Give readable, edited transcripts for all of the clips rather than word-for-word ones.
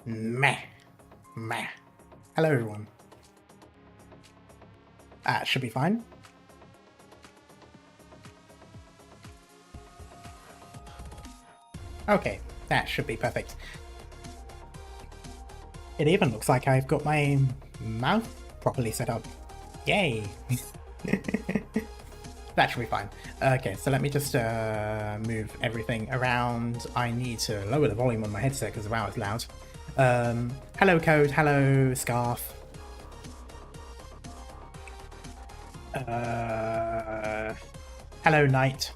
Meh. Meh. Hello, everyone. Should be fine. Okay, that should be perfect. It even looks like I've got my mouth properly set up. Yay! That should be fine. Okay, so let me just move everything around. I need to lower the volume on my headset because wow, it's loud. Hello Code, hello Scarf. Hello Knight.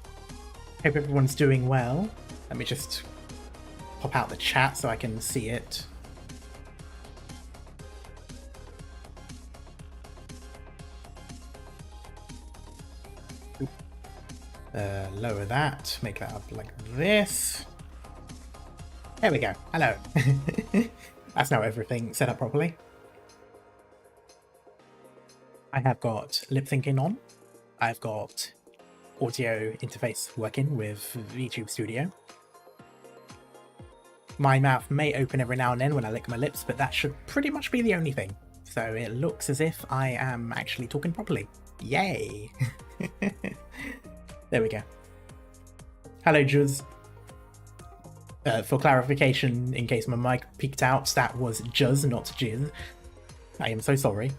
Hope everyone's doing well. Let me just pop out the chat so I can see it. Lower that, make that up like this. There we go. Hello. That's now everything set up properly. I have got lip syncing on. I've got audio interface working with YouTube Studio. My mouth may open every now and then when I lick my lips, but that should pretty much be the only thing. So it looks as if I am actually talking properly. Yay! There we go. Hello, Juz. For clarification, in case my mic peeked out, that was Juz, not Jizz. I am so sorry.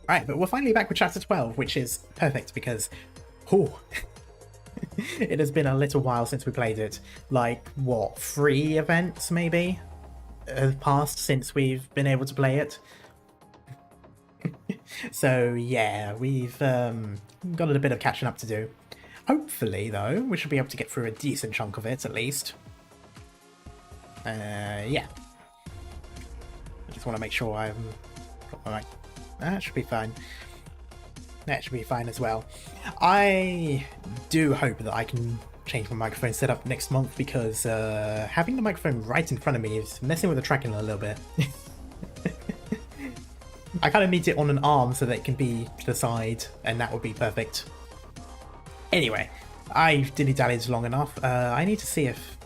Right, but we're finally back with Chapter 12, which is perfect because... Oh, it has been a little while since we played it. Like, what, 3 events, maybe? Have passed since we've been able to play it. So yeah, we've got a bit of catching up to do. Hopefully, though, we should be able to get through a decent chunk of it, at least. Yeah. I just want to make sure I've got my mic. That should be fine. That should be fine as well. I do hope that I can change my microphone setup next month because having the microphone right in front of me is messing with the tracking a little bit. I kind of need it on an arm so that it can be to the side, and that would be perfect. Anyway, I've dilly-dallied long enough. I need to see if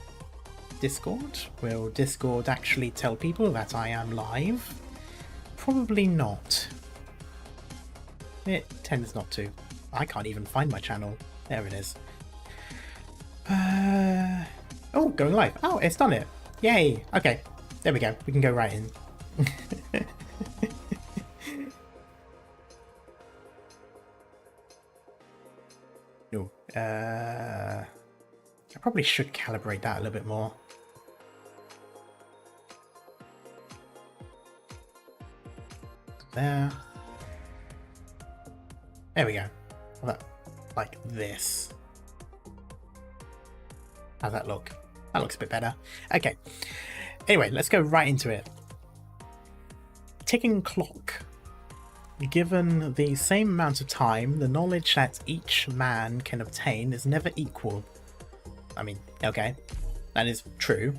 will Discord actually tell people that I am live? Probably not. It tends not to. I can't even find my channel. There it is. Oh, going live. Oh, it's done it. Yay. Okay, there we go. We can go right in. No. I probably should calibrate that a little bit more. There. There we go. Like this. How's that look? That looks a bit better. Okay. Anyway, let's go right into it. Ticking clock. Given the same amount of time, the knowledge that each man can obtain is never equal. I mean, okay. That is true.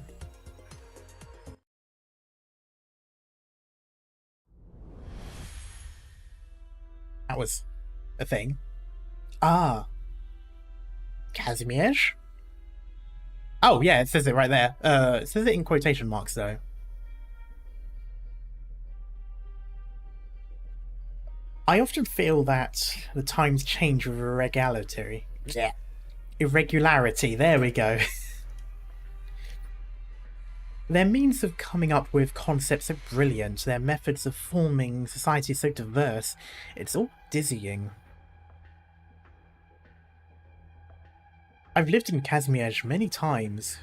That was a thing. Ah. Kazimierz? Oh, yeah, it says it right there. It says it in quotation marks, though. I often feel that the times change with irregularity. Yeah. Irregularity, there we go. Their means of coming up with concepts are brilliant, their methods of forming society so diverse, it's all dizzying. I've lived in Kazimierz many times,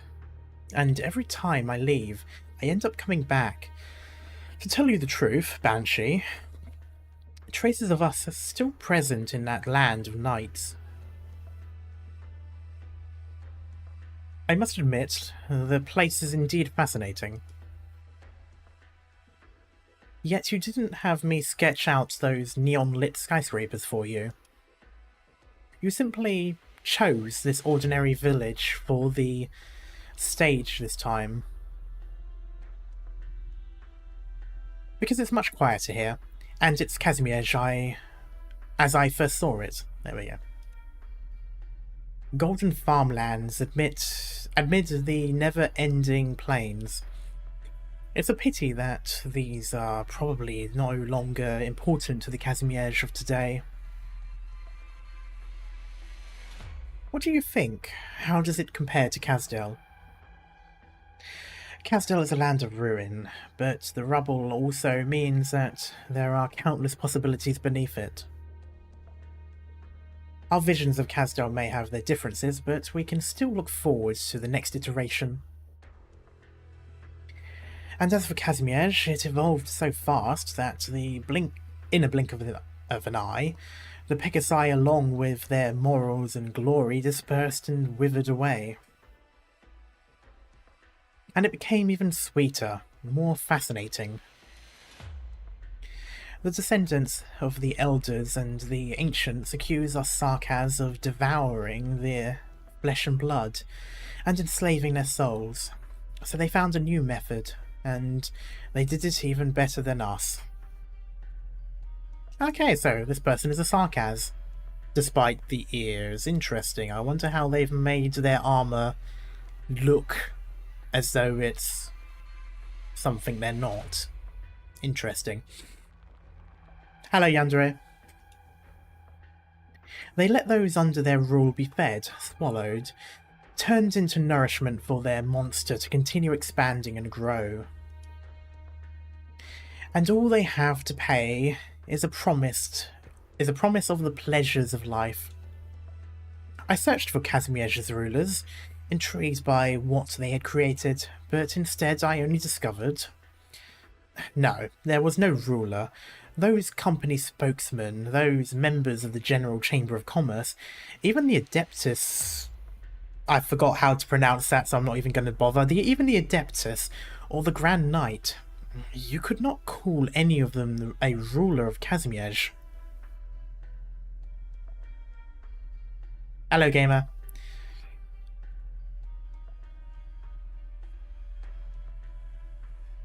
and every time I leave, I end up coming back. To tell you the truth, Banshee, traces of us are still present in that land of knights. I must admit, the place is indeed fascinating. Yet you didn't have me sketch out those neon-lit skyscrapers for you. You simply chose this ordinary village for the stage this time. Because it's much quieter here. And it's Kazimierz as I first saw it. There we go. Golden farmlands amid the never-ending plains. It's a pity that these are probably no longer important to the Kazimierz of today. What do you think? How does it compare to Kazdel? Kazdel is a land of ruin, but the rubble also means that there are countless possibilities beneath it. Our visions of Kazdel may have their differences, but we can still look forward to the next iteration. And as for Kazimierz, it evolved so fast that in a blink of an eye, the Pegasi, along with their morals and glory, dispersed and withered away. And it became even sweeter, more fascinating. The descendants of the elders and the ancients accuse us Sarkaz of devouring their flesh and blood and enslaving their souls. So they found a new method, and they did it even better than us. Okay, so this person is a Sarkaz, despite the ears. Interesting. I wonder how they've made their armor look as though it's something they're not. Interesting. Hello, Yandere. They let those under their rule be fed, swallowed, turned into nourishment for their monster to continue expanding and grow. And all they have to pay is a promise of the pleasures of life. I searched for Kazimierz's rulers, intrigued by what they had created, but instead I only discovered... No, there was no ruler. Those company spokesmen, those members of the General Chamber of Commerce, even the Adeptus... I forgot how to pronounce that, so I'm not even going to bother. Even the Adeptus, or the Grand Knight, you could not call any of them a ruler of Kazimierz. Hello, gamer.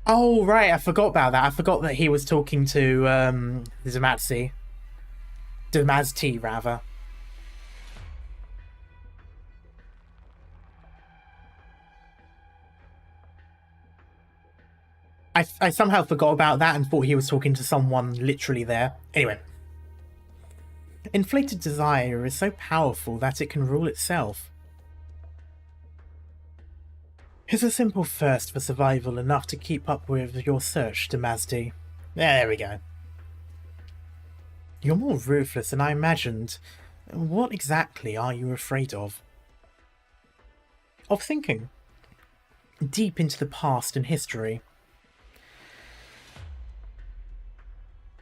Oh, right, I forgot about that. I forgot that he was talking to Zamazti, rather. I somehow forgot about that and thought he was talking to someone literally there. Anyway. Inflated desire is so powerful that it can rule itself. Is a simple thirst for survival enough to keep up with your search, Damazdi? There we go. You're more ruthless than I imagined. What exactly are you afraid of? Of thinking. Deep into the past and history.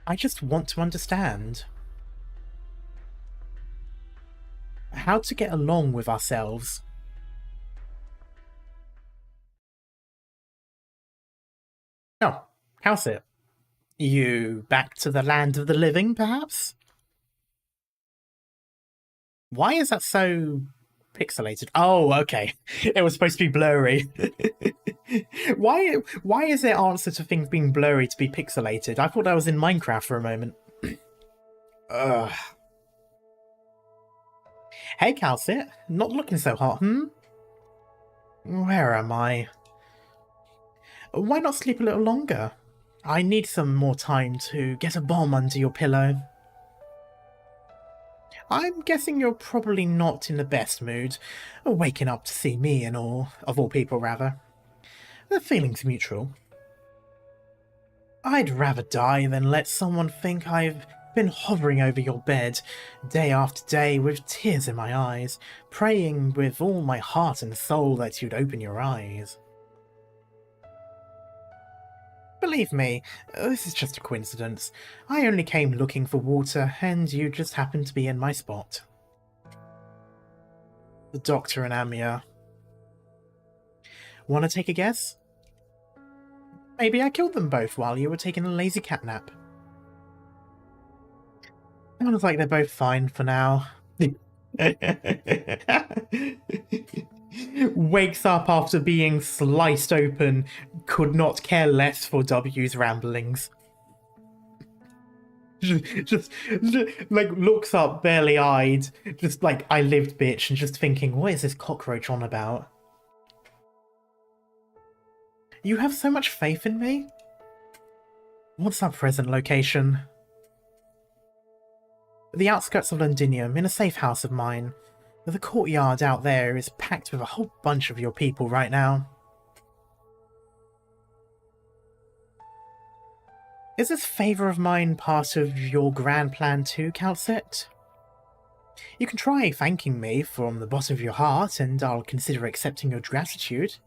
I just want to understand. How to get along with ourselves. Oh, how's it? You back to the land of the living, perhaps? Why is that so pixelated? Oh, okay. It was supposed to be blurry. Why is their answer to things being blurry to be pixelated? I thought I was in Minecraft for a moment. Ugh. Hey, Calcit. Not looking so hot, hmm? Where am I? Why not sleep a little longer? I need some more time to get a bomb under your pillow. I'm guessing you're probably not in the best mood, waking up to see me and all, of all people rather. The feeling's mutual. I'd rather die than let someone think I've been hovering over your bed, day after day with tears in my eyes, praying with all my heart and soul that you'd open your eyes. Believe me, this is just a coincidence. I only came looking for water, and you just happened to be in my spot. The doctor and Amia. Wanna take a guess? Maybe I killed them both while you were taking a lazy cat nap. Sounds like they're both fine for now. Wakes up after being sliced open, could not care less for W's ramblings. just like looks up, barely eyed, just like I lived, bitch, and just thinking, what is this cockroach on about? You have so much faith in me? What's our present location? The outskirts of Londinium, in a safe house of mine. The courtyard out there is packed with a whole bunch of your people right now. Is this favour of mine part of your grand plan too, Calcet? You can try thanking me from the bottom of your heart, and I'll consider accepting your gratitude.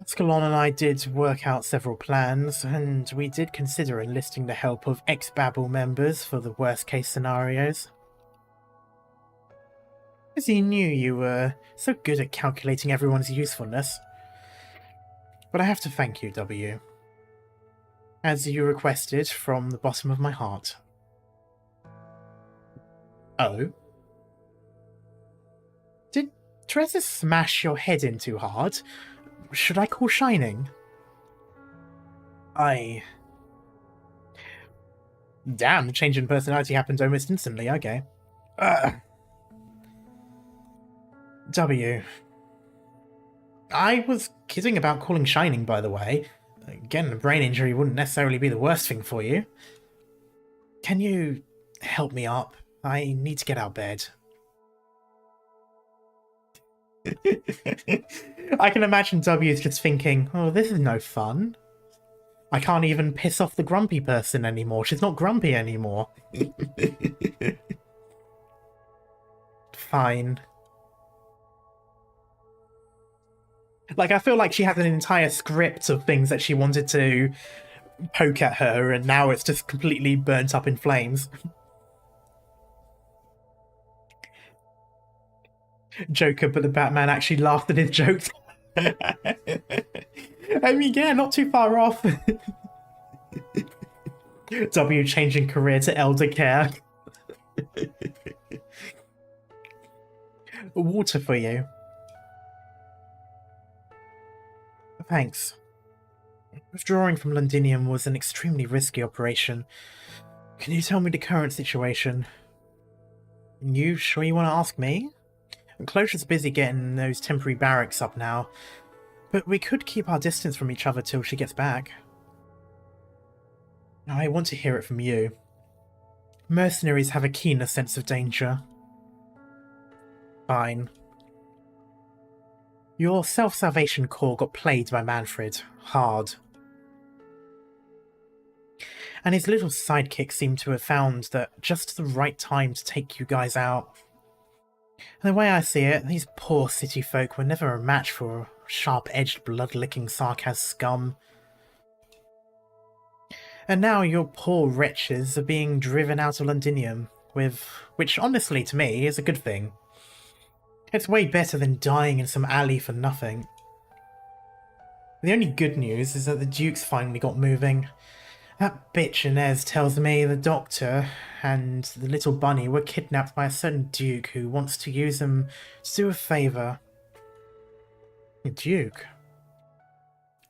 Ascalon and I did work out several plans, and we did consider enlisting the help of ex-Babel members for the worst-case scenarios. As you knew you were so good at calculating everyone's usefulness. But I have to thank you, W. As you requested from the bottom of my heart. Oh? Did Teresa smash your head in too hard? Should I call Shining? Damn, the change in personality happened almost instantly, okay. W. I was kidding about calling Shining, by the way. Getting a brain injury wouldn't necessarily be the worst thing for you. Can you help me up? I need to get out of bed. I can imagine W's just thinking, oh, this is no fun. I can't even piss off the grumpy person anymore. She's not grumpy anymore. Fine. Like, I feel like she had an entire script of things that she wanted to poke at her, and now it's just completely burnt up in flames. Joker, but the Batman actually laughed at his jokes. I mean, yeah, not too far off. W changing career to elder care. Water for you. Thanks. Withdrawing from Londinium was an extremely risky operation. Can you tell me the current situation? You sure you want to ask me? Closure's busy getting those temporary barracks up now, but we could keep our distance from each other till she gets back. I want to hear it from you. Mercenaries have a keener sense of danger. Fine. Your self-salvation corps got played by Manfred. Hard. And his little sidekick seemed to have found that just the right time to take you guys out. And the way I see it, these poor city folk were never a match for sharp-edged, blood-licking sarcasm scum. And now your poor wretches are being driven out of Londinium, which honestly to me is a good thing. It's way better than dying in some alley for nothing. The only good news is that the Duke's finally got moving. That bitch Inez tells me the Doctor and the little bunny were kidnapped by a certain Duke who wants to use them to do a favour. A Duke?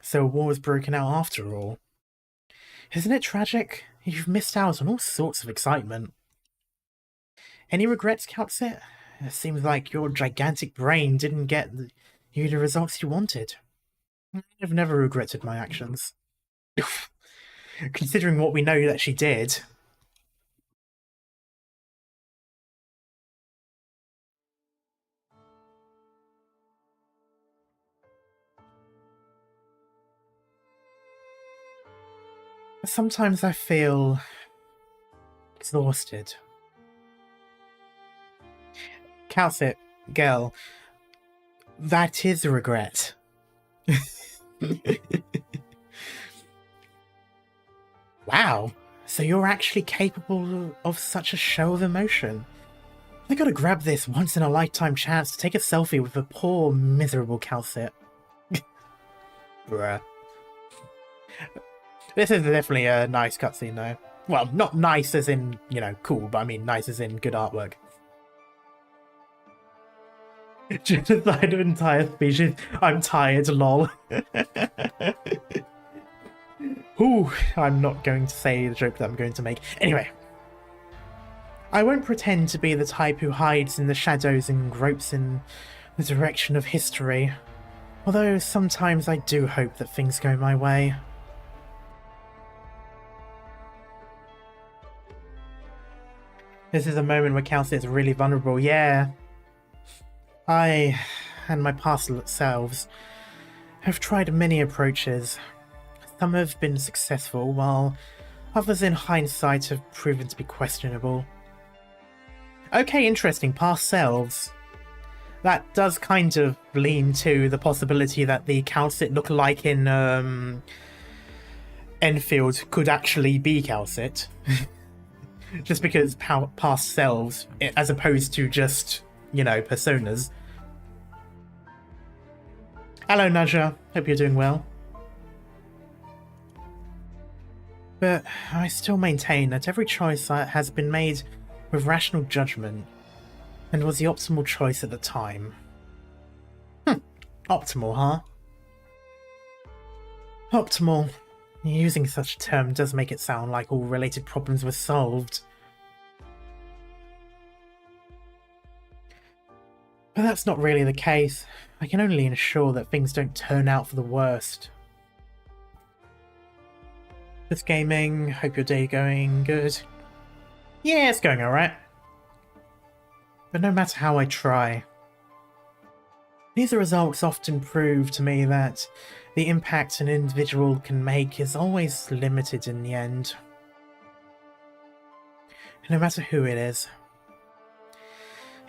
So a war has broken out after all. Isn't it tragic? You've missed out on all sorts of excitement. Any regrets, Calcit? It seems like your gigantic brain didn't get you the results you wanted. I've never regretted my actions. Considering what we know that she did. Sometimes I feel exhausted. Calcit, girl, that is a regret. Wow, so you're actually capable of such a show of emotion. I gotta grab this once-in-a-lifetime chance to take a selfie with a poor, miserable Calcit. Bruh. This is definitely a nice cutscene, though. Well, not nice as in, you know, cool, but I mean nice as in good artwork. Genocide of entire species. I'm tired, lol. Ooh, I'm not going to say the joke that I'm going to make. Anyway. I won't pretend to be the type who hides in the shadows and gropes in the direction of history, although sometimes I do hope that things go my way. This is a moment where Kelsey is really vulnerable. Yeah. I and my past selves have tried many approaches. Some have been successful, while others in hindsight have proven to be questionable. Okay, interesting. Past selves. That does kind of lean to the possibility that the Calcit lookalike in Enfield could actually be Calcit. Just because past selves, as opposed to just, you know, personas. Hello, Naja. Hope you're doing well. But I still maintain that every choice has been made with rational judgment, and was the optimal choice at the time. Optimal, huh? Optimal. Using such a term does make it sound like all related problems were solved. But that's not really the case. I can only ensure that things don't turn out for the worst. Just gaming, hope your day going good. Yeah, it's going alright. But no matter how I try, these results often prove to me that the impact an individual can make is always limited in the end. No matter who it is.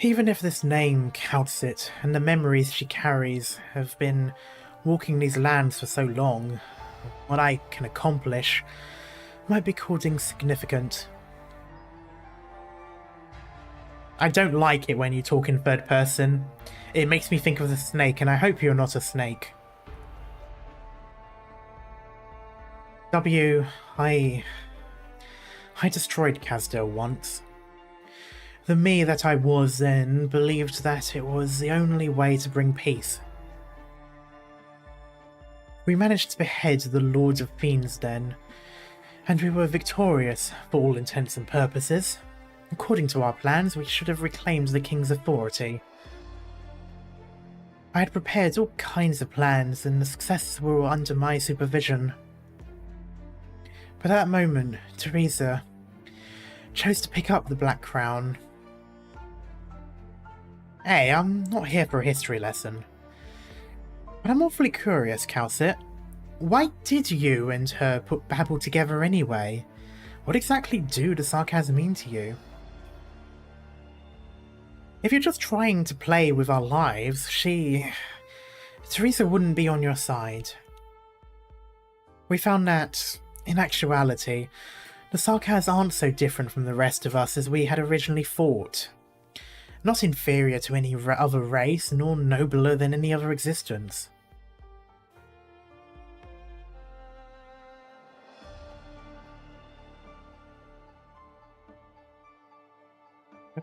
Even if this name counts it, and the memories she carries have been walking these lands for so long, what I can accomplish might be called insignificant. I don't like it when you talk in third person. It makes me think of the snake, and I hope you're not a snake. I destroyed Casdale once. The me that I was then believed that it was the only way to bring peace. We managed to behead the Lord of Fiends then, and we were victorious for all intents and purposes. According to our plans, we should have reclaimed the King's authority. I had prepared all kinds of plans, and the successes were under my supervision. But at that moment, Teresa chose to pick up the Black Crown. Hey, I'm not here for a history lesson. But I'm awfully curious, Calcit. Why did you and her put Babel together anyway? What exactly do the sarcasm mean to you? If you're just trying to play with our lives, Teresa wouldn't be on your side. We found that, in actuality, the Sarkaz aren't so different from the rest of us as we had originally thought. Not inferior to any other race, nor nobler than any other existence.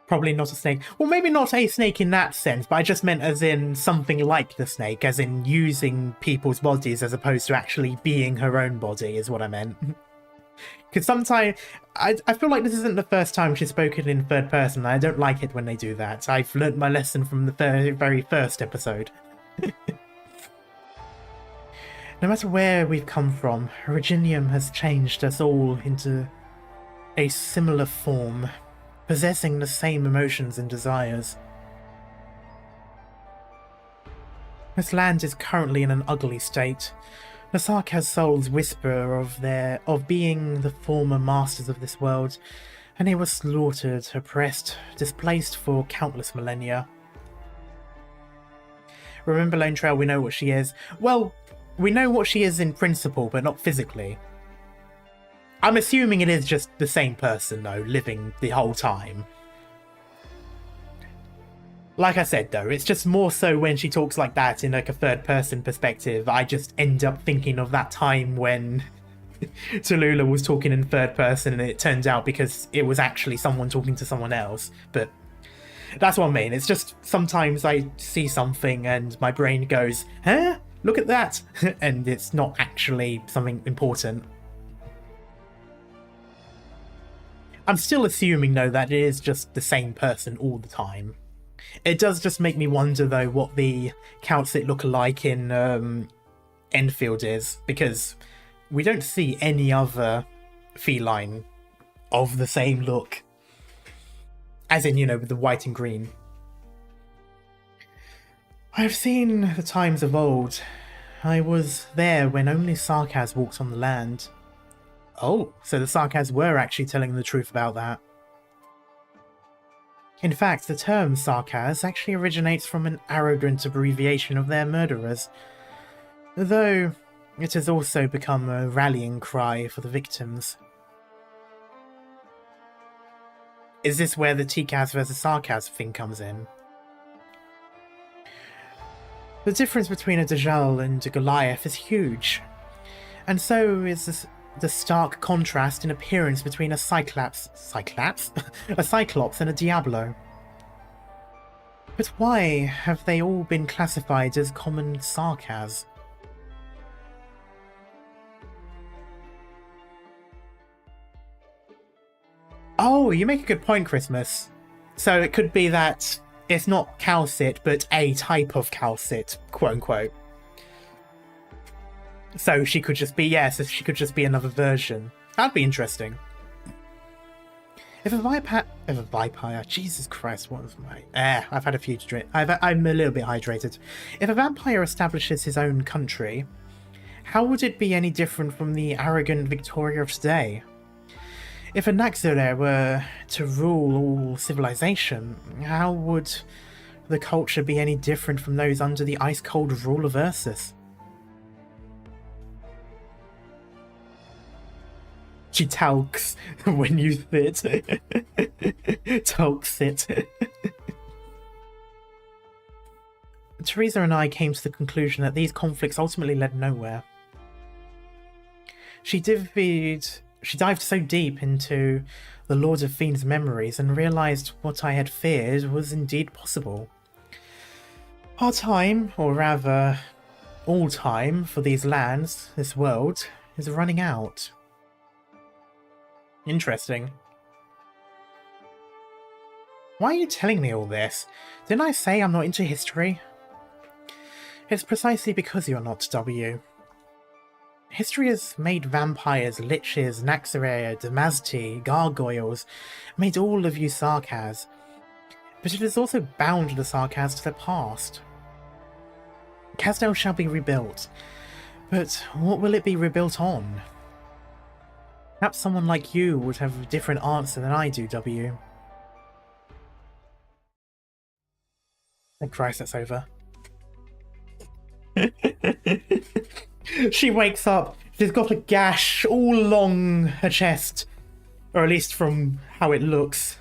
Probably not a snake. Well, maybe not a snake in that sense, but I just meant as in something like the snake, as in using people's bodies as opposed to actually being her own body, is what I meant. Because sometimes, I feel like this isn't the first time she's spoken in third person. I don't like it when they do that. I've learnt my lesson from the very first episode. No matter where we've come from, Londinium has changed us all into a similar form, possessing the same emotions and desires. This land is currently in an ugly state. The Sarkaz souls whisper of being the former masters of this world, and they were slaughtered, oppressed, displaced for countless millennia. Remember Lone Trail, we know what she is. Well, we know what she is in principle, but not physically. I'm assuming it is just the same person, though, living the whole time. Like I said, though, it's just more so when she talks like that in like a third-person perspective, I just end up thinking of that time when Tallulah was talking in third person and it turned out because it was actually someone talking to someone else. But that's what I mean. It's just sometimes I see something and my brain goes, huh? Look at that! And it's not actually something important. I'm still assuming, though, that it is just the same person all the time. It does just make me wonder, though, what the Calcit look-alike in Enfield is, because we don't see any other feline of the same look. As in, with the white and green. I've seen the times of old. I was there when only Sarkaz walked on the land. Oh, so the Sarkaz were actually telling the truth about that. In fact, the term Sarkaz actually originates from an arrogant abbreviation of their murderers, though it has also become a rallying cry for the victims. Is this where the Tikaz versus Sarkaz thing comes in? The difference between a Dajjal and a Goliath is huge, and so is the stark contrast in appearance between a Cyclops? A Cyclops and a Diablo. But why have they all been classified as common Sarkaz? Oh, you make a good point, Christmas. So it could be that it's not Calcit, but a type of Calcit, quote-unquote. So she could just be, she could just be another version. That'd be interesting. If a vampire, Jesus Christ, what was my... I've had a few to drink. I'm a little bit hydrated. If a vampire establishes his own country, how would it be any different from the arrogant Victoria of today? If a Naxxrae were to rule all civilization, how would the culture be any different from those under the ice-cold rule of Ursus? She talks when you sit. Talks it. Teresa and I came to the conclusion that these conflicts ultimately led nowhere. She dived so deep into the Lord of Fiend's memories and realised what I had feared was indeed possible. Our time, or rather, all time for these lands, this world, is running out. Interesting. Why are you telling me all this? Didn't I say I'm not into history? It's precisely because you're not, W. History has made vampires, liches, Naxxrae, Damazti, gargoyles, made all of you Sarkaz. But it has also bound the Sarkaz to the past. Casdale shall be rebuilt, but what will it be rebuilt on? Perhaps someone like you would have a different answer than I do, W. Thank Christ that's over. She wakes up, she's got a gash all along her chest, or at least from how it looks.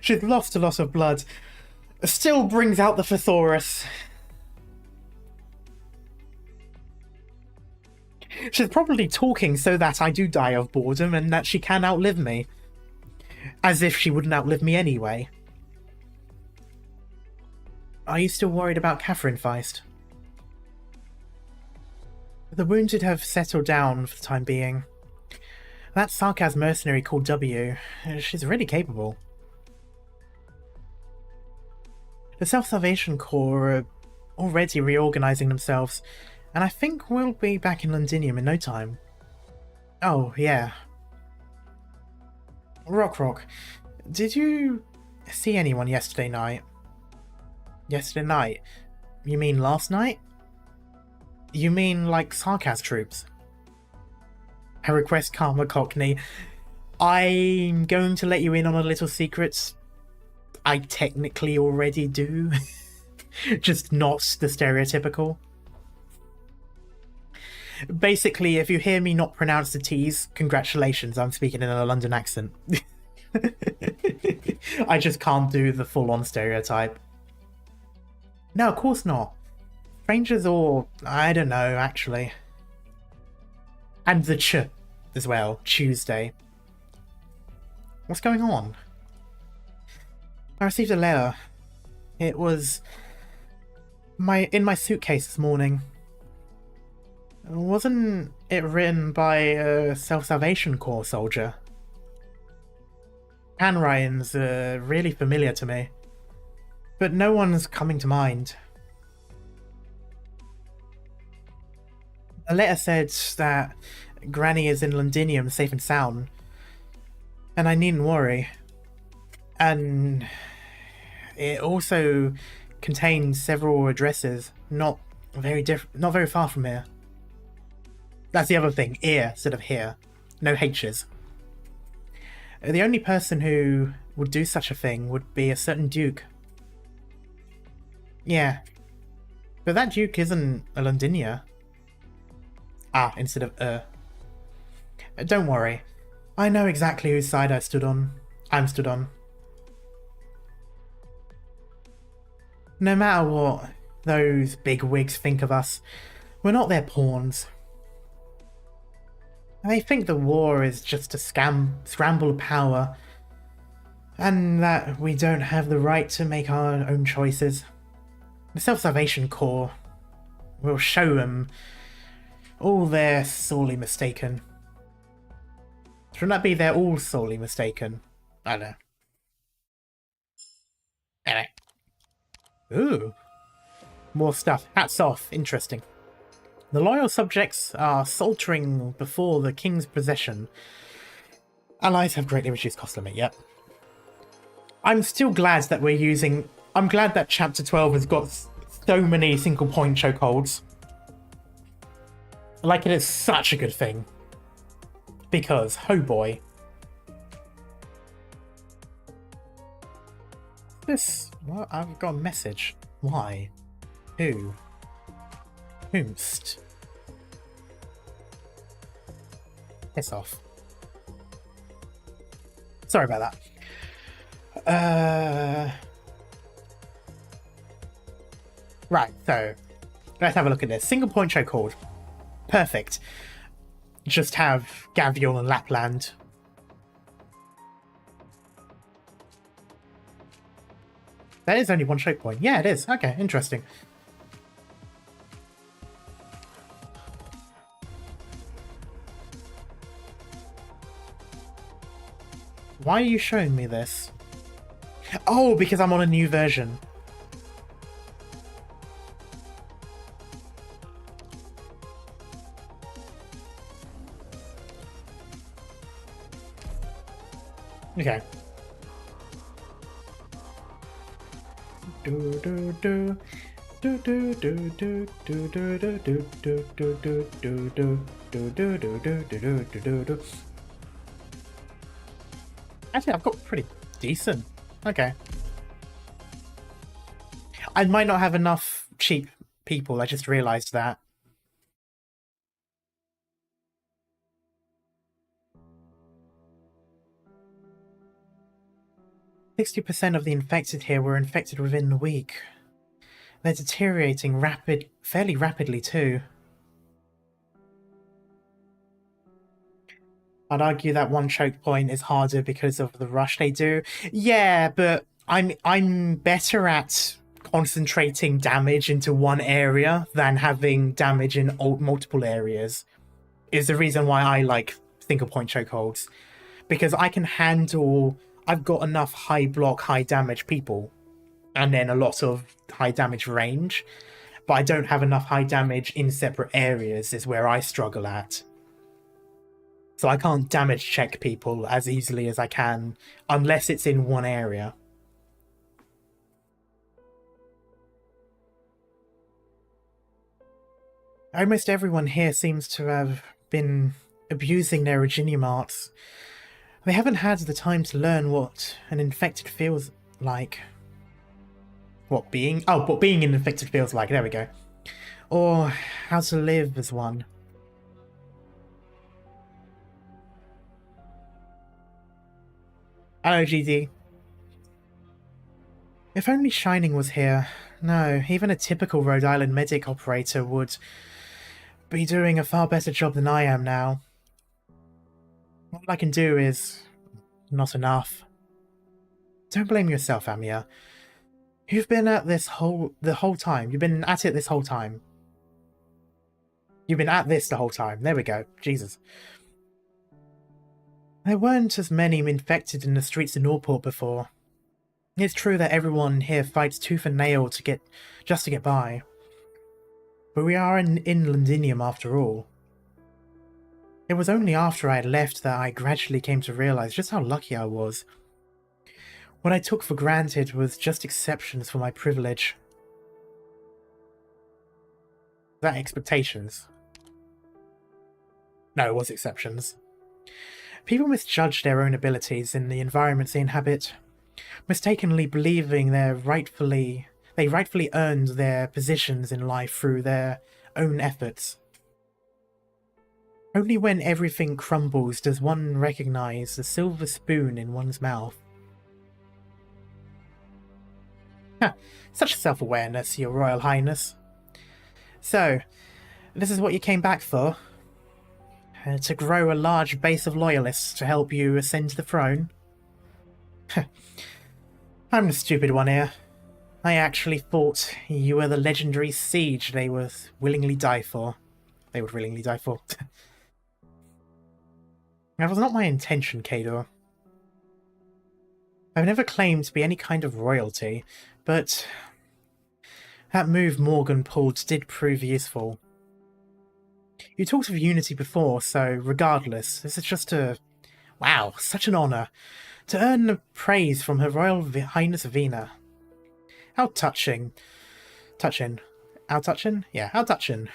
She's lost a lot of blood, still brings out the thesaurus. She's probably talking so that I do die of boredom and that she can outlive me. As if she wouldn't outlive me anyway. Are you still worried about Catherine Feist? The wounded have settled down for the time being. That Sarkaz mercenary called W, she's really capable. The Self-Salvation Corps are already reorganising themselves, and I think we'll be back in Londinium in no time. Oh, yeah. Rock, did you see anyone yesterday night? Yesterday night? You mean last night? You mean like Sarkaz troops? I request Karma Cockney. I'm going to let you in on a little secret. I technically already do. Just not the stereotypical. Basically, if you hear me not pronounce the T's, congratulations, I'm speaking in a London accent. I just can't do the full-on stereotype. No, of course not. Strangers or... I don't know, actually. And the ch as well, Tuesday. What's going on? I received a letter. It was... in my suitcase this morning. Wasn't it written by a Self-Salvation Corps soldier? handwritings are really familiar to me, but no one's coming to mind. A letter said that Granny is in Londinium, safe and sound, and I needn't worry. And it also contains several addresses, not very far from here. That's the other thing, here instead of here. No H's. The only person who would do such a thing would be a certain Duke. Yeah. But that Duke isn't a Londinia. Ah, instead of Don't worry. I know exactly whose side I'm stood on. No matter what those big wigs think of us, we're not their pawns. They think the war is just a scramble of power, and that we don't have the right to make our own choices. The Self-Salvation Corps will show them all they're sorely mistaken. Shouldn't that be they're all sorely mistaken? I don't know. Anyway. Ooh. More stuff. Hats off. Interesting. The loyal subjects are saltering before the king's possession. Allies have greatly reduced cost limit, yep. I'm still glad that we're using... I'm glad that Chapter 12 has got so many single point chokeholds. Like, it is such a good thing. Because, oh boy. This... Well, I've got a message. Why? Who? Whomst? Piss off. Sorry about that. Right, so let's have a look at this. Single point chokehold. Perfect. Just have Gavial and Lapland. That is only one choke point. Yeah, it is. Okay, interesting. Why are you showing me this? Oh, because I'm on a new version. Okay. Actually, I've got pretty decent. Okay. I might not have enough cheap people, I just realised that. "60% of the infected here were infected within a week. They're deteriorating fairly rapidly too. I'd argue that one choke point is harder because of the rush they do. Yeah, but I'm better at concentrating damage into one area than having damage in multiple areas. Is the reason why I like single point chokeholds. Because I can handle... I've got enough high block, high damage people, and then a lot of high damage range, but I don't have enough high damage in separate areas is where I struggle at. So I can't damage check people as easily as I can unless it's in one area. Almost everyone here seems to have been abusing their Reginium arts. They haven't had the time to learn what an infected feels like. What being an infected feels like, there we go. Or how to live as one. Hello, GD. If only Shining was here. No, even a typical Rhode Island medic operator would be doing a far better job than I am now. All I can do is not enough. Don't blame yourself, Amia. You've been at this the whole time. You've been at it this whole time. You've been at this the whole time. There we go. Jesus. There weren't as many infected in the streets of Norport before. It's true that everyone here fights tooth and nail just to get by. But we are in Londinium after all. It was only after I had left that I gradually came to realize just how lucky I was. What I took for granted was just exceptions for my privilege. That expectations? No, it was exceptions. People misjudge their own abilities in the environments they inhabit, mistakenly believing they rightfully earned their positions in life through their own efforts. Only when everything crumbles does one recognize the silver spoon in one's mouth. Such self-awareness, Your Royal Highness. So, this is what you came back for? To grow a large base of loyalists to help you ascend to the throne? I'm the stupid one here. I actually thought you were the legendary siege they would willingly die for. That was not my intention, Kador. I've never claimed to be any kind of royalty, but that move Morgan pulled did prove useful. You talked of unity before, so regardless, this is just wow, such an honour. To earn the praise from Her Royal Highness Vina. How touching. How touching? Yeah, how touching.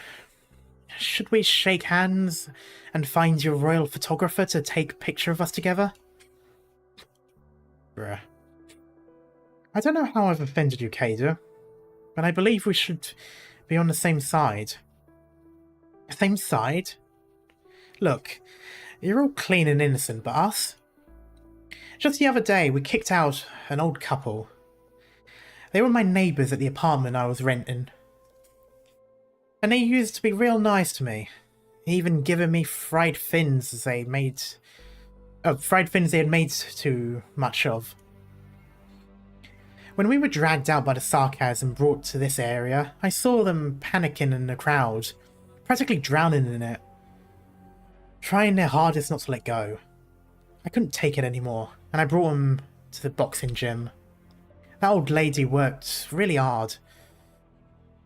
Should we shake hands and find your royal photographer to take a picture of us together? Bruh. I don't know how I've offended you, Kador, but I believe we should be on the same side. Same side? Look, you're all clean and innocent, but us? Just the other day, we kicked out an old couple. They were my neighbours at the apartment I was renting. And they used to be real nice to me, even giving me fried fins they had made too much of. When we were dragged out by the sarcasm brought to this area, I saw them panicking in the crowd, practically drowning in it, trying their hardest not to let go. I couldn't take it anymore, and I brought them to the boxing gym. That old lady worked really hard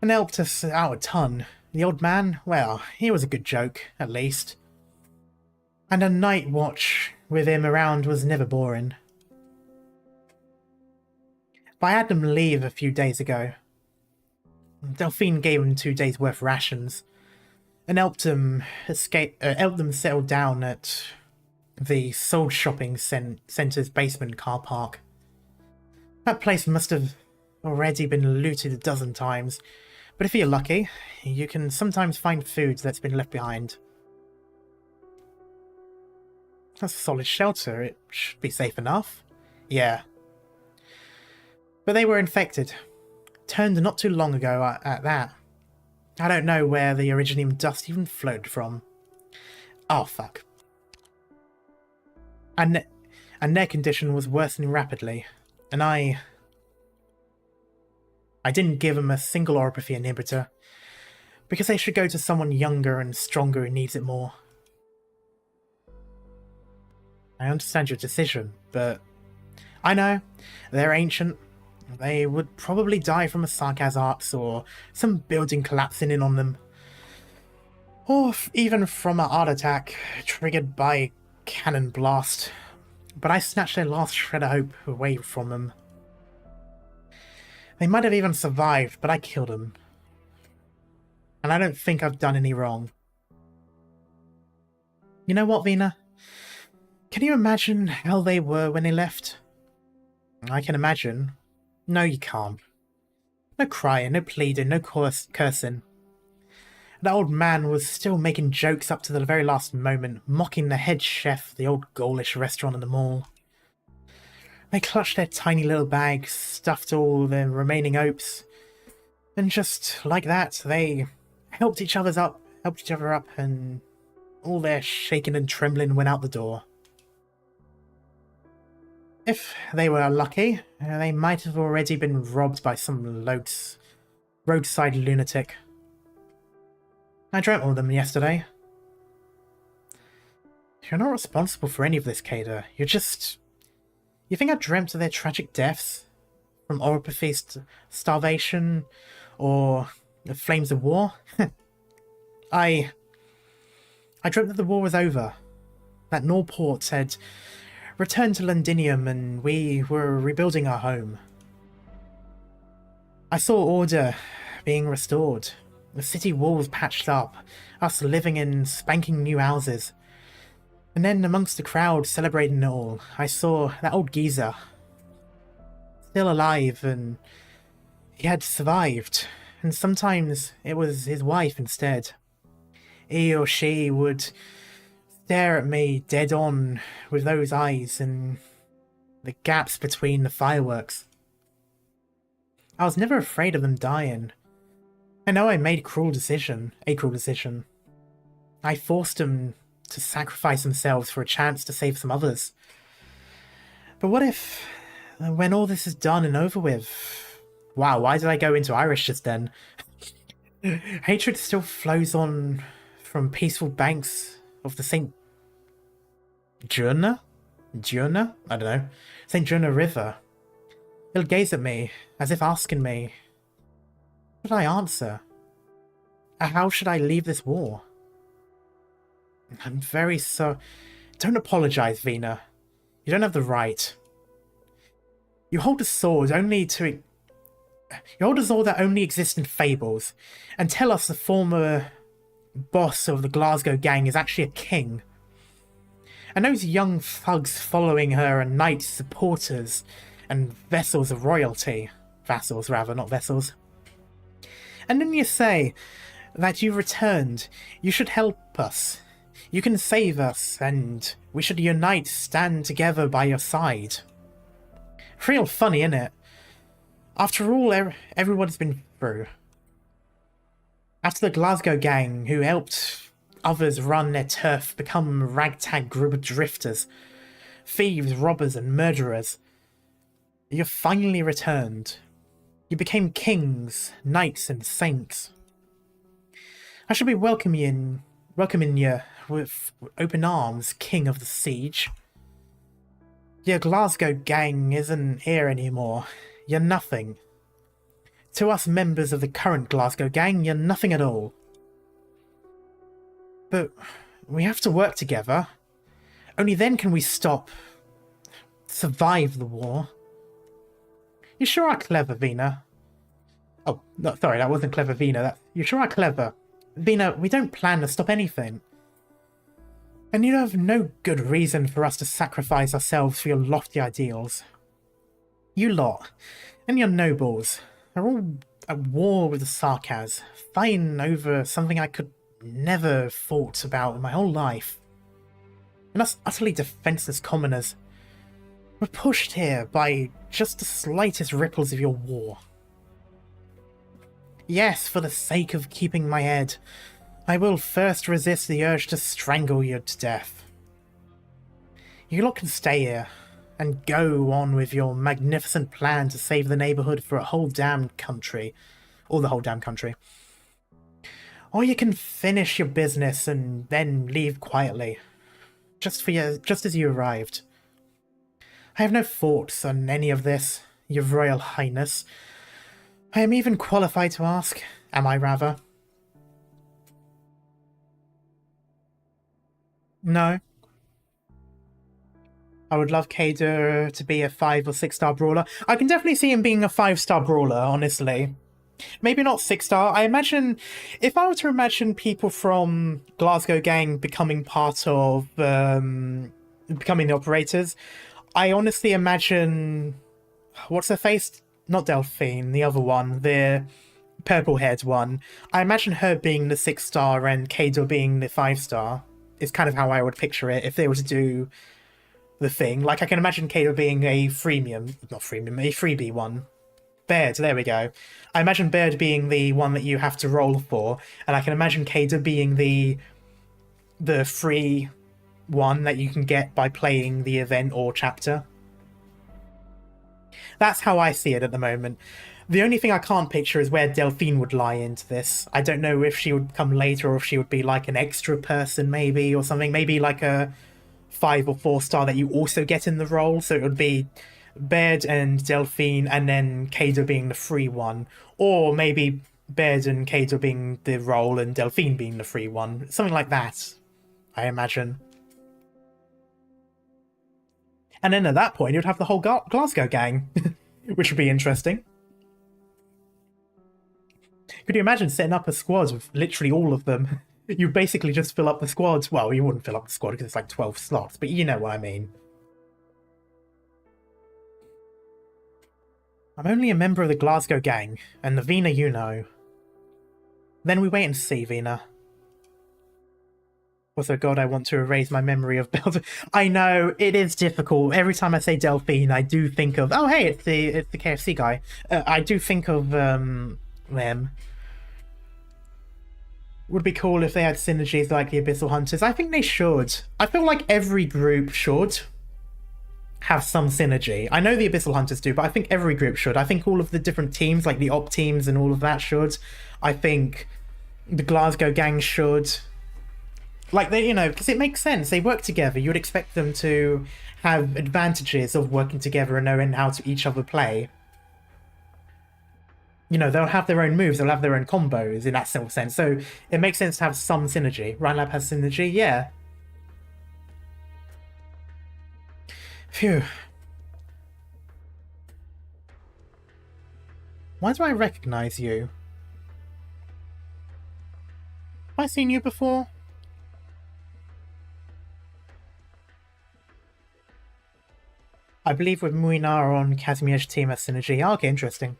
and helped us out a ton. The old man, well, he was a good joke, at least. And a night watch with him around was never boring. But I had them leave a few days ago. Delphine gave them 2 days' worth of rations and helped them settle down at the Soul Shopping Centre's basement car park. That place must have already been looted a dozen times, but if you're lucky, you can sometimes find food that's been left behind. That's a solid shelter, it should be safe enough. Yeah. But they were infected. Turned not too long ago at that. I don't know where the Originium dust even flowed from. Oh, fuck. And their condition was worsening rapidly, and I didn't give them a single oropathy inhibitor, because they should go to someone younger and stronger who needs it more. I understand your decision, but I know, they're ancient. They would probably die from a sarcasm or some building collapsing in on them. Or even from a heart attack triggered by cannon blast. But I snatched their last shred of hope away from them. They might have even survived, but I killed them. And I don't think I've done any wrong. You know what, Vina? Can you imagine how they were when they left? I can imagine. No, you can't. No crying, no pleading, no cursing. That old man was still making jokes up to the very last moment, mocking the head chef of the old Gaulish restaurant in the mall. They clutched their tiny little bags, stuffed all their remaining hopes, and just like that, they helped each other up, and all their shaking and trembling went out the door. If they were lucky, they might have already been robbed by some roadside lunatic. I dreamt of them yesterday. You're not responsible for any of this, Kada. You're just... You think I dreamt of their tragic deaths? From oropathy, starvation, or the flames of war? I dreamt that the war was over. That Norport had returned to Londinium and we were rebuilding our home. I saw order being restored. The city walls patched up, us living in spanking new houses. And then amongst the crowd celebrating it all, I saw that old geezer. Still alive, and he had survived. And sometimes it was his wife instead. He or she would stare at me dead on with those eyes and the gaps between the fireworks. I was never afraid of them dying. I know I made a cruel decision. I forced them to sacrifice themselves for a chance to save some others. But what if, when all this is done and over with... Wow, why did I go into Irish just then? Hatred still flows on from peaceful banks of the St. Jurna? I don't know. St. Jurna River. It'll gaze at me, as if asking me, what should I answer? How should I leave this war? I'm very so... Don't apologize, Vina. You don't have the right. You hold a sword only to... You hold a sword that only exists in fables, and tell us the former boss of the Glasgow gang is actually a king. And those young thugs following her are knights, supporters, and vessels of royalty. Vassals, rather, not vessels. And then you say that you returned. You should help us. You can save us, and we should unite, stand together by your side. Real funny, innit? After all everyone's been through. After the Glasgow gang, who helped others run their turf, become a ragtag group of drifters, thieves, robbers, and murderers, you finally returned. You became kings, knights, and saints. I should be welcoming you with open arms, king of the siege. Your Glasgow gang isn't here anymore. You're nothing. To us members of the current Glasgow gang, you're nothing at all. But we have to work together. Only then can we survive the war. You sure are clever, Vina. Oh, no, sorry, that wasn't clever, Vina. You sure are clever. Vina, we don't plan to stop anything. And you have no good reason for us to sacrifice ourselves for your lofty ideals. You lot, and your nobles, are all at war with the Sarkaz, fighting over something I could never thought about in my whole life. And us utterly defenseless commoners, we're pushed here by just the slightest ripples of your war. Yes, for the sake of keeping my head, I will first resist the urge to strangle you to death. You lot can stay here, and go on with your magnificent plan to save the neighbourhood for a whole damn country. Or the whole damn country. Or you can finish your business and then leave quietly. Just as you arrived. I have no thoughts on any of this, your Royal Highness. I am even qualified to ask, am I rather? No. I would love Kader to be a 5 or 6 star brawler. I can definitely see him being a 5-star brawler, honestly. Maybe not 6-star. I imagine, if I were to imagine people from Glasgow Gang becoming part of, becoming the operators, I honestly imagine, what's her face? Not Delphine, the other one, the purple-haired one. I imagine her being the 6-star and Kader being the 5-star. Is kind of how I would picture it if they were to do the thing. Like, I can imagine Kader being a freebie one. Baird, there we go. I imagine Baird being the one that you have to roll for, and I can imagine Kader being the free one that you can get by playing the event or chapter. That's how I see it at the moment. The only thing I can't picture is where Delphine would lie into this. I don't know if she would come later or if she would be like an extra person maybe, or something. Maybe like a 5 or 4 star that you also get in the role. So it would be Baird and Delphine, and then Kado being the free one. Or maybe Baird and Kado being the role and Delphine being the free one. Something like that, I imagine. And then at that point, you'd have the whole Glasgow gang, which would be interesting. Could you imagine setting up a squad with literally all of them? You basically just fill up the squad. Well, you wouldn't fill up the squad because it's like 12 slots, but you know what I mean. I'm only a member of the Glasgow gang, and the Vina you know. Then we wait and see, Vina. Also, God, I want to erase my memory of Belgium. I know, it is difficult. Every time I say Delphine, I do think of... Oh, hey, it's the KFC guy. I do think of them. Would be cool if they had synergies like the Abyssal Hunters. I think they should. I feel like every group should have some synergy. I know the Abyssal Hunters do, but I think every group should. I think all of the different teams, like the op teams and all of that should. I think the Glasgow gang should. Like, they, you know, because it makes sense. They work together. You would expect them to have advantages of working together and knowing how to each other play. You know, they'll have their own moves, they'll have their own combos in that sort of sense. So it makes sense to have some synergy. Rhinelab has synergy, yeah. Phew. Why do I recognize you? Have I seen you before? I believe with Muinar on Casimir's team as synergy. Oh, okay, interesting.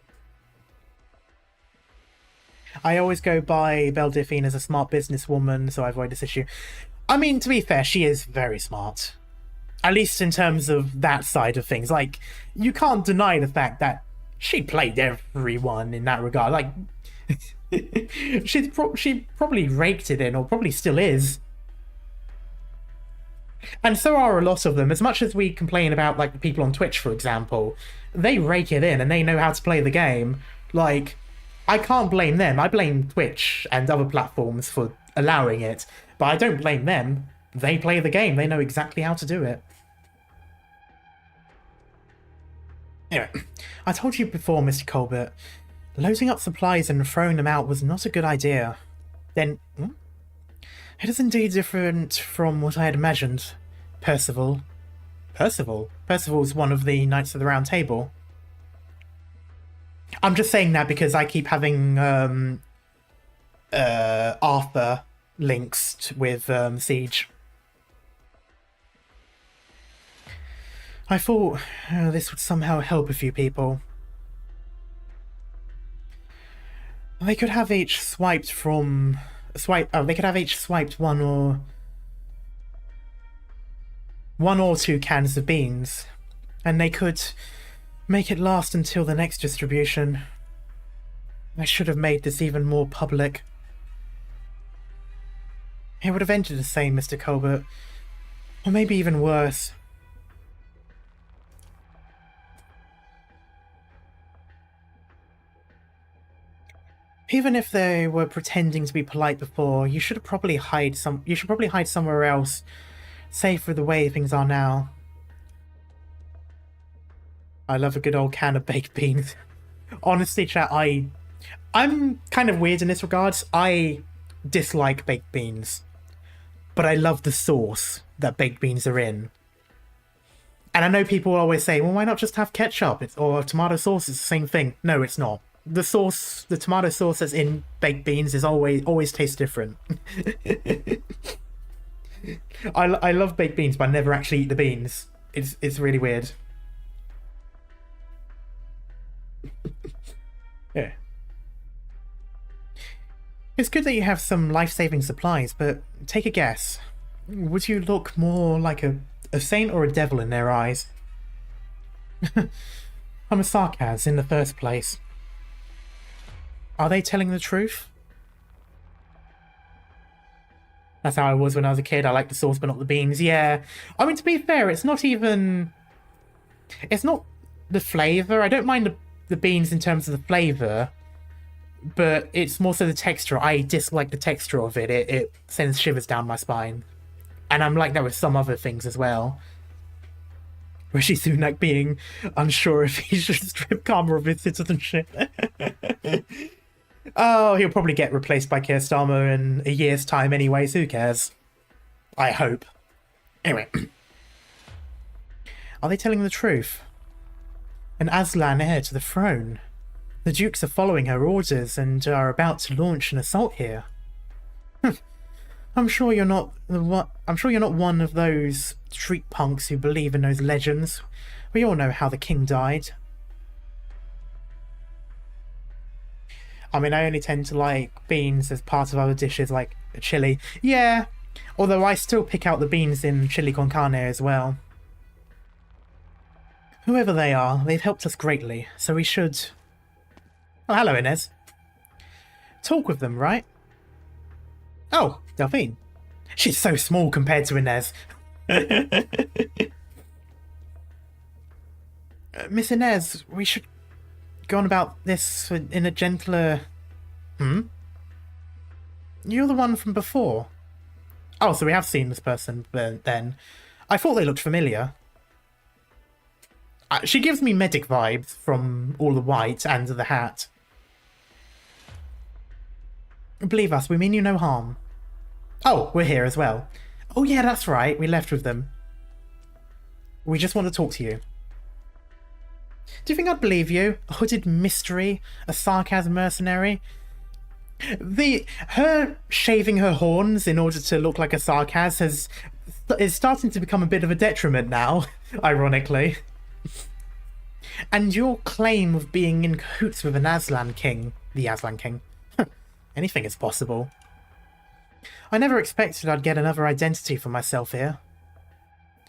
I always go by Belle Delphine as a smart businesswoman, so I avoid this issue. I mean, to be fair, she is very smart. At least in terms of that side of things. Like, you can't deny the fact that she played everyone in that regard. Like, she probably raked it in, or probably still is. And so are a lot of them. As much as we complain about, like, the people on Twitch, for example, they rake it in and they know how to play the game. Like, I can't blame them. I blame Twitch and other platforms for allowing it. But I don't blame them. They play the game. They know exactly how to do it. Anyway, I told you before, Mr. Colbert, loading up supplies and throwing them out was not a good idea. Then, it is indeed different from what I had imagined. Percival. Percival? Percival's one of the Knights of the Round Table. I'm just saying that because I keep having Arthur links with Siege. I thought this would somehow help a few people. They could have each swiped from... they could have each swiped one or two cans of beans. And they could make it last until the next distribution. I should have made this even more public. It would have ended the same, Mr. Colbert. Or maybe even worse. Even if they were pretending to be polite before, you should probably hide somewhere else, safe for the way things are now. I love a good old can of baked beans. Honestly, chat, I'm kind of weird in this regards. I dislike baked beans, but I love the sauce that baked beans are in. And I know people always say, well, why not just have ketchup or tomato sauce? It's the same thing. No, it's not. The sauce, the tomato sauce that's in baked beans is always tastes different. I love baked beans, but I never actually eat the beans. It's really weird. Yeah. It's good that you have some life-saving supplies, but take a guess. Would you look more like a saint or a devil in their eyes? I'm a sarcasm in the first place. Are they telling the truth? That's how I was when I was a kid. I liked the sauce but not the beans. Yeah. I mean, to be fair, it's not the flavour. I don't mind the beans in terms of the flavour, but it's more so the texture. I dislike the texture of it. It sends shivers down my spine. And I'm like that with some other things as well. Rishi Sunak being unsure if he should strip Karma of his citizenship. Oh, he'll probably get replaced by Keir Starmer in a year's time anyways, who cares? I hope. Anyway. Are they telling the truth? An Aslan heir to the throne. The Dukes are following her orders and are about to launch an assault here. I'm sure you're not one of those street punks who believe in those legends. We all know how the king died. I mean, I only tend to like beans as part of other dishes like chili. Yeah, although I still pick out the beans in chili con carne as well. Whoever they are, they've helped us greatly, so we should... Oh, hello, Inez. Talk with them, right? Oh, Delphine. She's so small compared to Inez. Miss Inez, we should go on about this in a gentler... You're the one from before. Oh, so we have seen this person then. I thought they looked familiar. She gives me medic vibes from all the white and the hat. Believe us, we mean you no harm. Oh, we're here as well. Oh yeah, that's right, we left with them. We just want to talk to you. Do you think I'd believe you? A hooded mystery? A sarcasm mercenary? Her shaving her horns in order to look like a sarcasm is starting to become a bit of a detriment now, ironically. And your claim of being in cahoots with an Aslan King, the Aslan King, anything is possible. I never expected I'd get another identity for myself here.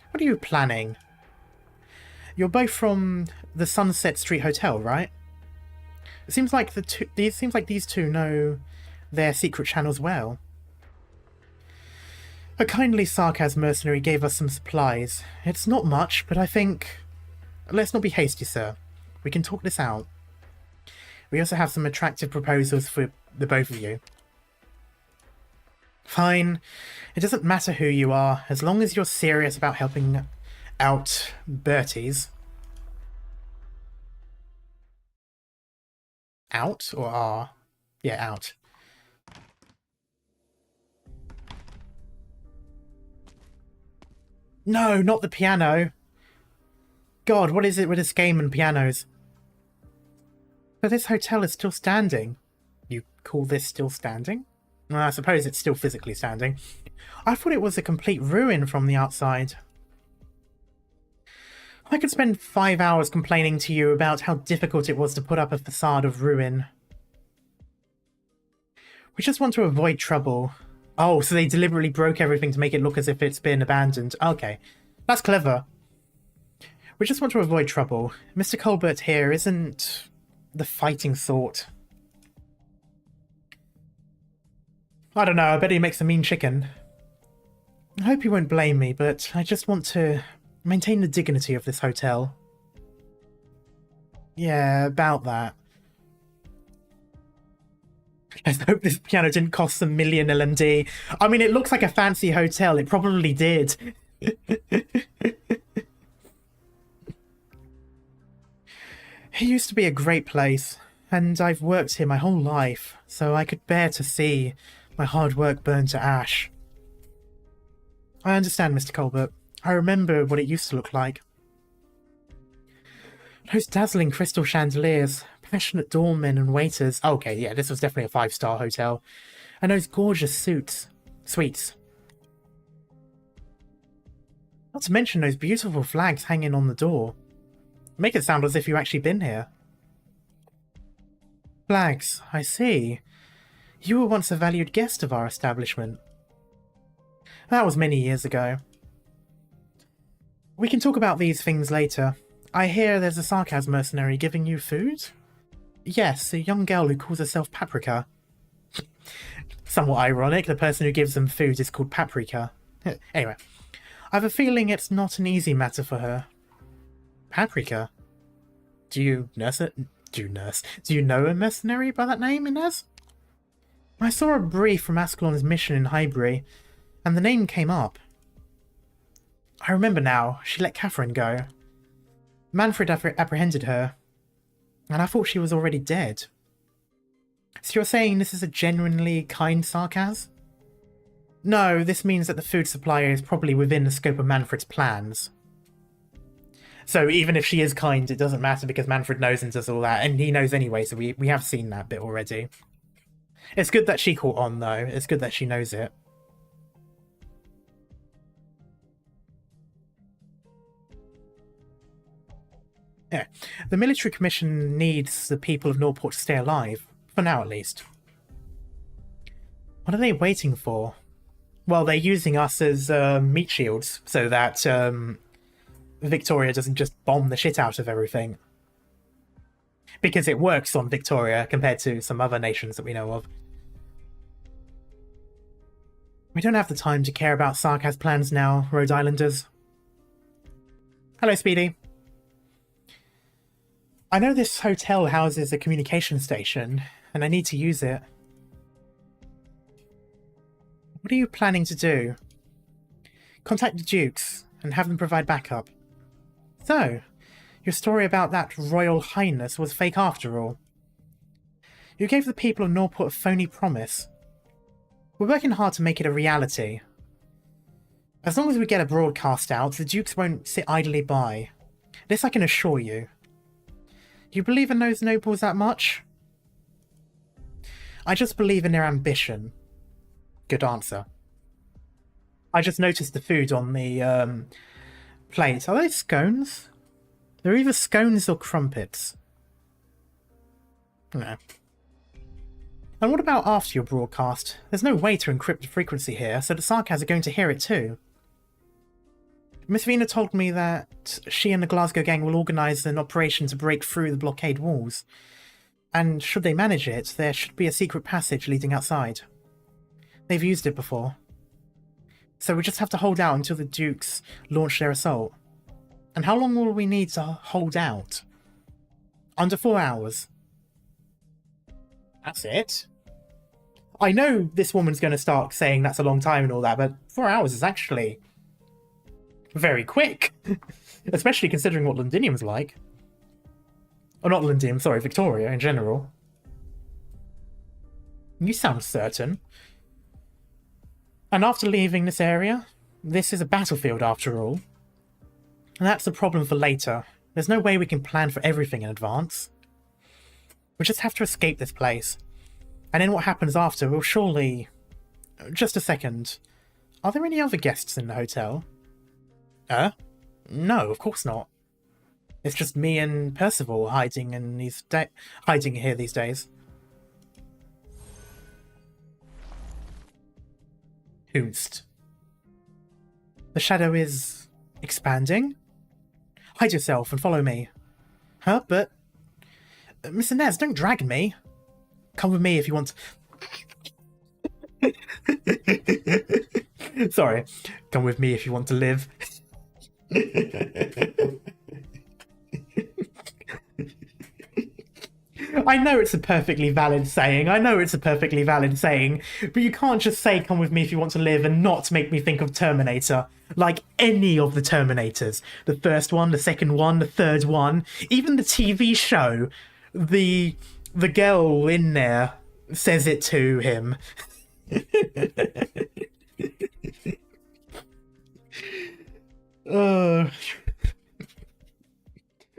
What are you planning? You're both from the Sunset Street Hotel, right? It seems like these two know their secret channels well. A kindly sarcasm mercenary gave us some supplies. It's not much, but I think... Let's not be hasty, sir. We can talk this out. We also have some attractive proposals for the both of you. Fine. It doesn't matter who you are, as long as you're serious about helping out Bertie's. Out or are? Yeah, out. No, not the piano. God, what is it with this game and pianos? But this hotel is still standing. You call this still standing? Well, I suppose it's still physically standing. I thought it was a complete ruin from the outside. I could spend 5 hours complaining to you about how difficult it was to put up a facade of ruin. We just want to avoid trouble. Oh, so they deliberately broke everything to make it look as if it's been abandoned. Okay, that's clever. We just want to avoid trouble. Mr. Colbert here isn't the fighting sort. I don't know, I bet he makes a mean chicken. I hope you won't blame me, but I just want to maintain the dignity of this hotel. Yeah, about that. I hope this piano didn't cost $1 million LMD. I mean, it looks like a fancy hotel. It probably did. It used to be a great place, and I've worked here my whole life, so I could bear to see my hard work burn to ash. I understand, Mr. Colbert. I remember what it used to look like. Those dazzling crystal chandeliers, passionate doormen and waiters. Okay, yeah, this was definitely a 5-star hotel. And those gorgeous suites. Not to mention those beautiful flags hanging on the door. Make it sound as if you've actually been here. Flags, I see. You were once a valued guest of our establishment. That was many years ago. We can talk about these things later. I hear there's a sarcasm mercenary giving you food? Yes, a young girl who calls herself Paprika. Somewhat ironic, the person who gives them food is called Paprika. Anyway, I have a feeling it's not an easy matter for her. Paprika? Do you nurse it? Do you know a mercenary by that name, Inez? I saw a brief from Ascalon's mission in Highbury, and the name came up. I remember now. She let Catherine go. Manfred apprehended her, and I thought she was already dead. So you're saying this is a genuinely kind sarcasm? No, this means that the food supply is probably within the scope of Manfred's plans. So even if she is kind, it doesn't matter because Manfred knows and does all that, and he knows anyway, so we have seen that bit already. It's good that she caught on, though. It's good that she knows it. Yeah. The military commission needs the people of Norport to stay alive. For now, at least. What are they waiting for? Well, they're using us as meat shields so that Victoria doesn't just bomb the shit out of everything. Because it works on Victoria compared to some other nations that we know of. We don't have the time to care about Sarkaz's plans now, Rhode Islanders. Hello, Speedy. I know this hotel houses a communication station, and I need to use it. What are you planning to do? Contact the Dukes and have them provide backup. So, your story about that Royal Highness was fake after all. You gave the people of Norport a phony promise. We're working hard to make it a reality. As long as we get a broadcast out, the Dukes won't sit idly by. This I can assure you. Do you believe in those nobles that much? I just believe in their ambition. Good answer. I just noticed the food on the plate. Are they scones? They're either scones or crumpets. No. And what about after your broadcast? There's no way to encrypt the frequency here, so the Sarkaz are going to hear it too. Miss Vina told me that she and the Glasgow gang will organise an operation to break through the blockade walls. And should they manage it, there should be a secret passage leading outside. They've used it before. So we just have to hold out until the Dukes launch their assault. And how long will we need to hold out? Under 4 hours. That's it? I know this woman's going to start saying that's a long time and all that, but 4 hours is actually very quick. Especially considering what Londinium's like. Or not Londinium, sorry, Victoria in general. You sound certain. And after leaving this area, this is a battlefield after all. And that's the problem for later. There's no way we can plan for everything in advance. We just have to escape this place. And then what happens after will surely... Just a second. Are there any other guests in the hotel? No, of course not. It's just me and Percival hiding here these days. Hoomst. The shadow is expanding? Hide yourself and follow me. Huh? But... Mr. Nez, don't drag me. Come with me if you want to... Sorry. Come with me if you want to live. I know it's a perfectly valid saying. But you can't just say come with me if you want to live and not make me think of Terminator. Like any of the Terminators. The first one, the second one, the third one. Even the TV show. The girl in there says it to him.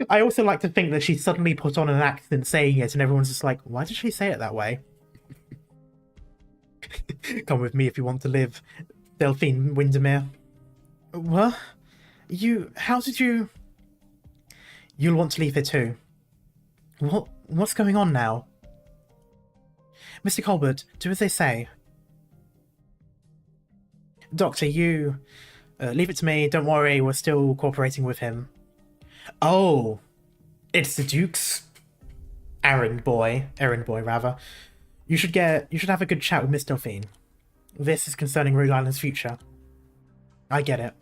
I also like to think that she suddenly put on an accent saying it and everyone's just like, why did she say it that way? Come with me if you want to live, Delphine Windermere. What? How did you... You'll want to leave here too. What's going on now? Mr. Colbert, do as they say. Doctor, you... leave it to me, don't worry, we're still cooperating with him. Oh, it's the Duke's errand boy, rather. You should have a good chat with Miss Delphine. This is concerning Rhode Island's future. I get it.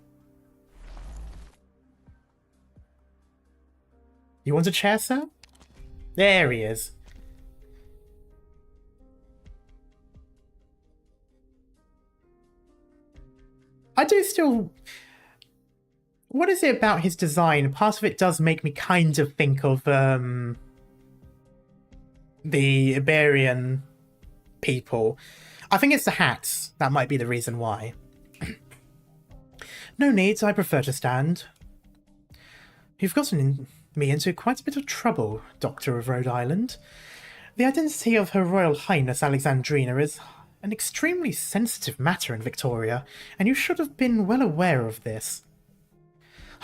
You want a chair, sir? There he is. I do still... What is it about his design? Part of it does make me kind of think of the Iberian people. I think it's the hats. That might be the reason why. No need, I prefer to stand. You've gotten me into quite a bit of trouble, Doctor of Rhode Island. The identity of Her Royal Highness Alexandrina is an extremely sensitive matter in Victoria, and you should have been well aware of this.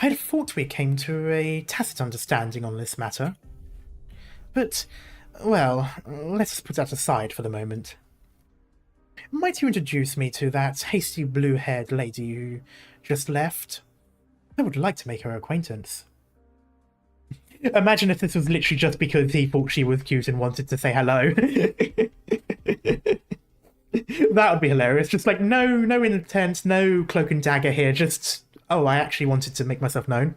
I had thought we came to a tacit understanding on this matter. But, well, let us put that aside for the moment. Might you introduce me to that hasty blue-haired lady who just left? I would like to make her acquaintance. Imagine if this was literally just because he thought she was cute and wanted to say hello. That would be hilarious. Just like, no intent, no cloak and dagger here, just, oh, I actually wanted to make myself known.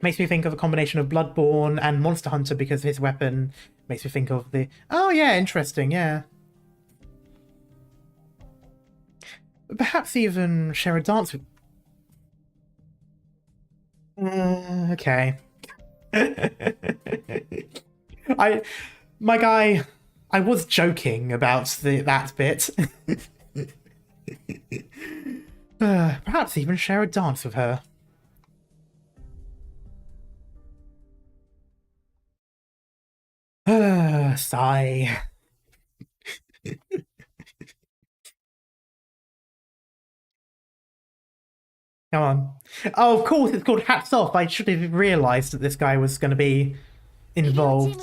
Makes me think of a combination of Bloodborne and Monster Hunter because his weapon makes me think of the... Oh, yeah, interesting, yeah. Perhaps even share a dance with... Okay. My guy, I was joking about that bit. Perhaps even share a dance with her. Sigh. Come on. Oh, of course, it's called Hats Off. I should have realised that this guy was going to be involved.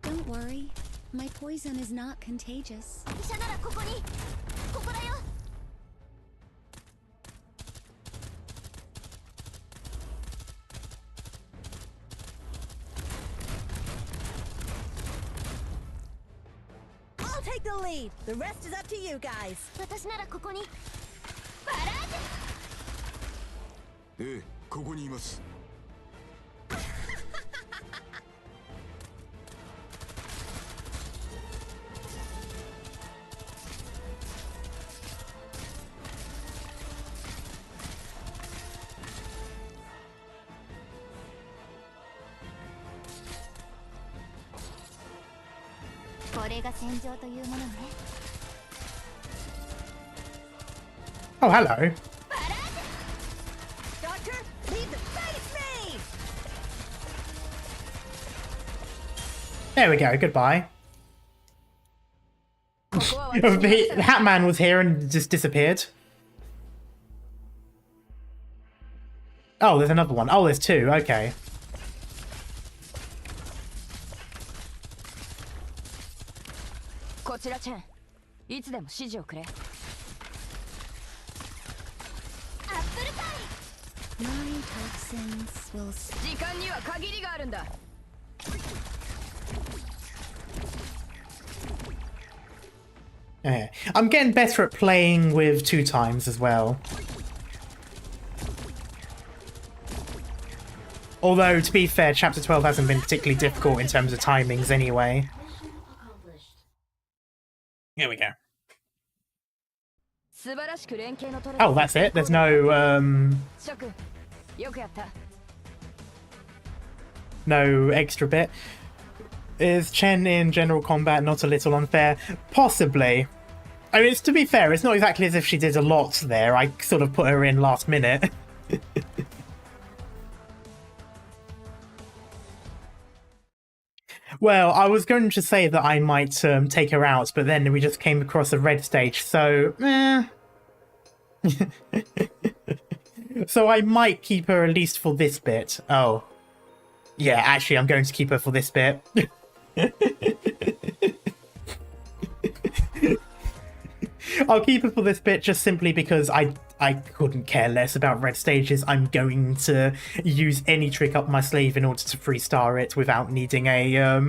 Don't worry, my poison is not contagious. I'll take the lead. The rest is up to you guys. Oh, hello. Doctor, leave the face me! There we go, goodbye. The Hat Man was here and just disappeared. Oh, there's another one. Oh, there's two, okay. My toxins will... Yeah. I'm getting better at playing with 2 times as well. Although, to be fair, Chapter 12 hasn't been particularly difficult in terms of timings anyway. Here we go. Oh, that's it? There's no, no extra bit. Is Chen in general combat not a little unfair? Possibly. I mean, to be fair, it's not exactly as if she did a lot there. I sort of put her in last minute. Well, I was going to say that I might take her out, but then we just came across a red stage, so... So I might keep her at least for this bit. Oh. Yeah, actually, I'm going to keep her for this bit. I'll keep her for this bit just simply because I couldn't care less about red stages. I'm going to use any trick up my sleeve in order to freestar it without needing a,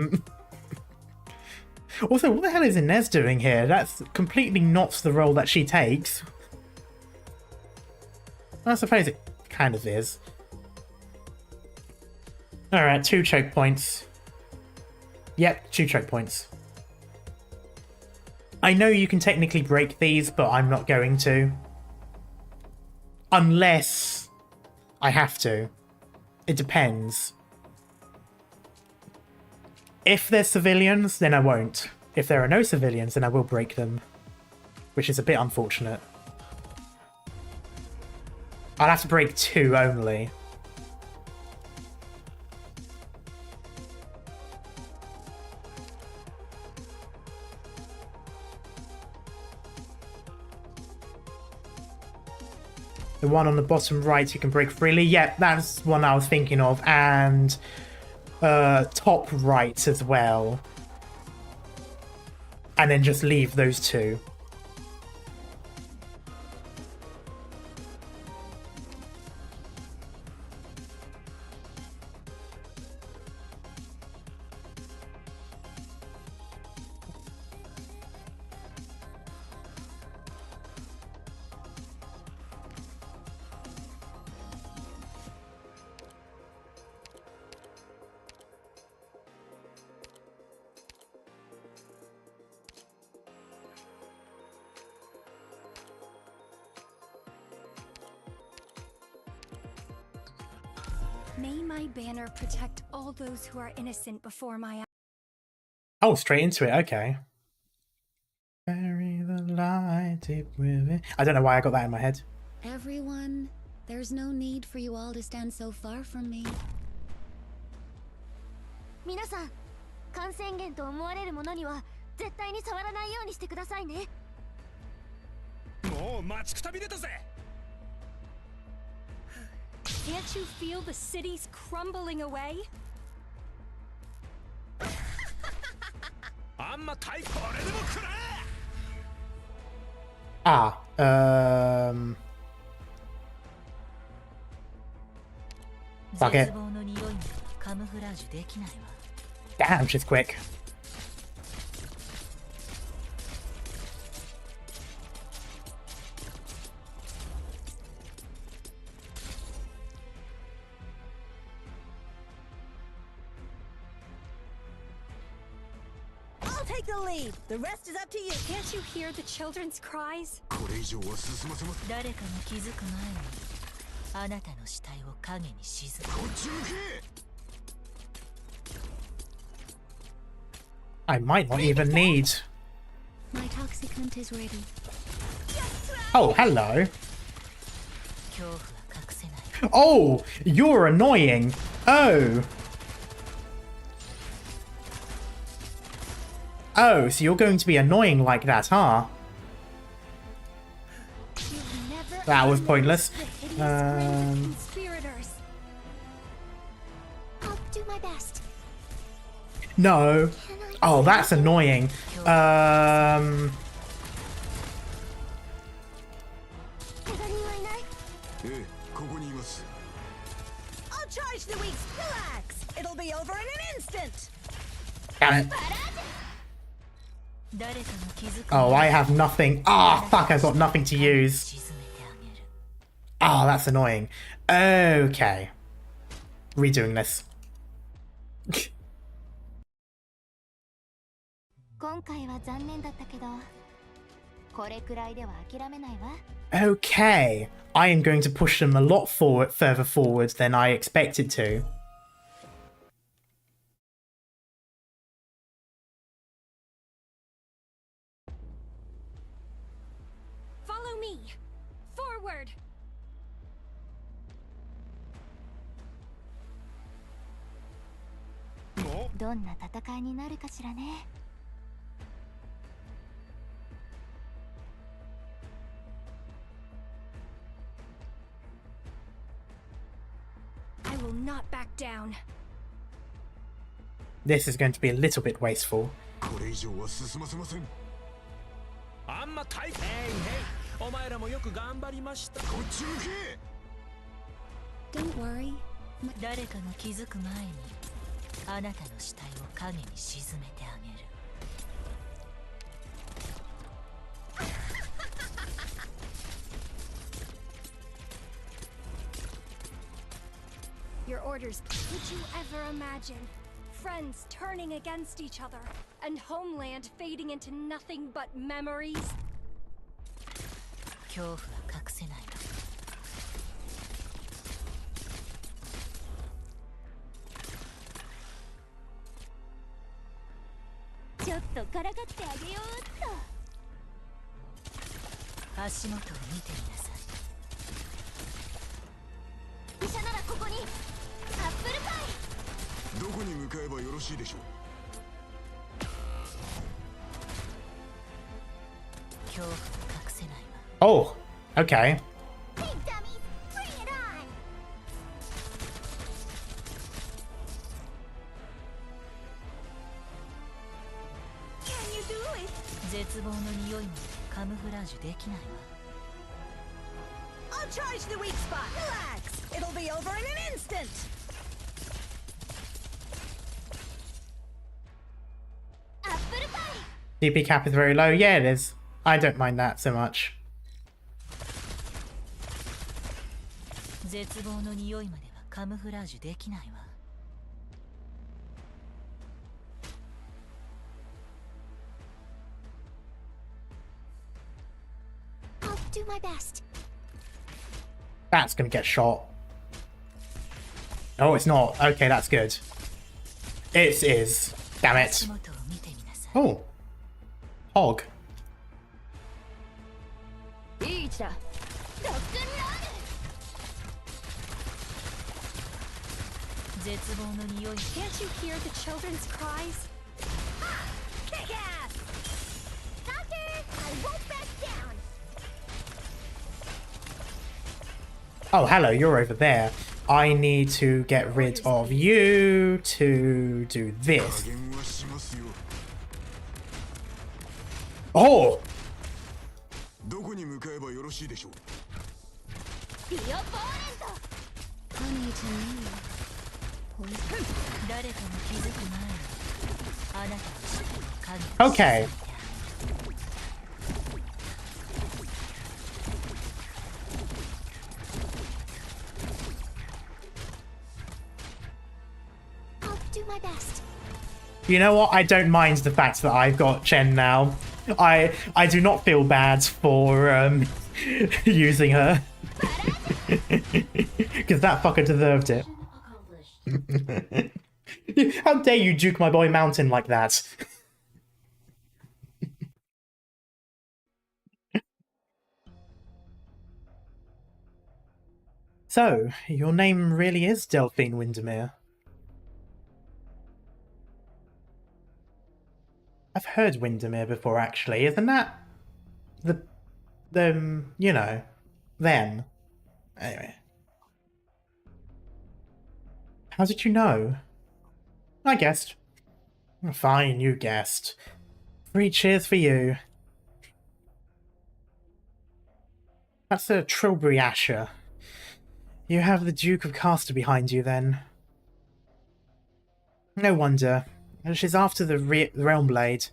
Also, what the hell is Inez doing here? That's completely not the role that she takes. I suppose it kind of is. Alright, 2 choke points. Yep, 2 choke points. I know you can technically break these, but I'm not going to. Unless I have to. It depends. If there's civilians, then I won't. If there are no civilians, then I will break them. Which is a bit unfortunate. I'll have to break 2 only. The one on the bottom right you can break freely. Yeah, that's one I was thinking of. And top right as well. And then just leave those 2. May my banner protect all those who are innocent before my eyes. Oh, straight into it. Okay. Bury the light deep within. I don't know why I got that in my head. Everyone, there's no need for you all to stand so far from me. 皆さん、感染源と思われるものには絶対に触らないようにしてくださいね。もう待ちくたびれたぜ。Can't you feel the cities crumbling away? あんま太鼓俺でも食らえ。Ah, fuck it. Damn, she's quick. I'll take the lead. The rest is up to you. Can't you hear the children's cries? これ以上は進ませません。誰かが気づく前にあなたの死体を影に沈め。こっち向け。I might not even need. My toxicant is ready. Oh, hello. 恐怖は隠せない。 Oh, you're annoying. Oh. Oh, so you're going to be annoying like that, huh? That was pointless. Conspirators. I'll do my best. No. Oh, that's annoying. I'll charge the weeks. Relax. It'll be over in an instant. Damn it. 誰かが気づく Oh, I have nothing. Ah, fuck, I've got nothing to use. 沈めてあげる。 Oh, that's annoying. Okay. Redoing this. 今回は残念だったけど、これくらいでは諦めないわ。 Okay. I am going to push them a lot further forward than I expected to. Follow me. Forward. もどんな戦いになるかしらね。down. This is going to be a little bit wasteful. これ以上は進ませません。あんま大変。お前らもよく頑張りました。こっち向け。 Don't worry. 誰かが気づく前にあなたの死体を影に沈めてあげる。 Your orders. Did you ever imagine friends turning against each other and homeland fading into nothing but memories? 恐怖は隠せないの。 ちょっとからかってあげようっと。足元を見てみなさい。医者ならここに。アップルパイ。どこに向かえばよろしいでしょう。恐怖は隠せないわ。 Oh, okay. Hey dummy, bring it on. Can you do it? 絶望の匂いもカムフラージュできないわ。 I'll charge the weak spot. Relax. It'll be over in an instant. Apple pie. DP cap is very low. Yeah, it is. I don't mind that so much. 絶望の匂いまではカムフラージュできないわ。 I'll do my best. That's gonna get shot. Oh, it's not. Okay, that's good. It is. Damn it. 足元を見てみなさい。 Oh. Hog. いい位置だ。ロックンロール。絶望の匂い。 Can't you hear the children's cries? Kick ass. Doctor, I won't back down. Oh, hello, you're over there. I need to get rid of you to do 加 this. 減はしますよ。 Oh! どこに向かえばよろしいでしょう。ビオポーレント。 Honey to me. Poison. 誰かが気づく前にあなたの死体を影に沈めてあげる。 Okay. I'll do my best. You know what? I don't mind the fact that I've got Chen now. I do not feel bad for using her. Because that fucker deserved it. How dare you juke my boy Mountain like that? So, your name really is Delphine Windermere. I've heard Windermere before, actually. Isn't that you know, them? Anyway. How did you know? I guessed. Fine, you guessed. 3 cheers for you. That's a Trilbury Asher. You have the Duke of Caster behind you, then. No wonder. She's after the Realm Blade.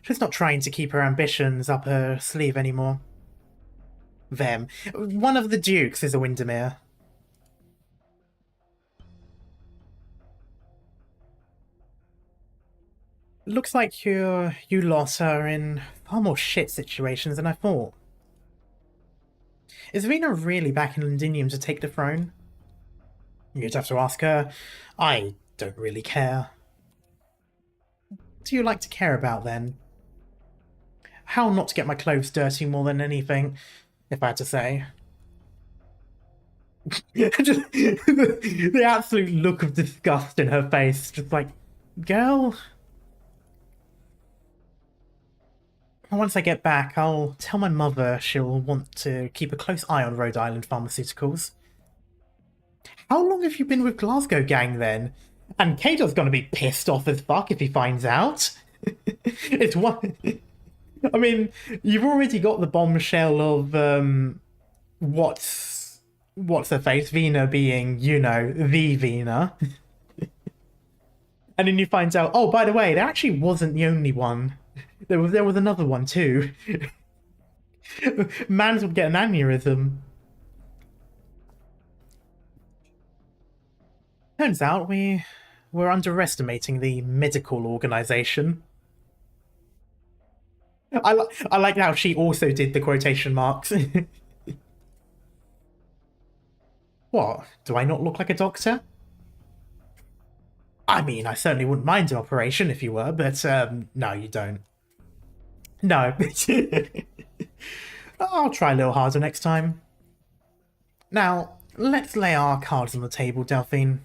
She's not trying to keep her ambitions up her sleeve anymore. Them. One of the Dukes is a Windermere. Looks like you lot are in far more shit situations than I thought. Is Rena really back in Londinium to take the throne? You'd have to ask her. I don't really care. What do you like to care about, then? How not to get my clothes dirty more than anything, if I had to say. Just the absolute look of disgust in her face, just like, girl. Once I get back, I'll tell my mother she'll want to keep a close eye on Rhode Island pharmaceuticals. How long have you been with Glasgow Gang then? And Kato's gonna be pissed off as fuck if he finds out. It's one. I mean, you've already got the bombshell of what's her face, Vina being, you know, the Vina. And then you find out, oh, by the way, there actually wasn't the only one. There was another one too. Mans would get an aneurysm. Turns out we're underestimating the medical organization. I like how she also did the quotation marks. What? Do I not look like a doctor? I mean, I certainly wouldn't mind an operation if you were, but no, you don't. No. I'll try a little harder next time. Now, let's lay our cards on the table, Delphine.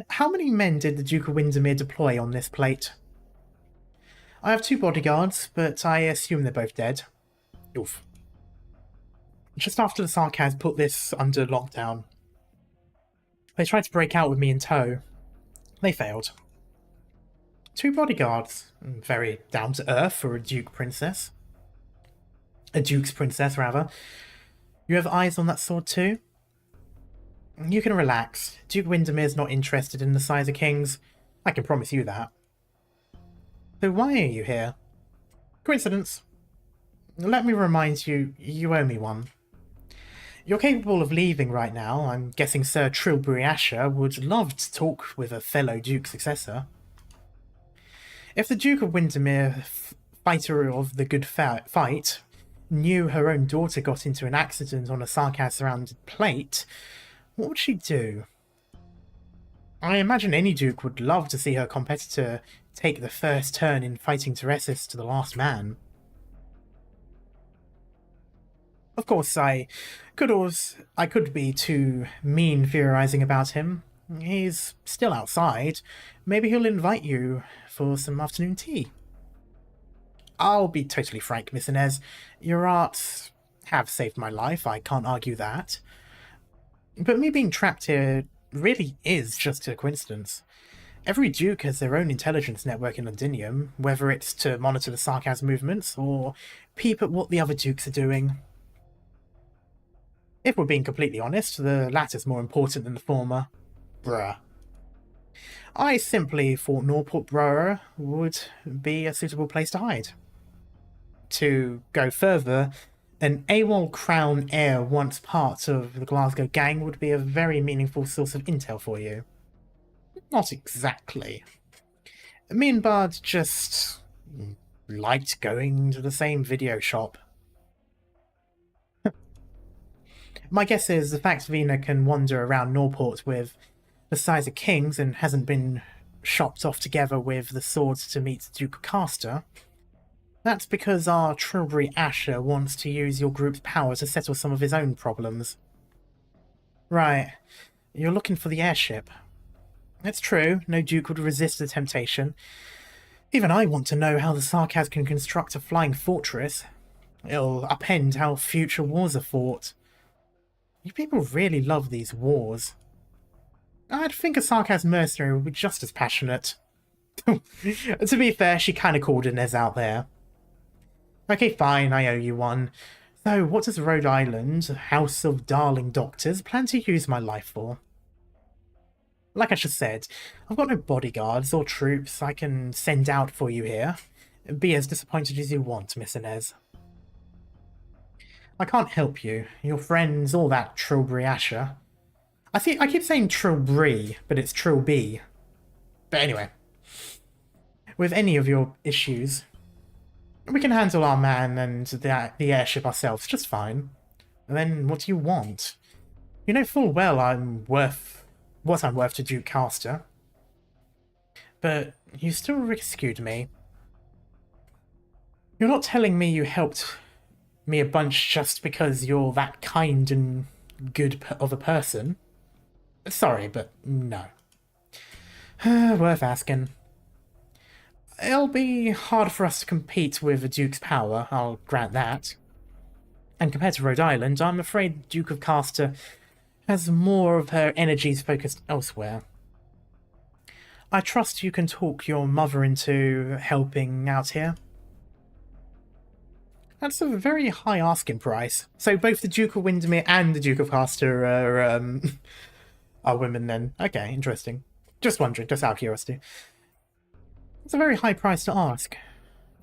How many men did the Duke of Windermere deploy on this plate? I have 2 bodyguards, but I assume they're both dead. Oof. Just after the Sarkaz put this under lockdown, they tried to break out with me in tow. They failed. 2 bodyguards. Very down to earth for a Duke princess. A Duke's princess, rather. You have eyes on that sword too? You can relax. Duke Windermere's not interested in the Sizer Kings. I can promise you that. So why are you here? Coincidence. Let me remind you, you owe me one. You're capable of leaving right now. I'm guessing Sir Trilbury Asher would love to talk with a fellow Duke successor. If the Duke of Windermere, fighter of the good fight, knew her own daughter got into an accident on a Sarkaz-surrounded plate, what would she do? I imagine any Duke would love to see her competitor take the first turn in fighting Teresis to the last man. Of course, I could be too mean theorizing about him. He's still outside. Maybe he'll invite you for some afternoon tea. I'll be totally frank, Miss Inez. Your arts have saved my life, I can't argue that. But me being trapped here really is just a coincidence. Every Duke has their own intelligence network in Londinium, whether it's to monitor the Sarkaz movements or peep at what the other Dukes are doing. If we're being completely honest, the latter's more important than the former. Bruh. I simply thought Norport Borough would be a suitable place to hide. To go further, an AWOL Crown heir once part of the Glasgow Gang would be a very meaningful source of intel for you. Not exactly. Me and Bard just liked going to the same video shop. My guess is the fact Vina can wander around Norport with the Sizer Kings and hasn't been shopped off together with the swords to meet Duke Caster. That's because our Trilbury Asher wants to use your group's power to settle some of his own problems. Right, you're looking for the airship. It's true, no Duke would resist the temptation. Even I want to know how the Sarkaz can construct a flying fortress. It'll upend how future wars are fought. You people really love these wars. I'd think a Sarkaz mercenary would be just as passionate. To be fair, she kinda called Inez out there. Okay, fine, I owe you one. So, what does Rhode Island, House of Darling Doctors, plan to use my life for? Like I just said, I've got no bodyguards or troops I can send out for you here. Be as disappointed as you want, Miss Inez. I can't help you. Your friends, all that Trilbury Asher. I keep saying Trilbury, but it's Trilby. But anyway. With any of your issues, we can handle our man and the airship ourselves just fine. And then what do you want? You know full well what I'm worth to Duke Caster. But you still rescued me. You're not telling me you helped me a bunch just because you're that kind and good of a person. Sorry, but no. Worth asking. It'll be hard for us to compete with the Duke's power, I'll grant that. And compared to Rhode Island, I'm afraid Duke of Caster has more of her energies focused elsewhere. I trust you can talk your mother into helping out here. That's a very high asking price. So both the Duke of Windermere and the Duke of Gloucester are women then. Okay, interesting. Just wondering, just out of curiosity. It's a very high price to ask.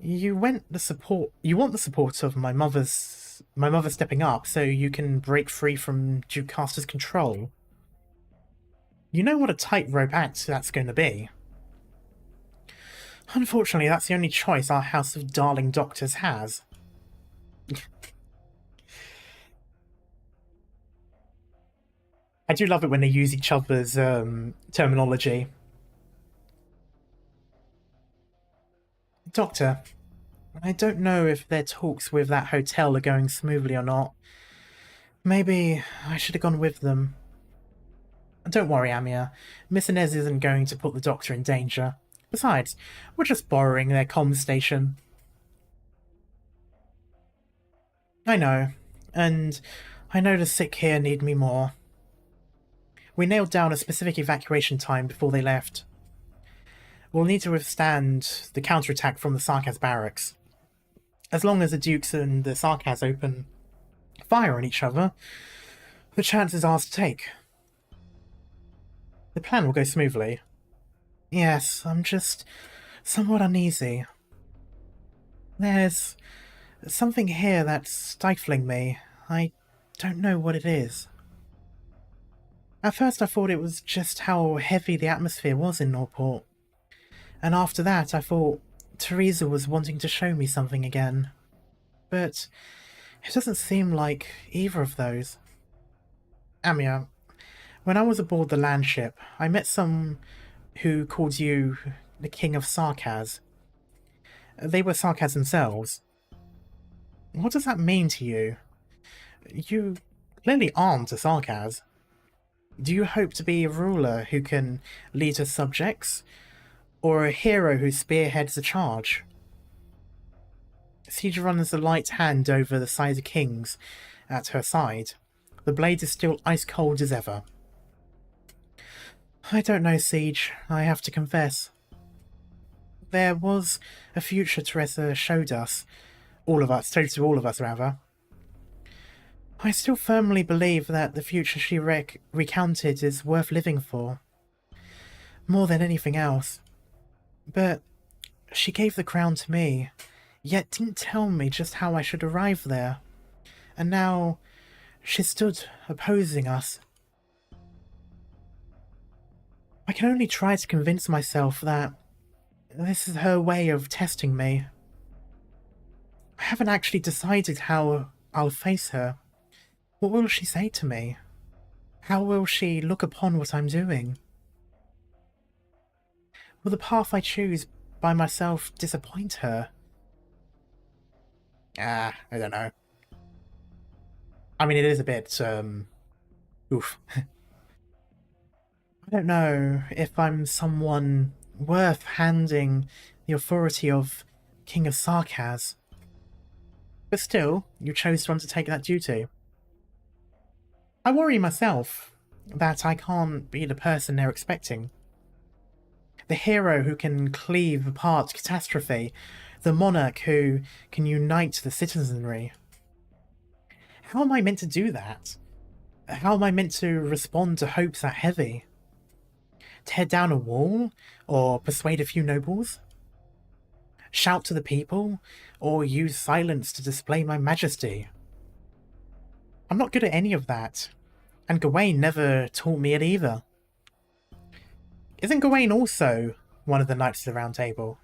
You want the support of my mother stepping up so you can break free from Duke Caster's control. You know what a tightrope act that's going to be. Unfortunately, that's the only choice our House of Darling Doctors has. I do love it when they use each other's terminology. Doctor, I don't know if their talks with that hotel are going smoothly or not. Maybe I should have gone with them. Don't worry, Amir. Miss Inez isn't going to put the Doctor in danger. Besides, we're just borrowing their comm station. I know, and I know the sick here need me more. We nailed down a specific evacuation time before they left. We'll need to withstand the counterattack from the Sarkaz barracks. As long as the Dukes and the Sarkaz open fire on each other, the chance is ours to take. The plan will go smoothly. Yes, I'm just somewhat uneasy. There's something here that's stifling me. I don't know what it is. At first I thought it was just how heavy the atmosphere was in Norport. And after that I thought Teresa was wanting to show me something again. But it doesn't seem like either of those. Amir, when I was aboard the land ship, I met some who called you the King of Sarkaz. They were Sarkaz themselves. What does that mean to you? You clearly aren't a Sarkaz. Do you hope to be a ruler who can lead her subjects? Or a hero who spearheads a charge? Siege runs the light hand over the Sizer Kings at her side. The blade is still ice cold as ever. I don't know, Siege, I have to confess. There was a future Teresa showed us. All of us, rather. I still firmly believe that the future she recounted is worth living for. More than anything else. But she gave the crown to me, yet didn't tell me just how I should arrive there. And now she stood opposing us. I can only try to convince myself that this is her way of testing me. I haven't actually decided how I'll face her. What will she say to me? How will she look upon what I'm doing? Will the path I choose by myself disappoint her? I don't know. I mean, it is a bit, oof. I don't know if I'm someone worth handing the authority of King of Sarkaz. But still, you chose to undertake that duty. I worry myself that I can't be the person they're expecting. The hero who can cleave apart catastrophe, the monarch who can unite the citizenry. How am I meant to do that? How am I meant to respond to hopes that heavy? Tear down a wall? Or persuade a few nobles? Shout to the people? Or use silence to display my majesty? I'm not good at any of that, and Gawain never taught me it either. Isn't Gawain also one of the Knights of the Round Table?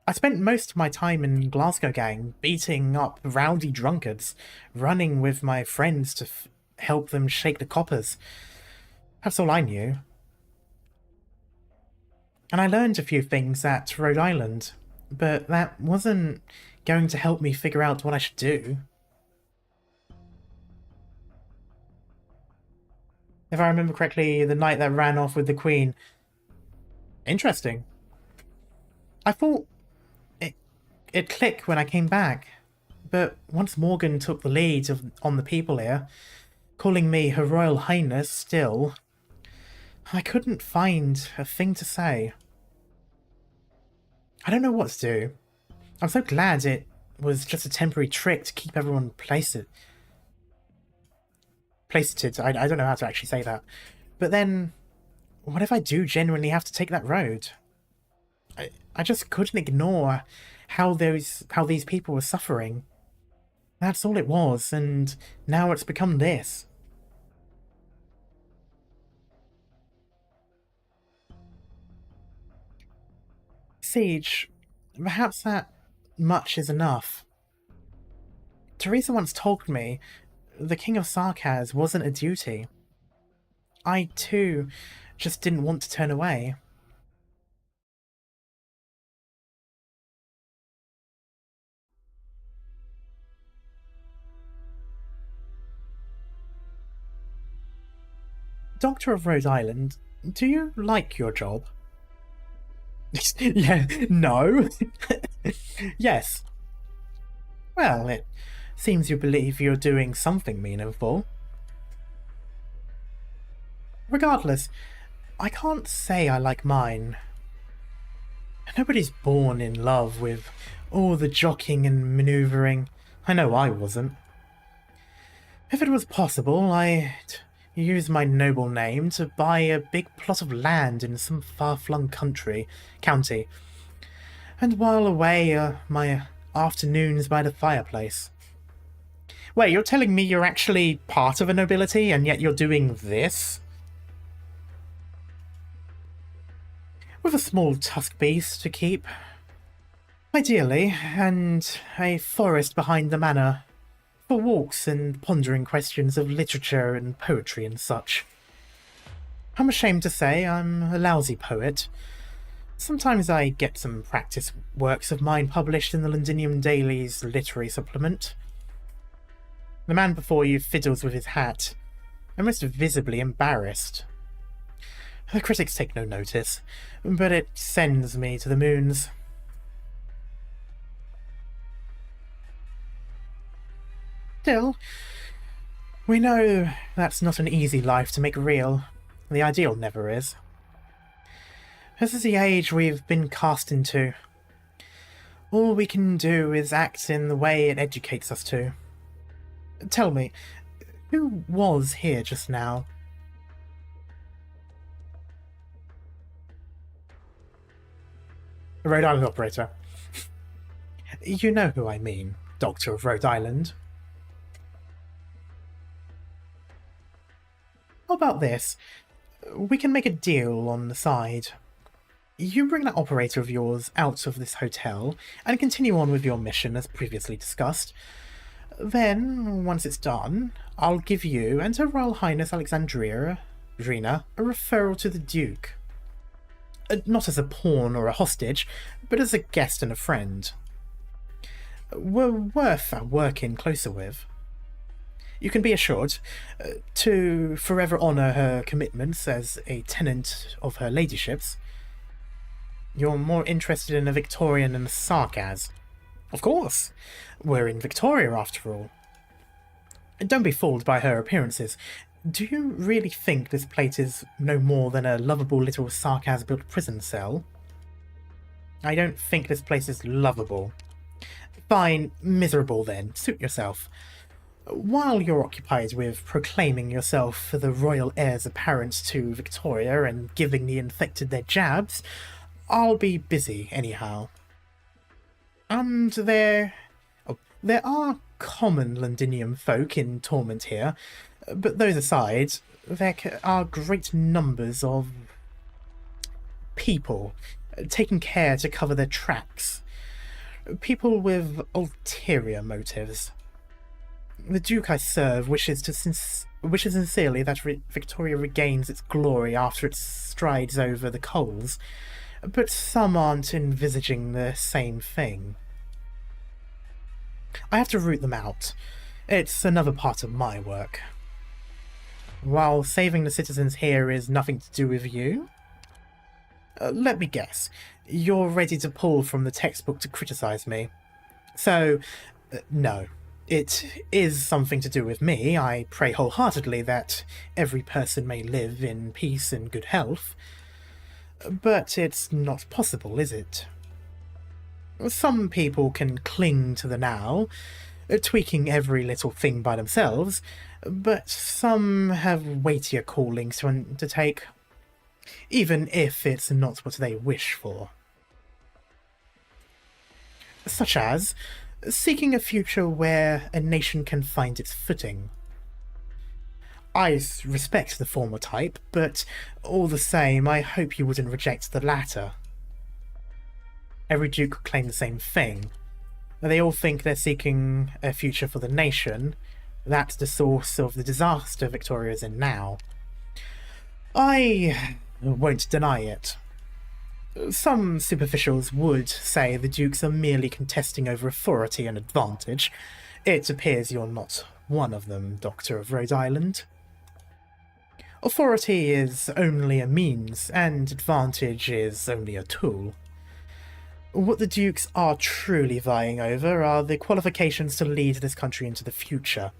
I spent most of my time in Glasgow Gang beating up rowdy drunkards, running with my friends to help them shake the coppers. That's all I knew. And I learned a few things at Rhode Island, but that wasn't going to help me figure out what I should do. If I remember correctly, the knight that ran off with the queen. Interesting. I thought it clicked when I came back, but once Morgan took the lead on the people here, calling me Her Royal Highness still. I couldn't find a thing to say. I don't know what to do. I'm so glad it was just a temporary trick to keep everyone placated. I don't know how to actually say that. But then, what if I do genuinely have to take that road? I just couldn't ignore how these people were suffering. That's all it was, and now it's become this. Siege, perhaps that much is enough. Teresa once told me the King of Sarkaz wasn't a duty. I, too, just didn't want to turn away. Doctor of Rhode Island, do you like your job? Yeah, no. Yes. Well, it seems you believe you're doing something meaningful. Regardless, I can't say I like mine. Nobody's born in love with all the jockeying and manoeuvring. I know I wasn't. If it was possible, I'd use my noble name to buy a big plot of land in some far-flung county, and while away my afternoons by the fireplace. Wait, you're telling me you're actually part of a nobility, and yet you're doing this? With a small tusk beast to keep, ideally, and a forest behind the manor, for walks and pondering questions of literature and poetry and such. I'm ashamed to say I'm a lousy poet. Sometimes I get some practice works of mine published in the Londinium Daily's literary supplement. The man before you fiddles with his hat, and most visibly embarrassed. The critics take no notice, but it sends me to the moons. Still, we know that's not an easy life to make real. The ideal never is. This is the age we've been cast into. All we can do is act in the way it educates us to. Tell me, who was here just now? The Rhode Island operator. You know who I mean, Doctor of Rhode Island. How about this? We can make a deal on the side. You bring that operator of yours out of this hotel and continue on with your mission as previously discussed. Then, once it's done, I'll give you and Her Royal Highness Alexandrina a referral to the Duke. Not as a pawn or a hostage, but as a guest and a friend. We're worth working closer with. You can be assured to forever honour her commitments as a tenant of her ladyships. You're more interested in a Victorian than a Sarkaz. Of course, we're in Victoria after all. Don't be fooled by her appearances. Do you really think this plate is no more than a lovable little Sarkaz-built prison cell? I don't think this place is lovable. Fine, miserable then. Suit yourself. While you're occupied with proclaiming yourself the royal heirs apparent to Victoria and giving the infected their jabs, I'll be busy anyhow. And there are common Londinium folk in torment here, but those aside, there are great numbers of people taking care to cover their tracks. People with ulterior motives. The Duke I serve wishes sincerely that Victoria regains its glory after it strides over the coals, but some aren't envisaging the same thing. I have to root them out. It's another part of my work. While saving the citizens here is nothing to do with you, let me guess, you're ready to pull from the textbook to criticize me. So, no. It is something to do with me. I pray wholeheartedly that every person may live in peace and good health. But it's not possible, is it? Some people can cling to the now, tweaking every little thing by themselves, but some have weightier callings to undertake, even if it's not what they wish for. Such as seeking a future where a nation can find its footing. I respect the former type, but all the same, I hope you wouldn't reject the latter. Every duke claim the same thing. They all think they're seeking a future for the nation. That's the source of the disaster Victoria's in now. I won't deny it. Some superficials would say the dukes are merely contesting over authority and advantage. It appears you're not one of them, Doctor of Rhode Island. Authority is only a means, and advantage is only a tool. What the dukes are truly vying over are the qualifications to lead this country into the future.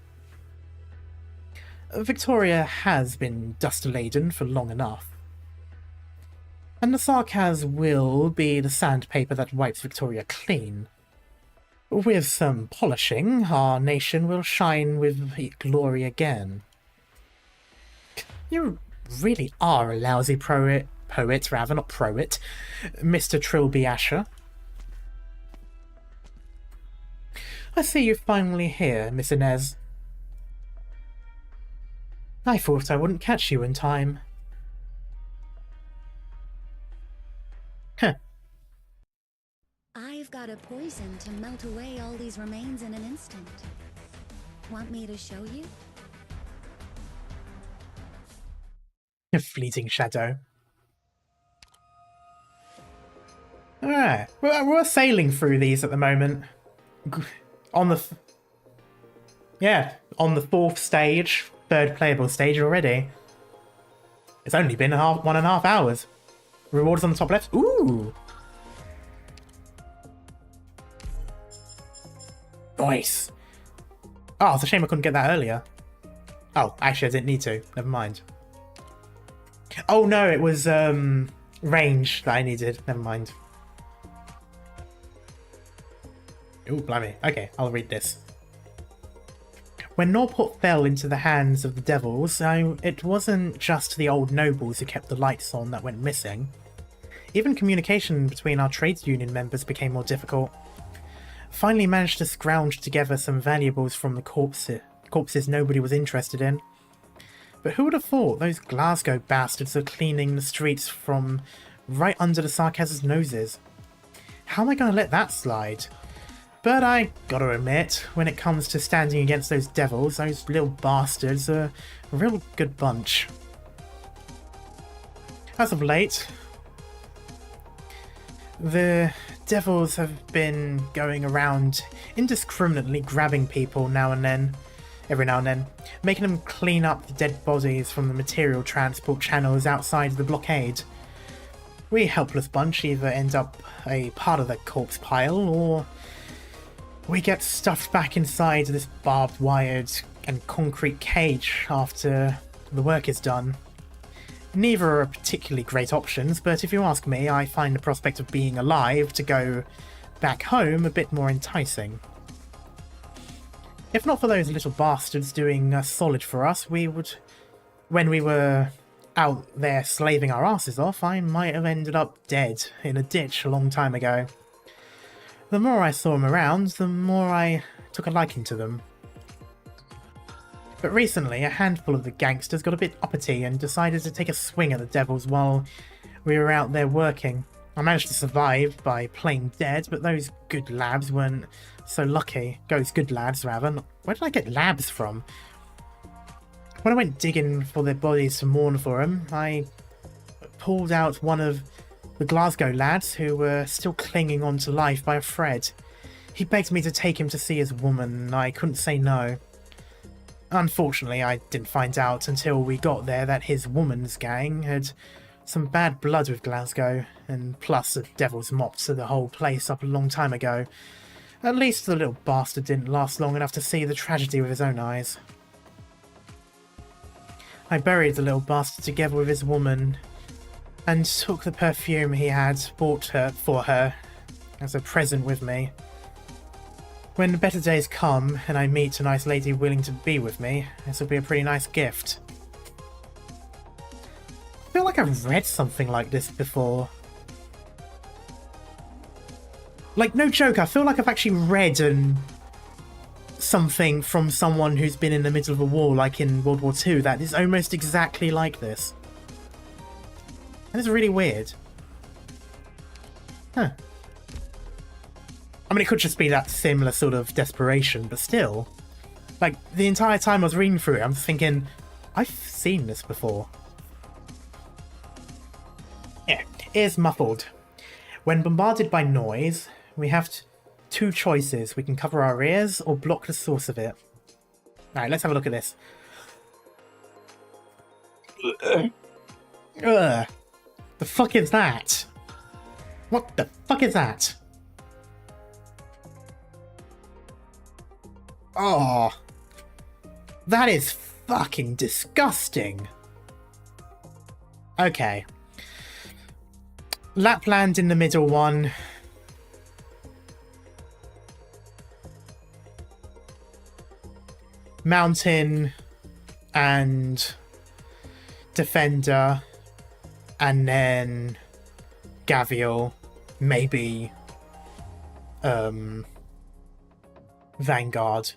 Victoria has been dust-laden for long enough, and the Sarkaz will be the sandpaper that wipes Victoria clean. With some polishing, our nation will shine with glory again. You really are a lousy poet, not proet, Mr. Trilby Asher. I see you're finally here, Miss Inez. I thought I wouldn't catch you in time. Huh. I've got a poison to melt away all these remains in an instant. Want me to show you? A fleeting shadow. Alright, we're sailing through these at the moment. On the fourth stage, third playable stage already. It's only been 1.5 hours. Rewards on the top left. Ooh! Nice! Oh, it's a shame I couldn't get that earlier. Oh, actually I didn't need to. Never mind. Oh no, it was range that I needed. Never mind. Ooh, blimey. Okay, I'll read this. When Norport fell into the hands of the devils, it wasn't just the old nobles who kept the lights on that went missing. Even communication between our trades union members became more difficult. Finally managed to scrounge together some valuables from the corpses nobody was interested in. But who would have thought those Glasgow bastards are cleaning the streets from right under the Sarkaz's noses? How am I going to let that slide? But I gotta admit, when it comes to standing against those devils, those little bastards are a real good bunch. As of late, the devils have been going around indiscriminately grabbing people every now and then, making them clean up the dead bodies from the material transport channels outside the blockade. We helpless bunch either end up a part of the corpse pile, or we get stuffed back inside this barbed wired and concrete cage after the work is done. Neither are particularly great options, but if you ask me, I find the prospect of being alive to go back home a bit more enticing. If not for those little bastards doing a solid for us, when we were out there slaving our asses off, I might have ended up dead in a ditch a long time ago. The more I saw them around, the more I took a liking to them. But recently, a handful of the gangsters got a bit uppity and decided to take a swing at the devils while we were out there working. I managed to survive by playing dead, but those good lads weren't so lucky. Those good lads, rather. Where did I get labs from? When I went digging for their bodies to mourn for them, I pulled out one of the Glasgow lads who were still clinging on to life by a thread. He begged me to take him to see his woman, and I couldn't say no. Unfortunately, I didn't find out until we got there that his woman's gang had some bad blood with Glasgow, and plus the devils mopped the whole place up a long time ago. At least the little bastard didn't last long enough to see the tragedy with his own eyes. I buried the little bastard together with his woman and took the perfume he had bought for her as a present with me. When the better days come and I meet a nice lady willing to be with me, this will be a pretty nice gift. I feel like I've read something like this before. Like, no joke, I feel like I've actually read something from someone who's been in the middle of a war, like in World War II, that is almost exactly like this. And it's really weird. Huh. I mean, it could just be that similar sort of desperation, but still. Like, the entire time I was reading through it, I'm thinking, I've seen this before. Yeah, ears muffled. When bombarded by noise, we have two choices. We can cover our ears or block the source of it. Alright, let's have a look at this. Ugh. The fuck is that? What the fuck is that? Oh, that is fucking disgusting. Okay. Lapland in the middle one. Mountain and Defender. And then Gavial. Maybe Vanguard.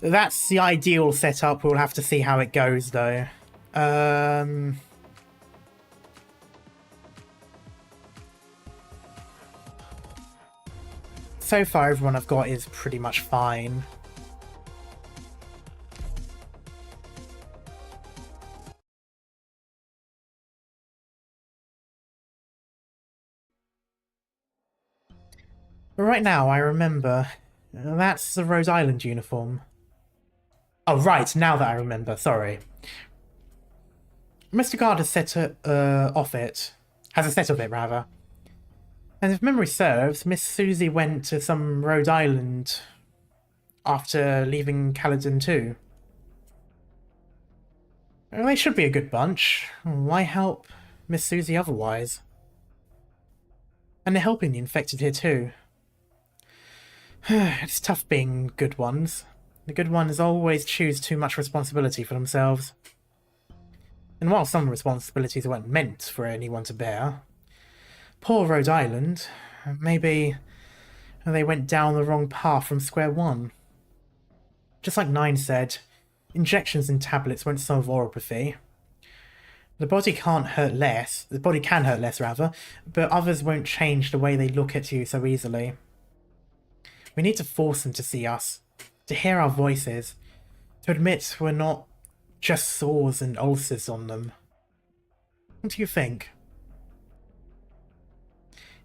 That's the ideal setup. We'll have to see how it goes, though. So far, everyone I've got is pretty much fine. But right now, I remember. That's the Rhode Island uniform. Oh, right, now that I remember, sorry. Mr. Guard has set off it. Has a set of it, rather. And if memory serves, Miss Susie went to some Rhode Island after leaving Caledon too. Well, they should be a good bunch. Why help Miss Susie otherwise? And they're helping the infected here too. It's tough being good ones. The good ones always choose too much responsibility for themselves. And while some responsibilities weren't meant for anyone to bear, poor Rhode Island, maybe they went down the wrong path from square one. Just like Nine said, injections and tablets won't solve oropathy. The body can hurt less, rather, but others won't change the way they look at you so easily. We need to force them to see us, to hear our voices, to admit we're not just sores and ulcers on them. What do you think?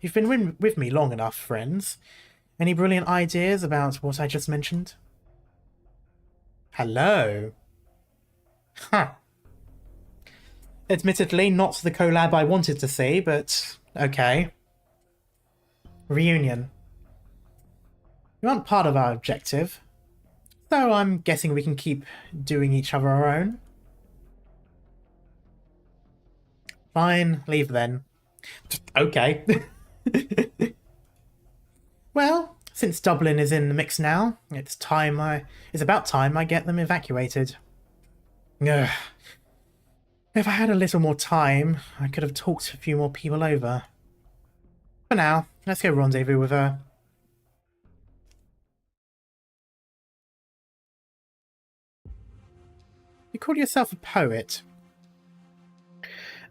You've been with me long enough, friends. Any brilliant ideas about what I just mentioned? Hello? Huh. Admittedly, not the collab I wanted to see, but okay. Reunion. You aren't part of our objective, so I'm guessing we can keep doing each other our own. Fine, leave then. Okay. Well, since Dublin is in the mix now, it's about time I get them evacuated. Ugh. If I had a little more time, I could have talked a few more people over. For now, let's go rendezvous with her. You call yourself a poet?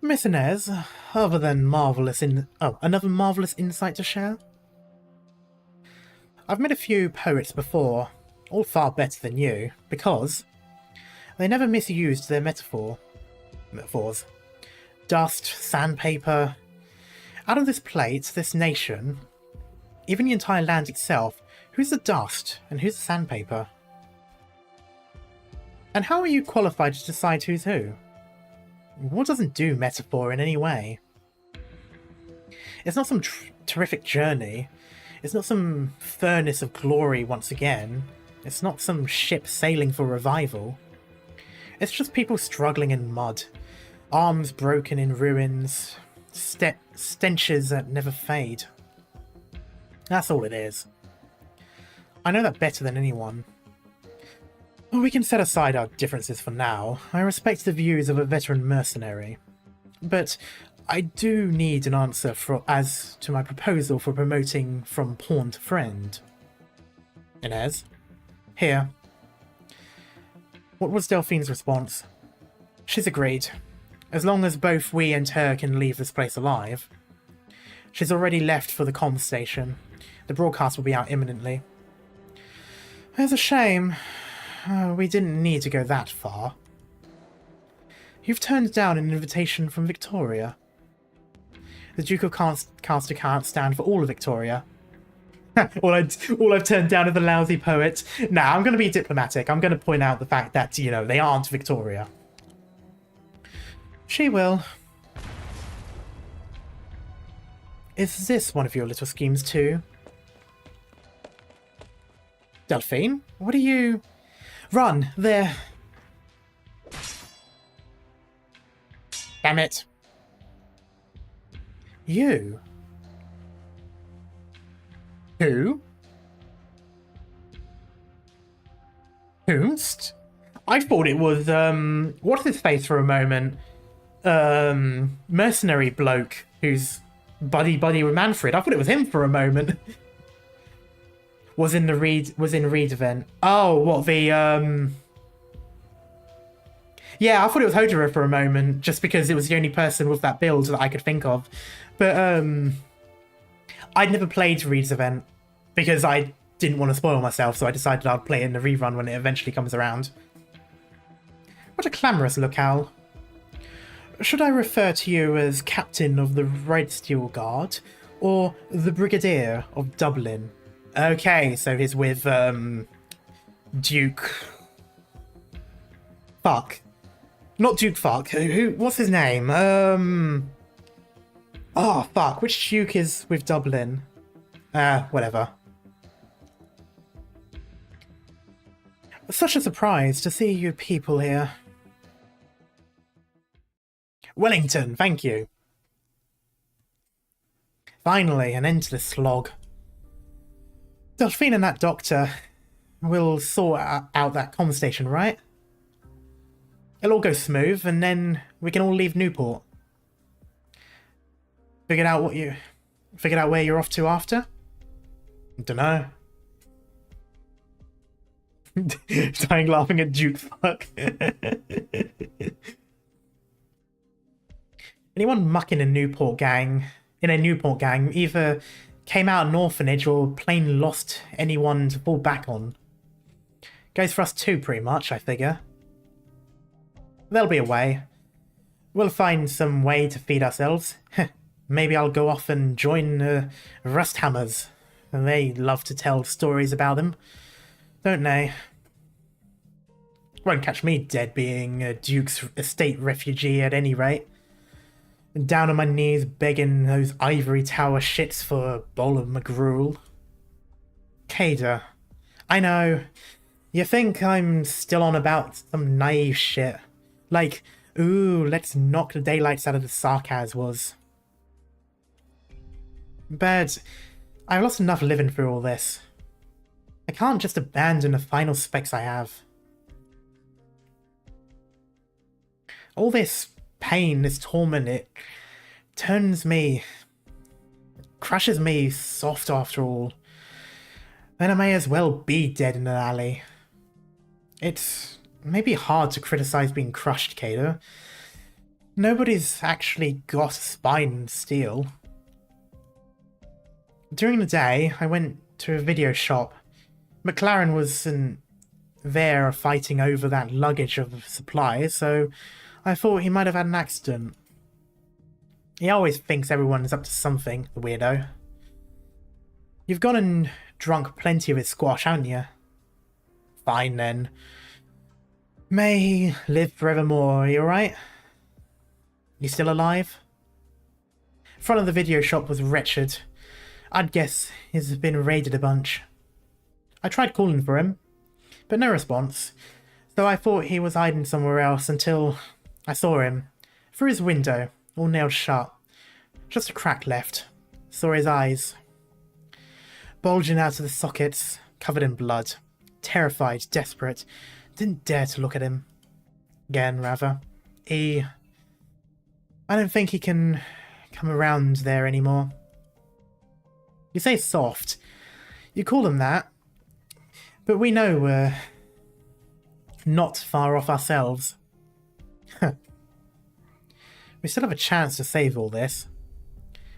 Miss Inez, other than another marvellous insight to share? I've met a few poets before, all far better than you, because they never misused their metaphors. Dust, sandpaper. Out of this plate, this nation, even the entire land itself, who's the dust and who's the sandpaper? And how are you qualified to decide who's who? What doesn't do metaphor in any way? It's not some terrific journey. It's not some furnace of glory once again. It's not some ship sailing for revival. It's just people struggling in mud. Arms broken in ruins. Stenches that never fade. That's all it is. I know that better than anyone. Well, we can set aside our differences for now. I respect the views of a veteran mercenary. But I do need an answer as to my proposal for promoting from pawn to friend. Inez? Here. What was Delphine's response? She's agreed. As long as both we and her can leave this place alive. She's already left for the comm station. The broadcast will be out imminently. It's a shame. We didn't need to go that far. You've turned down an invitation from Victoria. The Duke of Caster can't stand for all of Victoria. all I've turned down is the lousy poet. Nah, I'm going to be diplomatic. I'm going to point out the fact that, you know, they aren't Victoria. She will. Is this one of your little schemes too? Delphine? What are you... Run! There! Damn it. You? Who? Whomst? I thought it was, what's his face for a moment? Mercenary bloke who's buddy with Manfred. I thought it was him for a moment. was in Reed event. Oh, what the yeah, I thought it was Hodera for a moment, just because it was the only person with that build that I could think of. But I'd never played Reed's event because I didn't want to spoil myself, so I decided I'd play it in the rerun when it eventually comes around. What a clamorous locale. Should I refer to you as Captain of the Red Steel Guard or the Brigadier of Dublin? Okay, so he's with Duke... Fuck. Not Duke Fuck. What's his name? Oh, fuck. Which Duke is with Dublin? Whatever. Such a surprise to see you people here. Wellington, thank you. Finally, an end to this slog. Delphine and that doctor will sort out that comm station, right? It'll all go smooth, and then we can all leave Newport. Figured out where you're off to after? Dunno. Dying laughing at Duke Fuck. Anyone mucking a Newport gang either came out an orphanage or plain lost anyone to fall back on. Goes for us too, pretty much, I figure. There'll be a way. We'll find some way to feed ourselves. Maybe I'll go off and join Rusthammers. They love to tell stories about them, don't they? Won't catch me dead being a Duke's estate refugee at any rate. Down on my knees begging those ivory tower shits for a bowl of McGruel. Cada, I know. You think I'm still on about some naive shit. Like, ooh, let's knock the daylights out of the Sarkaz was. But I've lost enough living through all this. I can't just abandon the final specs I have. All this pain, this torment, it crushes me soft after all. Then I may as well be dead in an alley. It's maybe hard to criticize being crushed, Cato. Nobody's actually got a spine in steel. During the day, I went to a video shop. McLaren wasn't there fighting over that luggage of supplies, so I thought he might have had an accident. He always thinks everyone is up to something, the weirdo. You've gone and drunk plenty of his squash, haven't you? Fine then. May he live forevermore, are you alright? You still alive? Front of the video shop was wretched. I'd guess he's been raided a bunch. I tried calling for him, but no response, so I thought he was hiding somewhere else until I saw him. Through his window, all nailed shut. Just a crack left. Saw his eyes. Bulging out of the sockets, covered in blood. Terrified, desperate. Didn't dare to look at him. Again, rather. I don't think he can come around there anymore. You say soft. You call him that. But we know we're not far off ourselves. We still have a chance to save all this.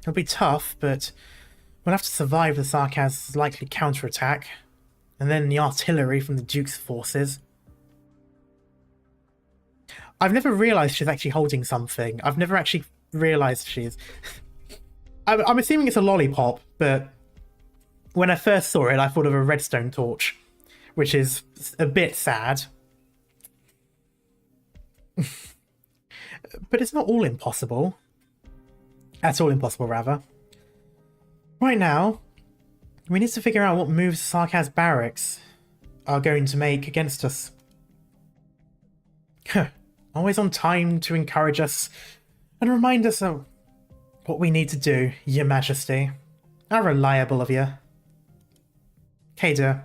It'll be tough, but we'll have to survive the Sarkaz's likely counterattack, and then the artillery from the Duke's forces. I've never realised she's actually holding something. I've never actually realised she's... I'm assuming it's a lollipop, but when I first saw it, I thought of a redstone torch, which is a bit sad. But it's not all impossible. At all impossible, rather. Right now, we need to figure out what moves Sarkaz barracks are going to make against us. Always on time to encourage us and remind us of what we need to do, Your Majesty. How reliable of you. Kader.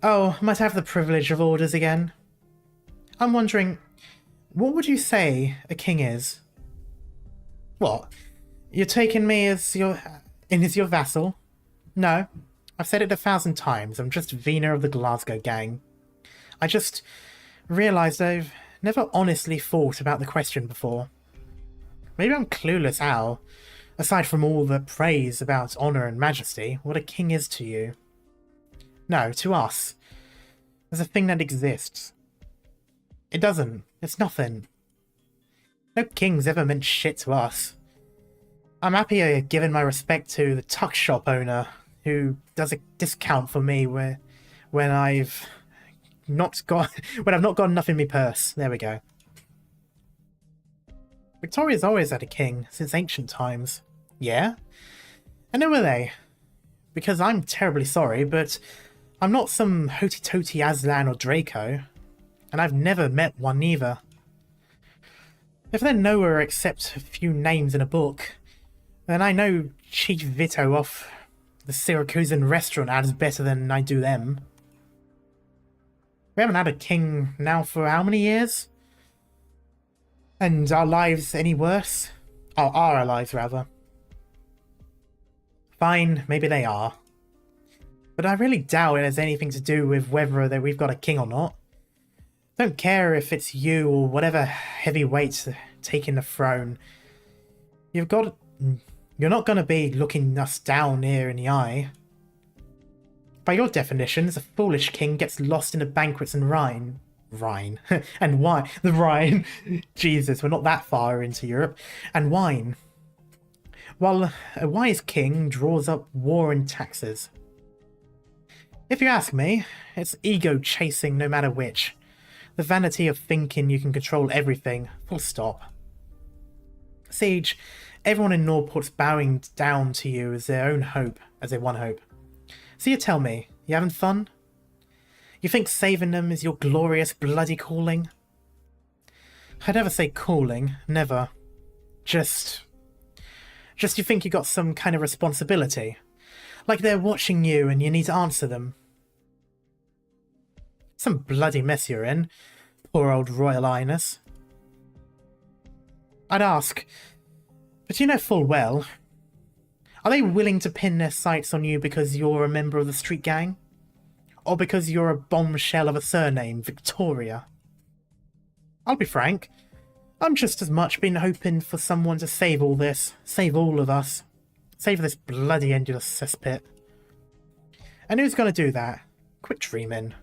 Oh, might have the privilege of orders again. I'm wondering, what would you say a king is? What? You're taking me as your vassal? No, I've said it 1,000 times. I'm just Vina of the Glasgow gang. I just realised I've never honestly thought about the question before. Maybe I'm clueless how, aside from all the praise about honour and majesty, what a king is to you. No, to us. There's a thing that exists. It doesn't. It's nothing. No king's ever meant shit to us. I'm happier giving my respect to the tuck shop owner who does a discount for me when I've not got enough in my purse. There we go. Victoria's always had a king since ancient times. Yeah? And who are they? Because I'm terribly sorry, but I'm not some hoity-toity Aslan or Draco, and I've never met one either. If they're nowhere except a few names in a book, then I know Chief Vito off the Syracusan restaurant ads better than I do them. We haven't had a king now for how many years? And our lives any worse? Or are our lives, rather. Fine, maybe they are. But I really doubt it has anything to do with whether we've got a king or not. Don't care if it's you or whatever heavyweights taking the throne. You're not going to be looking us down here in the eye. By your definitions, a foolish king gets lost in the banquets and Rhine. And wine. The Rhine. Jesus, we're not that far into Europe. And wine. While a wise king draws up war and taxes. If you ask me, it's ego chasing no matter which. The vanity of thinking you can control everything. Full stop. Siege, everyone in Norport's bowing down to you as their own hope, as their one hope. So you tell me, you having fun? You think saving them is your glorious bloody calling? I'd never say calling, never. Just you think you got some kind of responsibility. Like they're watching you and you need to answer them. Some bloody mess you're in, poor old Royal Highness. I'd ask, but you know full well, are they willing to pin their sights on you because you're a member of the street gang? Or because you're a bombshell of a surname, Victoria? I'll be frank, I'm just as much been hoping for someone to save all this, save all of us, save this bloody endless cesspit. And who's gonna do that? Quit dreaming.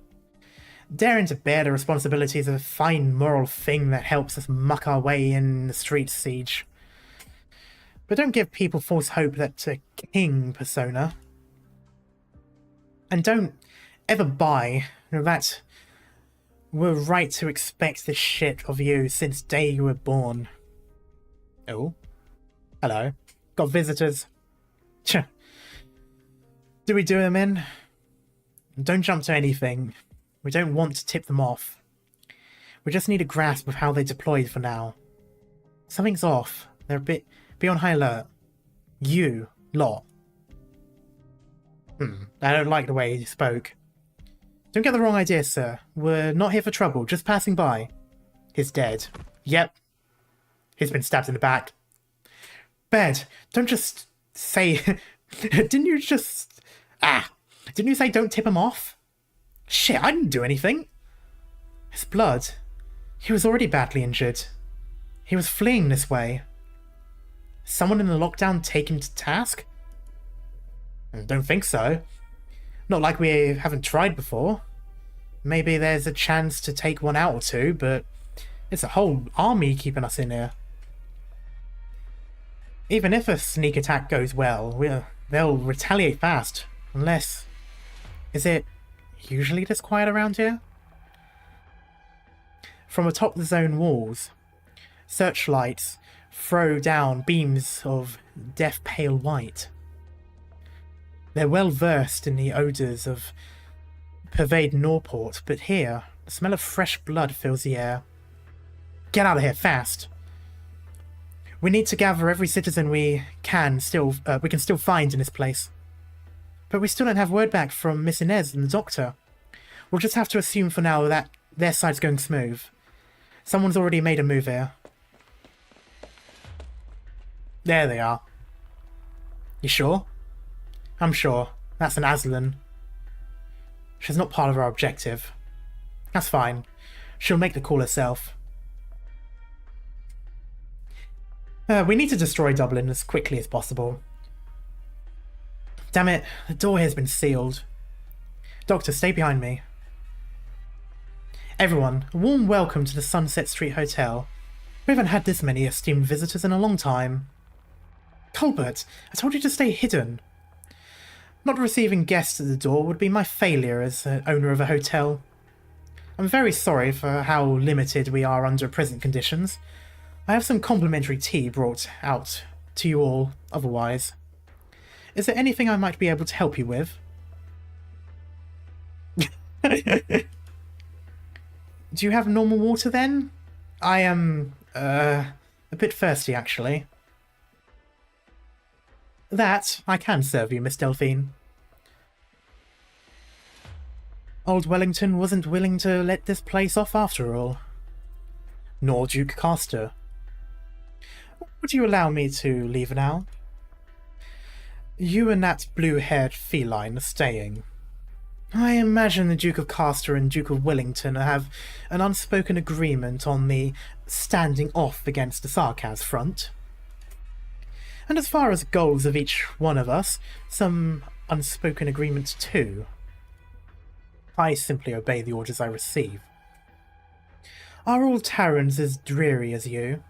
Daring to bear the responsibilities of a fine moral thing that helps us muck our way in the street, Siege. But don't give people false hope that a king persona. And don't ever buy that we're right to expect this shit of you since day you were born. Oh? Hello. Got visitors. Do we do them in? Don't jump to anything. We don't want to tip them off. We just need a grasp of how they deployed for now. Something's off. They're a bit... Be on high alert. You lot. I don't like the way he spoke. Don't get the wrong idea, sir. We're not here for trouble, just passing by. He's dead. Yep. He's been stabbed in the back. Bed, don't just say... Didn't you just... Didn't you say don't tip him off? Shit, I didn't do anything. His blood. He was already badly injured. He was fleeing this way. Someone in the lockdown take him to task? Don't think so. Not like we haven't tried before. Maybe there's a chance to take one out or two, but it's a whole army keeping us in here. Even if a sneak attack goes well, they'll retaliate fast. Unless... Is it usually this quiet around here? From atop the zone walls, searchlights throw down beams of death pale white. They're well versed in the odours of pervade Norport, but here, the smell of fresh blood fills the air. Get out of here, fast! We need to gather every citizen we can still find in this place. But we still don't have word back from Miss Inez and the doctor. We'll just have to assume for now that their side's going smooth. Someone's already made a move here. There they are. You sure? I'm sure. That's an Aslan. She's not part of our objective. That's fine. She'll make the call herself. We need to destroy Dublin as quickly as possible. Damn it, the door here's been sealed. Doctor, stay behind me. Everyone, a warm welcome to the Sunset Street Hotel. We haven't had this many esteemed visitors in a long time. Colbert, I told you to stay hidden. Not receiving guests at the door would be my failure as owner of a hotel. I'm very sorry for how limited we are under present conditions. I have some complimentary tea brought out to you all otherwise. Is there anything I might be able to help you with? Do you have normal water then? I am, a bit thirsty actually. That I can serve you, Miss Delphine. Old Wellington wasn't willing to let this place off after all. Nor Duke Castor. Would you allow me to leave now? You and that blue-haired feline are staying. I imagine the Duke of Castor and Duke of Wellington have an unspoken agreement on the standing off against the Sarkaz front. And as far as goals of each one of us, some unspoken agreements too. I simply obey the orders I receive. Are all Terrans as dreary as you?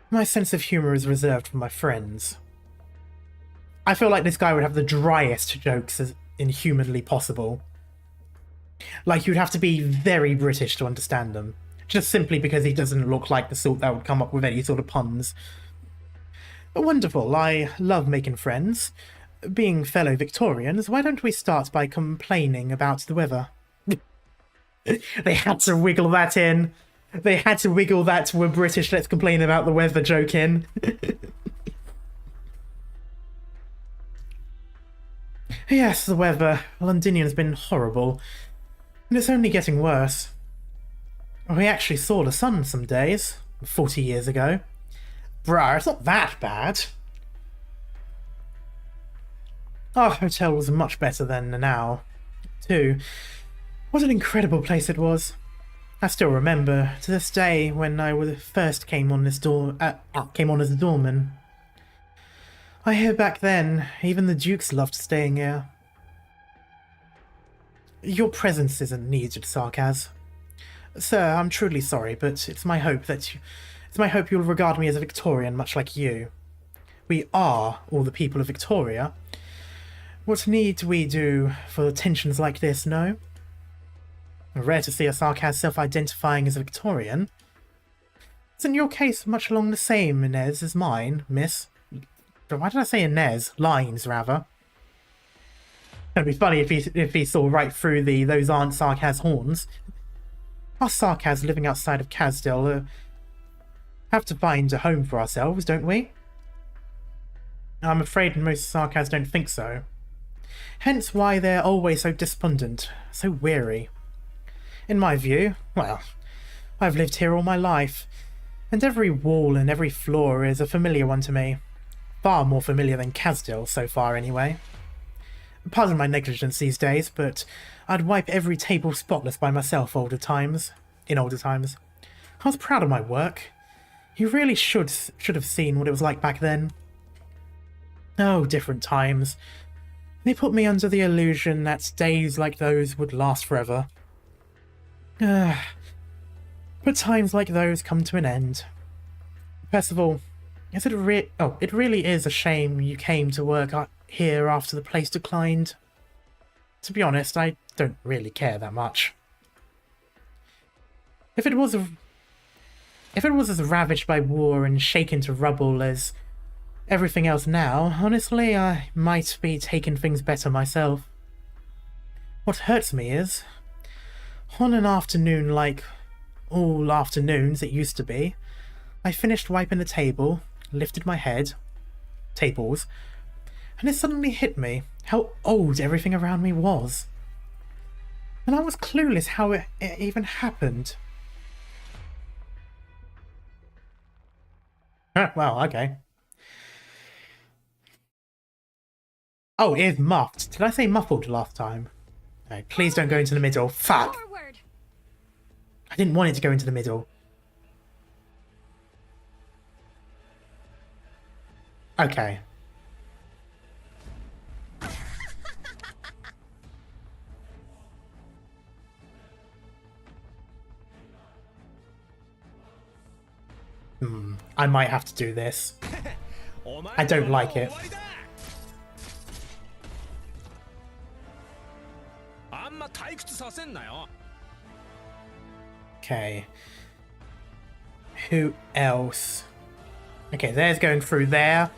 My sense of humour is reserved for my friends. I feel like this guy would have the driest jokes as inhumanly possible. Like, you'd have to be very British to understand them. Just simply because he doesn't look like the sort that would come up with any sort of puns. But wonderful, I love making friends. Being fellow Victorians, why don't we start by complaining about the weather? They had to wiggle that in. They had to wiggle that we're British, let's complain about the weather joke in. Yes, the weather. Londinium's been horrible. And it's only getting worse. We actually saw the sun some days, 40 years ago. Bruh, it's not that bad. Our hotel was much better then than now, too. What an incredible place it was. I still remember, to this day, when I first came on as a doorman. I hear back then, even the dukes loved staying here. Your presence isn't needed, Sarkaz. Sir, I'm truly sorry, but it's my hope you'll regard me as a Victorian, much like you. We are all the people of Victoria. What need we do for tensions like this, no? Rare to see a Sarkaz self-identifying as a Victorian. Isn't your case much along the same, Inez, as mine, miss? Why did I say Inez? Lines, rather. It'd be funny if he saw right through those aren't Sarkaz horns. Us Sarkaz living outside of Kazdil have to find a home for ourselves, don't we? I'm afraid most Sarkaz don't think so. Hence why they're always so despondent, so weary. In my view, well, I've lived here all my life, and every wall and every floor is a familiar one to me. Far more familiar than Kazdil, so far anyway. Pardon my negligence these days, but I'd wipe every table spotless by myself in older times. I was proud of my work. You really should have seen what it was like back then. Oh, different times. They put me under the illusion that days like those would last forever. But times like those come to an end. Percival, it really is a shame you came to work here after the place declined. To be honest, I don't really care that much. If it was as ravaged by war and shaken to rubble as everything else now, honestly, I might be taking things better myself. What hurts me is, on an afternoon like all afternoons it used to be, I finished wiping the table, lifted my head, tables, and it suddenly hit me how old everything around me was. And I was clueless how it even happened. Well, okay. Oh, it is muffed. Did I say muffled last time? No, please don't go into the middle. Fuck! Forward. I didn't want it to go into the middle. Okay. I might have to do this. I don't like it. Okay. Who else? Okay, there's going through there.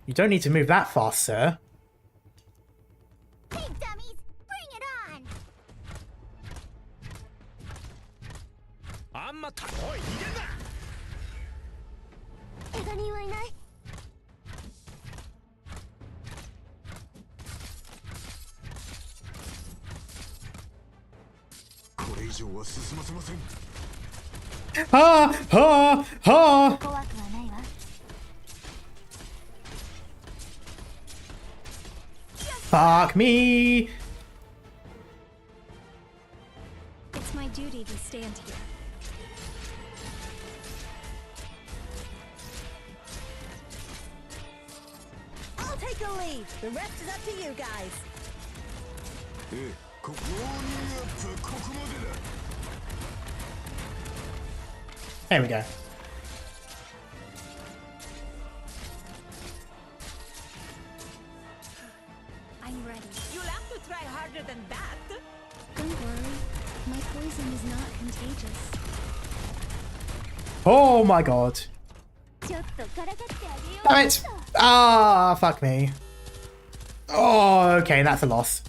You don't need to move that fast, sir. Hey, dummies! Bring it on! Ah! Ah! Ah! Fuck me! It's my duty to stand here. I'll take the lead. The rest is up to you guys. There we go. I'm ready. You'll have to try harder than that. Don't worry, my poison is not contagious. Oh my god. Damn it! Ah, fuck me. Oh, okay, that's a loss.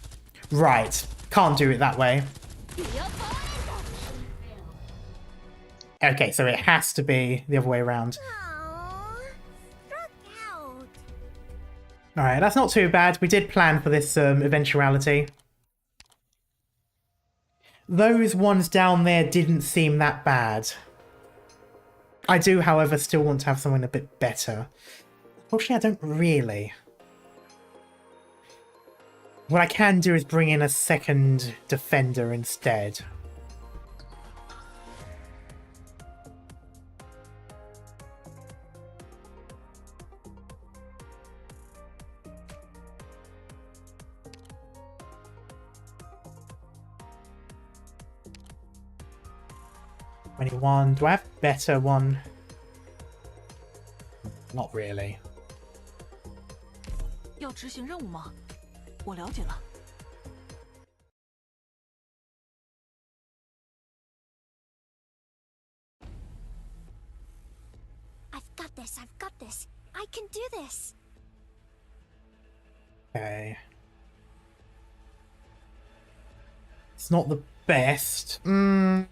Right. Can't do it that way. Okay, so it has to be the other way around. Alright, that's not too bad. We did plan for this eventuality. Those ones down there didn't seem that bad. I do, however, still want to have something a bit better. Unfortunately, I don't really. What I can do is bring in a second defender instead. Do I have a better one? Not really. 要执行任务吗？我了解了。 I've got this, I've got this. I can do this. Okay. It's not the best. No,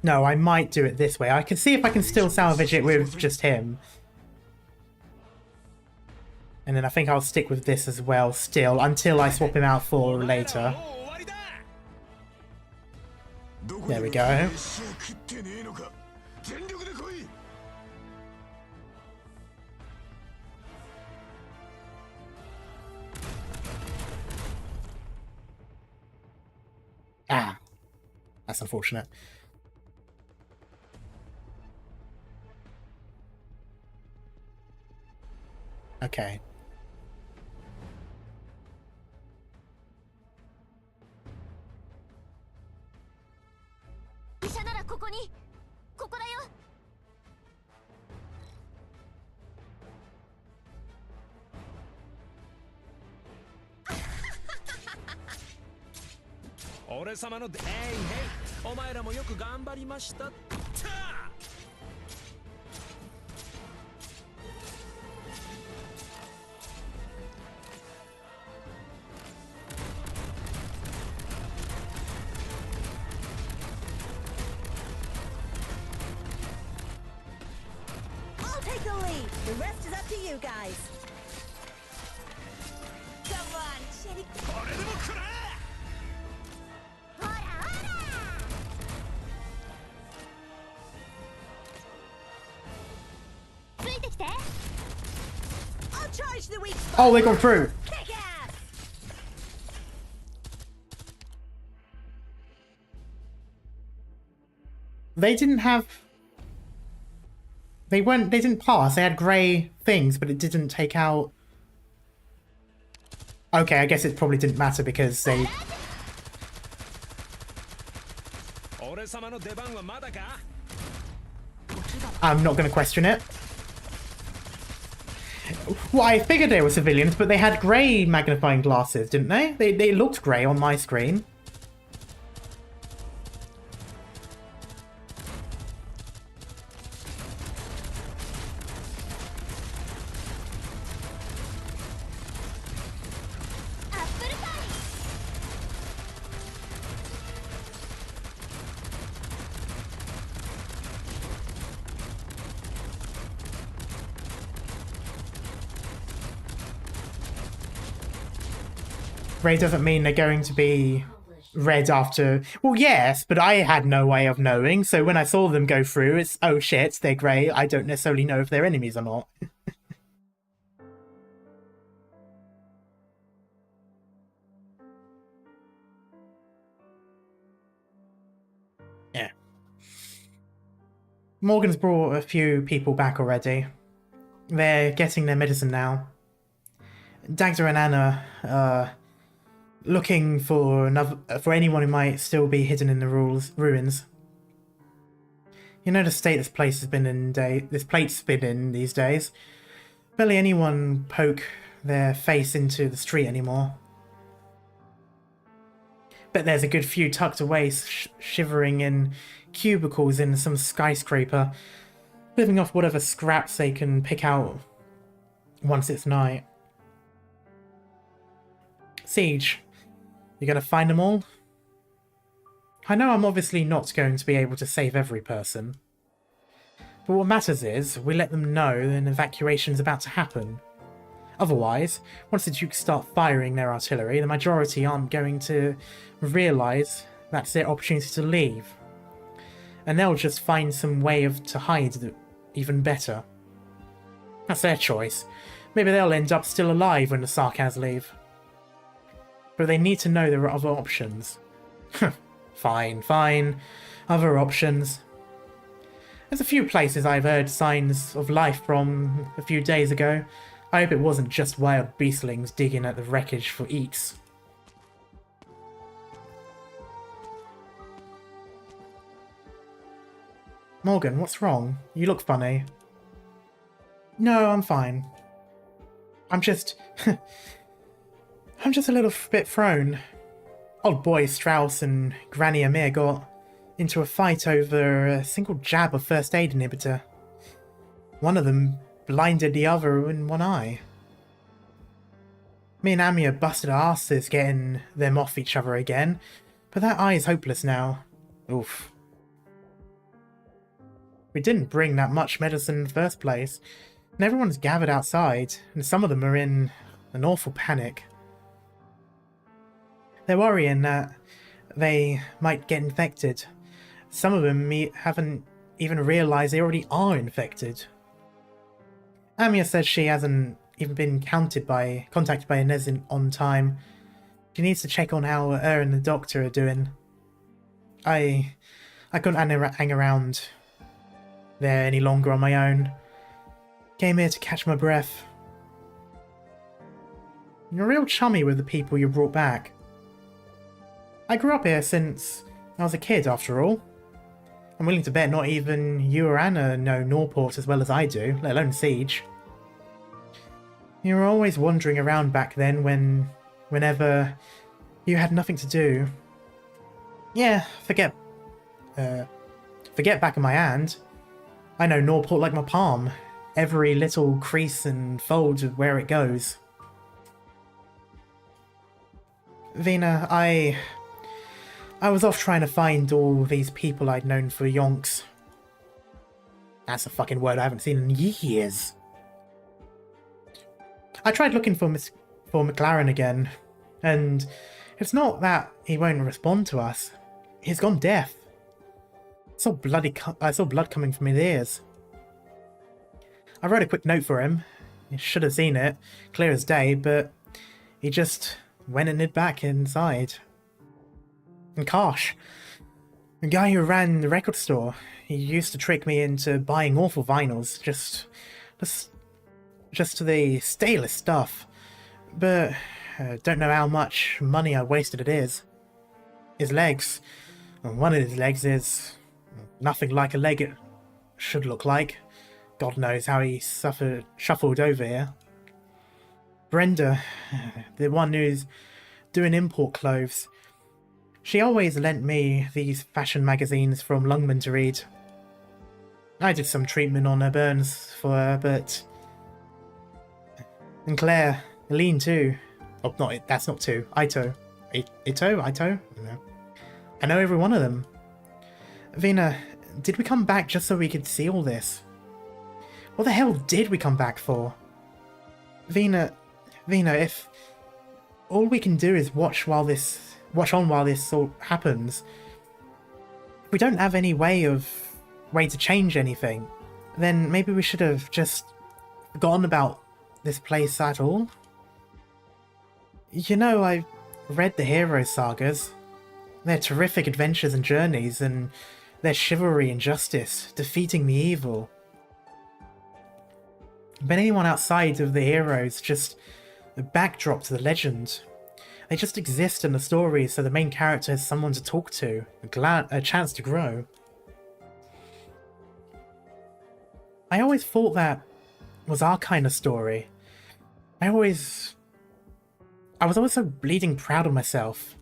I might do it this way. I can see if I can still salvage it with just him. And then I think I'll stick with this as well still, until I swap him out for later. There we go. Ah, that's unfortunate. Okay. I'll take the lead. The rest is up to you guys. Come on, shitty. I'll charge the weak spot. Oh, they got through. Kick ass. They didn't have... They didn't pass. They had grey things, but it didn't take out... Okay, I guess it probably didn't matter because they... I'm not going to question it. Well, I figured they were civilians, but they had grey magnifying glasses, didn't they? They looked grey on my screen. Grey doesn't mean they're going to be red after... Well, yes, but I had no way of knowing, so when I saw them go through, it's, oh shit, they're grey. I don't necessarily know if they're enemies or not. Yeah. Morgan's brought a few people back already. They're getting their medicine now. Dagda and Anna, looking for anyone who might still be hidden in the ruins. You know the state this place has been in this plate's been in these days. Barely anyone poke their face into the street anymore. Bet there's a good few tucked away, shivering in cubicles in some skyscraper, living off whatever scraps they can pick out once it's night. Siege. You're going to find them all? I know I'm obviously not going to be able to save every person. But what matters is, we let them know an evacuation's about to happen. Otherwise, once the Dukes start firing their artillery, the majority aren't going to realise that's their opportunity to leave. And they'll just find some way to hide even better. That's their choice. Maybe they'll end up still alive when the Sarkaz leave. But they need to know there are other options. Fine, fine. Other options. There's a few places I've heard signs of life from a few days ago. I hope it wasn't just wild beastlings digging at the wreckage for eats. Morgan, what's wrong? You look funny. No, I'm fine. I'm just a little bit thrown. Old boy Strauss and Granny Amir got into a fight over a single jab of first aid inhibitor. One of them blinded the other in one eye. Me and Amia busted our asses getting them off each other again, but that eye is hopeless now. Oof. We didn't bring that much medicine in the first place, and everyone's gathered outside, and some of them are in an awful panic. They're worrying that they might get infected. Some of them haven't even realised they already are infected. Amia says she hasn't even been contacted by Inez on time. She needs to check on how her and the doctor are doing. I couldn't hang around there any longer on my own. Came here to catch my breath. You're real chummy with the people you brought back. I grew up here since I was a kid, after all. I'm willing to bet not even you or Anna know Norport as well as I do, let alone Siege. You were always wandering around back then whenever you had nothing to do. Yeah, forget back of my hand. I know Norport like my palm. Every little crease and fold of where it goes. Vina, I was off trying to find all these people I'd known for yonks. That's a fucking word I haven't seen in years. I tried looking for McLaren again, and it's not that he won't respond to us. He's gone deaf. I saw blood coming from his ears. I wrote a quick note for him. You should have seen it, clear as day, but he just went and hid back inside. And Karsh, the guy who ran the record store, he used to trick me into buying awful vinyls, just to the stalest stuff. But don't know how much money I wasted at his. His legs, one of his legs is nothing like a leg it should look like. God knows how he shuffled over here. Brenda, the one who's doing import clothes, she always lent me these fashion magazines from Lungman to read. I did some treatment on her burns for her, but... And Claire, Eileen too. Oh, that's not two. Ito? No. I know every one of them. Vina, did we come back just so we could see all this? What the hell did we come back for? Vina, if all we can do is watch on while this all happens, if we don't have any way to change anything, then maybe we should have just forgotten about this place at all. You know, I've read the hero sagas. Their terrific adventures and journeys, and their chivalry and justice, defeating the evil. But anyone outside of the heroes, just a backdrop to the legend. They just exist in the story so the main character has someone to talk to, a chance to grow. I always thought that was our kind of story. I was always so bleeding proud of myself.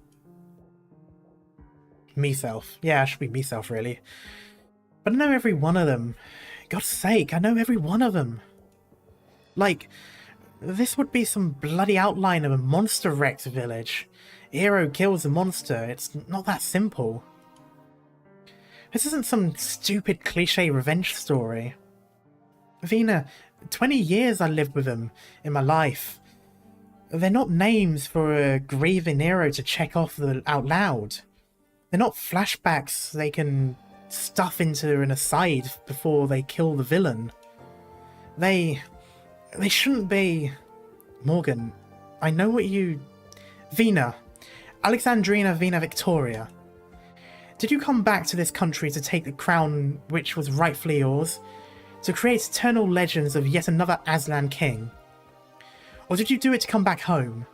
Me-self. Yeah, I should be me-self, really. But I know every one of them. God's sake, I know every one of them. Like, this would be some bloody outline of a monster-wrecked village. Hero kills a monster. It's not that simple. This isn't some stupid cliché revenge story. Vina, 20 years I lived with them in my life. They're not names for a grieving hero to check off out loud. They're not flashbacks they can stuff into an aside before they kill the villain. They shouldn't be... Morgan, I know what you... Vina. Alexandrina Vina Victoria. Did you come back to this country to take the crown which was rightfully yours? To create eternal legends of yet another Aslan king? Or did you do it to come back home?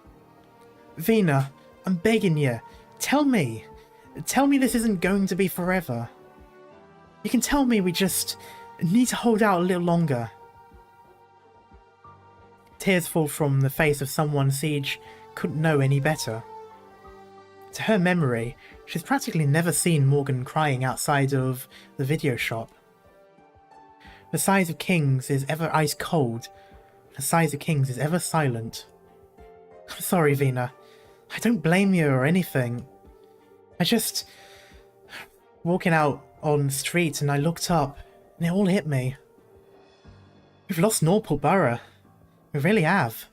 Vina, I'm begging you. Tell me. Tell me this isn't going to be forever. You can tell me we just need to hold out a little longer. Tears fall from the face of someone Siege couldn't know any better. To her memory, she's practically never seen Morgan crying outside of the video shop. The size of kings is ever ice cold. The size of kings is ever silent. I'm sorry, Vina. I don't blame you or anything. I just... Walking out on the street and I looked up and it all hit me. We've lost Norport Borough. We really have.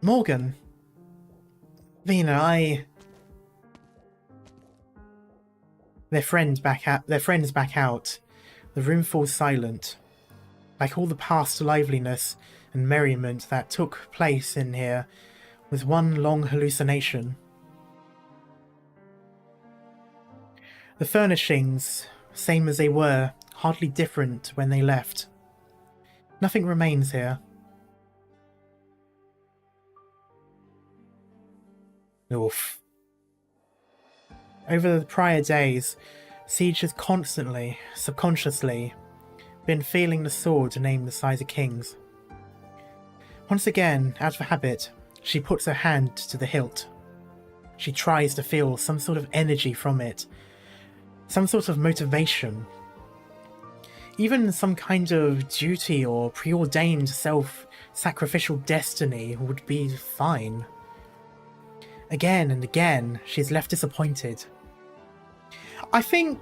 Morgan. Vina, Their friends back out. The room falls silent. Like all the past liveliness and merriment that took place in here was one long hallucination. The furnishings, same as they were, hardly different when they left. Nothing remains here. Oof. Over the prior days, Siege has constantly, subconsciously, been feeling the sword named the Size of Kings. Once again, out of habit, she puts her hand to the hilt. She tries to feel some sort of energy from it, some sort of motivation. Even some kind of duty or preordained self-sacrificial destiny would be fine. Again and again, she's left disappointed. I feel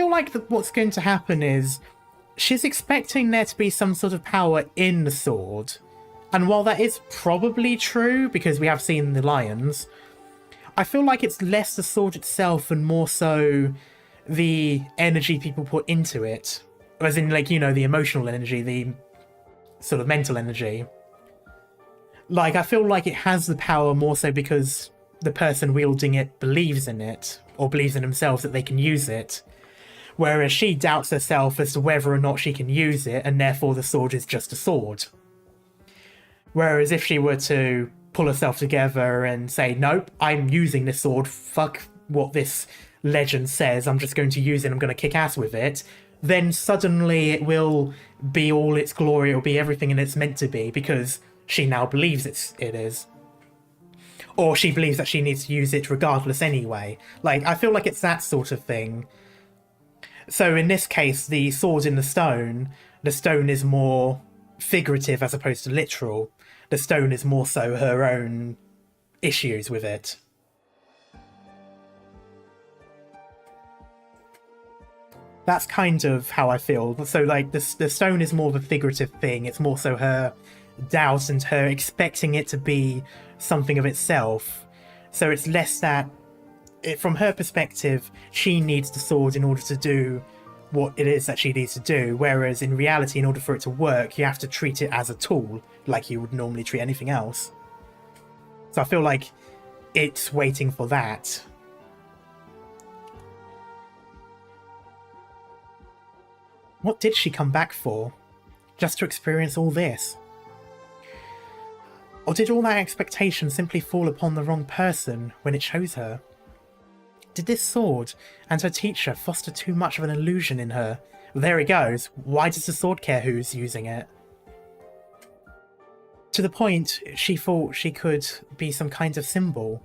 like what's going to happen is she's expecting there to be some sort of power in the sword. And while that is probably true, because we have seen the lions, I feel like it's less the sword itself and more so the energy people put into it. As in, like, you know, the emotional energy, the sort of mental energy. Like, I feel like it has the power more so because the person wielding it believes in it, or believes in themselves that they can use it. Whereas she doubts herself as to whether or not she can use it, and therefore the sword is just a sword. Whereas if she were to pull herself together and say, nope, I'm using this sword, fuck what this legend says, I'm just going to use it, I'm going to kick ass with it, then suddenly it will be all its glory, it will be everything it's meant to be, because she now believes it is. Or she believes that she needs to use it regardless anyway. Like, I feel like it's that sort of thing. So in this case, the sword in the stone is more figurative as opposed to literal. The stone is more so her own issues with it. That's kind of how I feel. So, like, the stone is more of a figurative thing. It's more so her doubt and her expecting it to be something of itself. So it's less that, from her perspective, she needs the sword in order to do what it is that she needs to do. Whereas in reality, in order for it to work, you have to treat it as a tool, like you would normally treat anything else. So I feel like it's waiting for that. What did she come back for? Just to experience all this? Or did all that expectation simply fall upon the wrong person when it chose her? Did this sword and her teacher foster too much of an illusion in her? Well, there he goes. Why does the sword care who's using it? To the point she thought she could be some kind of symbol.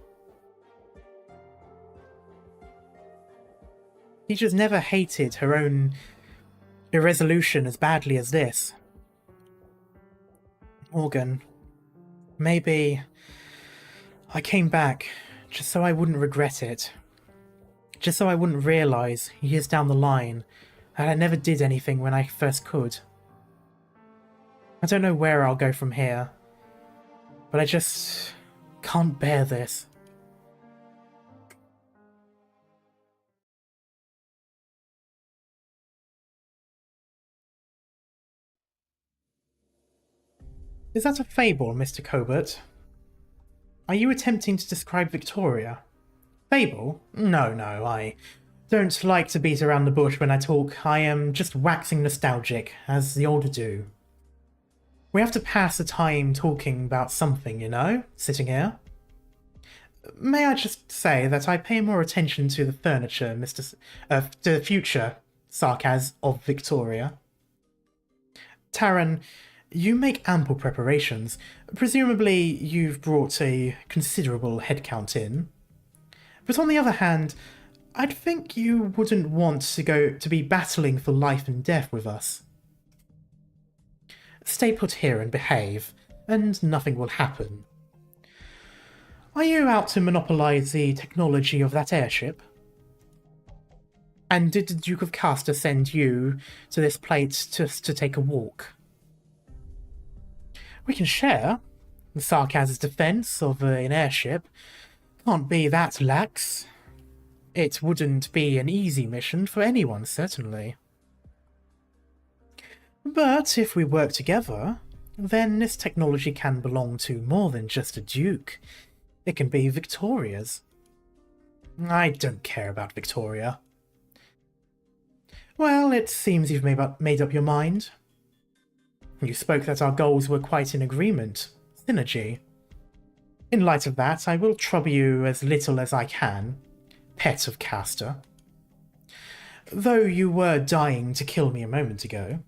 Teachers never hated her own irresolution as badly as this. Morgan, maybe I came back just so I wouldn't regret it. Just so I wouldn't realise, years down the line, that I never did anything when I first could. I don't know where I'll go from here, but I just can't bear this. Is that a fable, Mr. Cobert? Are you attempting to describe Victoria? Fable? No, I don't like to beat around the bush when I talk. I am just waxing nostalgic, as the older do. We have to pass the time talking about something, you know, sitting here. May I just say that I pay more attention to the furniture, to the future sarcasm of Victoria. Taran, you make ample preparations. Presumably you've brought a considerable headcount in. But on the other hand, I'd think you wouldn't want to be battling for life and death with us. Stay put here and behave, and nothing will happen. Are you out to monopolize the technology of that airship? And did the Duke of Castor send you to this place just to take a walk? We can share. The Sarkaz's defense of an airship can't be that lax. It wouldn't be an easy mission for anyone, certainly. But if we work together, then this technology can belong to more than just a duke. It can be Victoria's. I don't care about Victoria. Well, it seems you've made up your mind. You spoke that our goals were quite in agreement. Synergy. In light of that, I will trouble you as little as I can, pet of Castor. Though you were dying to kill me a moment ago.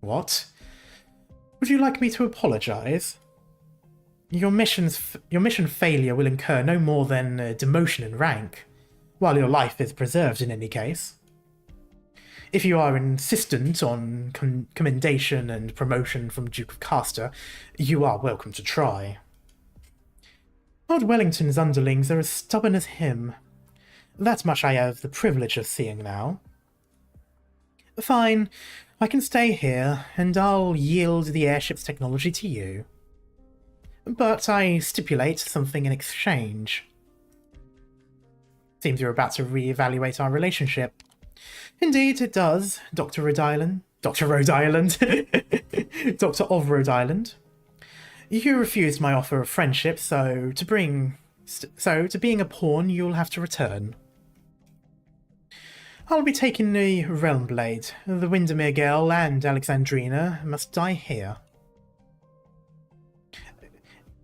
What? Would you like me to apologise? Your mission failure will incur no more than a demotion in rank, while your life is preserved in any case. If you are insistent on commendation and promotion from Duke of Castor, you are welcome to try. Lord Wellington's underlings are as stubborn as him. That much I have the privilege of seeing now. Fine, I can stay here, and I'll yield the airship's technology to you. But I stipulate something in exchange. Seems you're about to re-evaluate our relationship. Indeed, it does, Dr. Rhode Island. Dr. Rhode Island. Doctor of Rhode Island. You refused my offer of friendship, so to being a pawn, you'll have to return. I'll be taking the Realm Blade. The Windermere girl and Alexandrina must die here.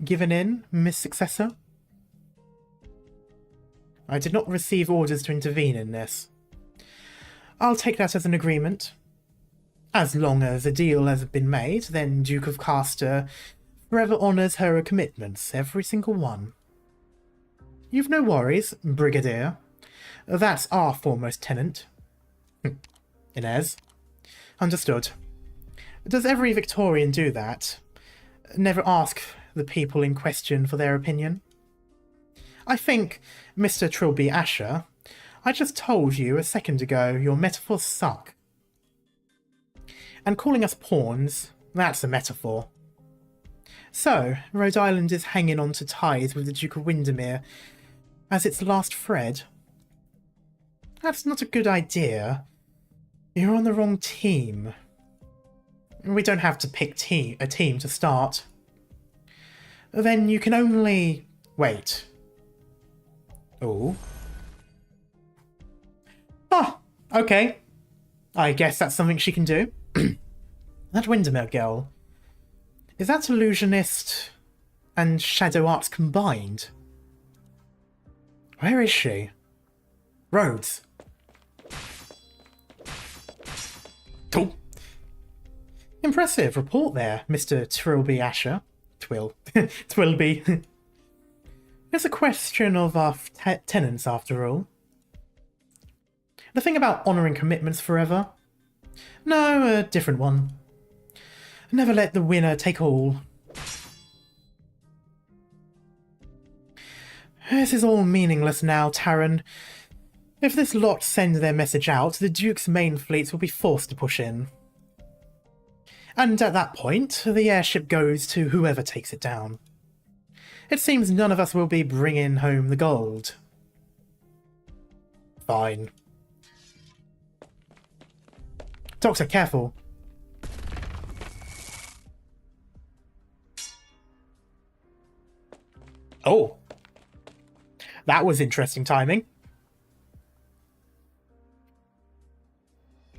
Given in, Miss Successor? I did not receive orders to intervene in this. I'll take that as an agreement. As long as a deal has been made, then Duke of Castor forever honours her commitments, every single one. You've no worries, Brigadier. That's our foremost tenant. Inez. Understood. Does every Victorian do that? Never ask the people in question for their opinion? I think, Mr. Trilby Asher, I just told you a second ago your metaphors suck. And calling us pawns, that's a metaphor. So, Rhode Island is hanging on to ties with the Duke of Windermere as its last thread. That's not a good idea. You're on the wrong team. We don't have to pick a team to start. Then you can only... wait. Oh. Ah, okay. I guess that's something she can do. That Windermere girl. Is that illusionist and shadow arts combined? Where is she? Rhodes. Oh. Impressive report there, Mr. Trilby Asher. Twilby. It's a question of our tenants, after all. The thing about honouring commitments forever? No, a different one. Never let the winner take all. This is all meaningless now, Taran. If this lot send their message out, the Duke's main fleets will be forced to push in. And at that point, the airship goes to whoever takes it down. It seems none of us will be bringing home the gold. Fine. Doctor, careful. Oh. That was interesting timing.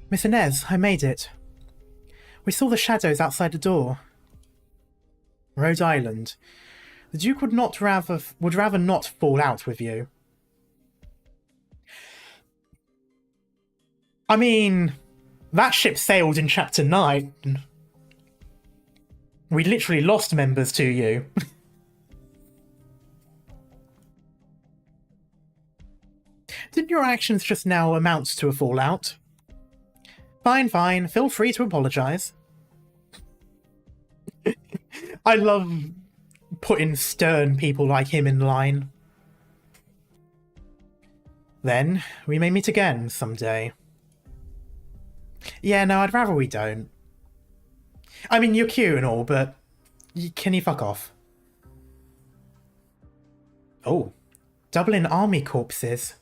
Miss Inez, I made it. We saw the shadows outside the door. Rhode Island. The Duke would rather not fall out with you. I mean, that ship sailed in Chapter 9. We literally lost members to you. Didn't your actions just now amount to a fallout? Fine, fine. Feel free to apologize. I love putting stern people like him in line. Then, we may meet again someday. Yeah, no, I'd rather we don't. I mean, you're cute and all, but can you fuck off? Oh, Dublin army corpses.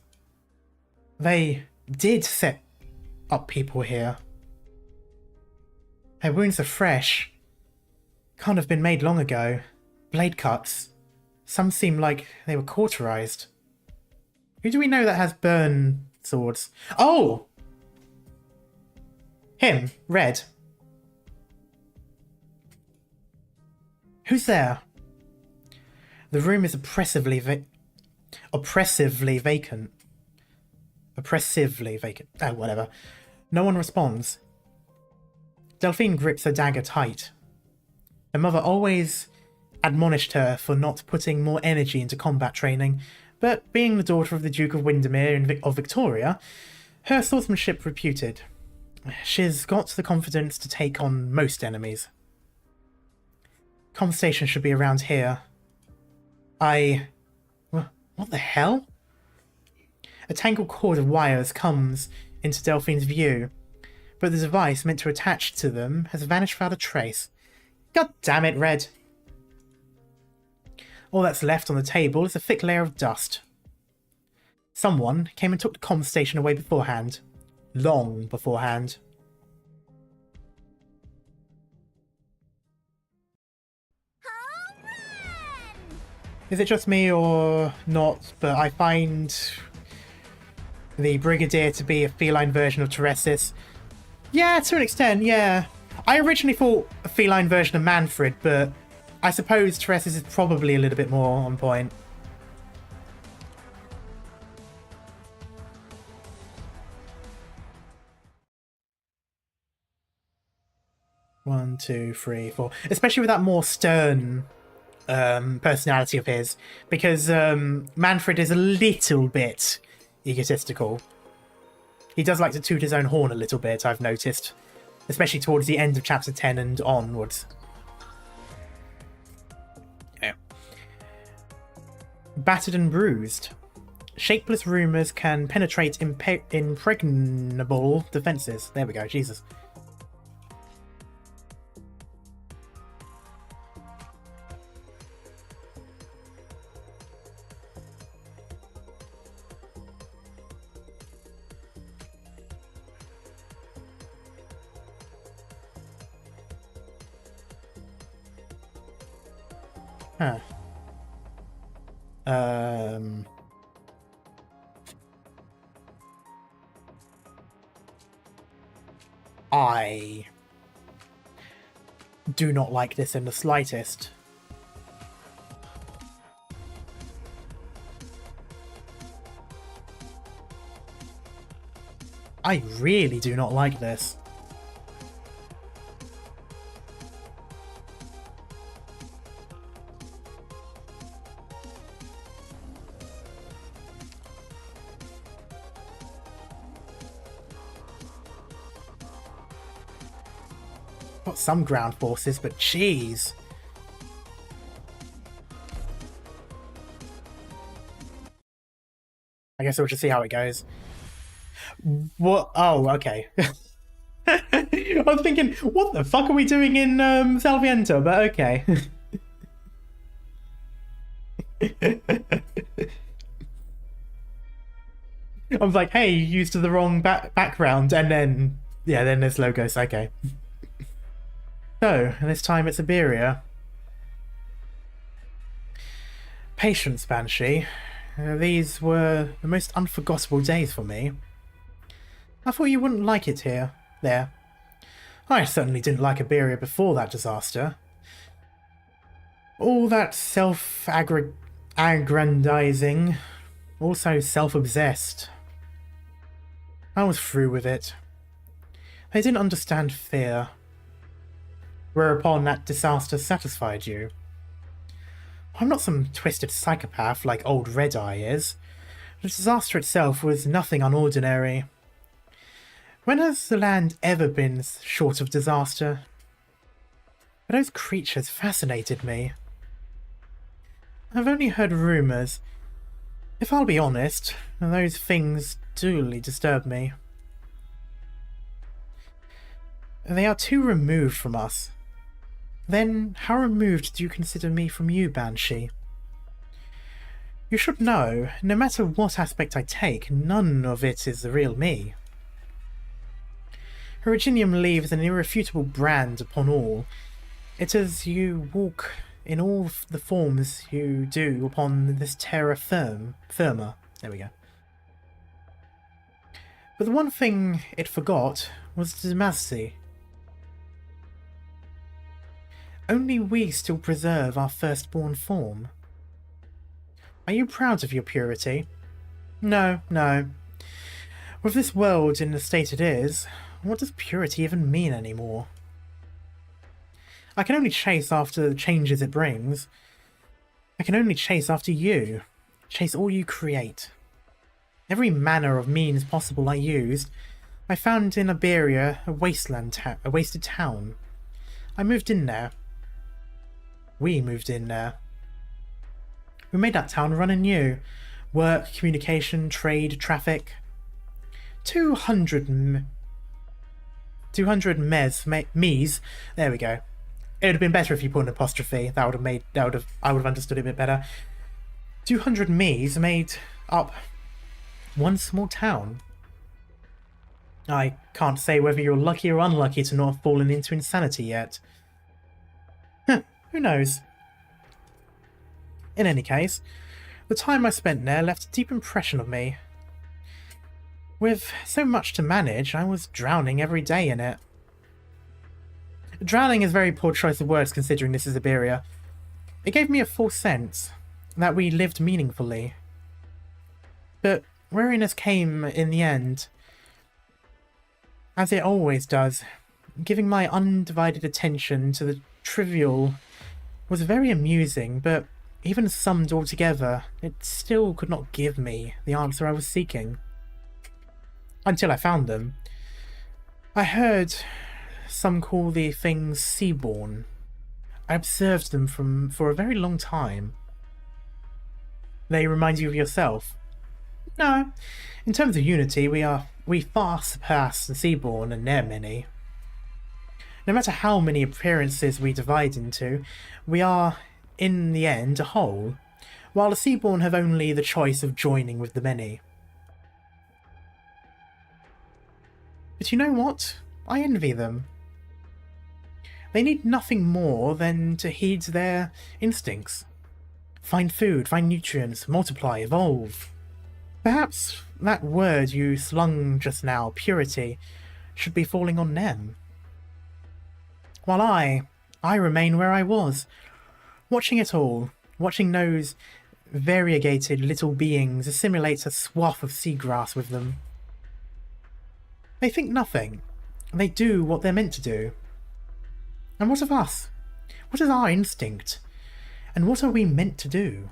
They did set up people here. Their wounds are fresh. Can't have been made long ago. Blade cuts. Some seem like they were cauterized. Who do we know that has burn swords? Oh! Him, Red. Who's there? The room is oppressively vacant. Oppressively vacant. Oh, whatever. No one responds. Delphine grips her dagger tight. Her mother always admonished her for not putting more energy into combat training, but being the daughter of the Duke of Windermere of Victoria, her swordsmanship reputed. She's got the confidence to take on most enemies. Conversation should be around here. What the hell? A tangled cord of wires comes into Delphine's view, but the device meant to attach to them has vanished without a trace. God damn it, Red. All that's left on the table is a thick layer of dust. Someone came and took the comm station away beforehand. Long beforehand. Is it just me or not, but I find the Brigadier to be a feline version of Teresis? Yeah, to an extent, yeah. I originally thought a feline version of Manfred, but I suppose Teresis is probably a little bit more on point. One, two, three, four. Especially with that more stern personality of his, because Manfred is a little bit egotistical. He does like to toot his own horn a little bit, I've noticed. Especially towards the end of chapter 10 and onwards. Yeah. Battered and bruised. Shapeless rumours can penetrate impregnable defences. There we go, Jesus. Huh. I do not like this in the slightest. I really do not like this. Got some ground forces, but jeez. I guess we'll just see how it goes. What? Oh, okay. I was thinking, what the fuck are we doing in Salviento? But okay. I was like, hey, you used the wrong background, and then, yeah, then there's logos, okay. So, this time it's Iberia. Patience, Banshee. These were the most unforgettable days for me. I thought you wouldn't like it here. There. I certainly didn't like Iberia before that disaster. All that self-aggrandizing, also self-obsessed. I was through with it. I didn't understand fear. Whereupon that disaster satisfied you. I'm not some twisted psychopath like old Red Eye is, The disaster itself was nothing unordinary. When has the land ever been short of disaster? But those creatures fascinated me. I've only heard rumours. If I'll be honest, those things duly disturb me. They are too removed from us. Then, how removed do you consider me from you, Banshee? You should know, no matter what aspect I take, none of it is the real me. Londinium leaves an irrefutable brand upon all. It is you walk in all the forms you do upon this terra firma. There we go. But the one thing it forgot was Demacy. Only we still preserve our firstborn form. Are you proud of your purity? No, no. With this world in the state it is, what does purity even mean anymore? I can only chase after the changes it brings. I can only chase after you. Chase all you create. Every manner of means possible I used. I found in Iberia a wasted town. I moved in there. We moved in there. We made that town run anew. Work, communication, trade, traffic. 200 mes. There we go. It would have been better if you put an apostrophe. I would have understood it a bit better. 200 mes made up one small town. I can't say whether you're lucky or unlucky to not have fallen into insanity yet. Who knows? In any case, the time I spent there left a deep impression of me. With so much to manage, I was drowning every day in it. Drowning is a very poor choice of words considering this is Iberia. It gave me a false sense that we lived meaningfully. But weariness came in the end, as it always does. Giving my undivided attention to the trivial was very amusing, but even summed all together, it still could not give me the answer I was seeking. Until I found them. I heard some call the things seaborn. I observed them for a very long time. They remind you of yourself? No. In terms of unity, we far surpass the seaborn and their many. No matter how many appearances we divide into, we are, in the end, a whole, while the seaborn have only the choice of joining with the many. But you know what? I envy them. They need nothing more than to heed their instincts. Find food, find nutrients, multiply, evolve. Perhaps that word you slung just now, purity, should be falling on them. While I remain where I was, watching it all, watching those variegated little beings assimilate a swath of seagrass with them. They think nothing. They do what they're meant to do. And what of us? What is our instinct? And what are we meant to do?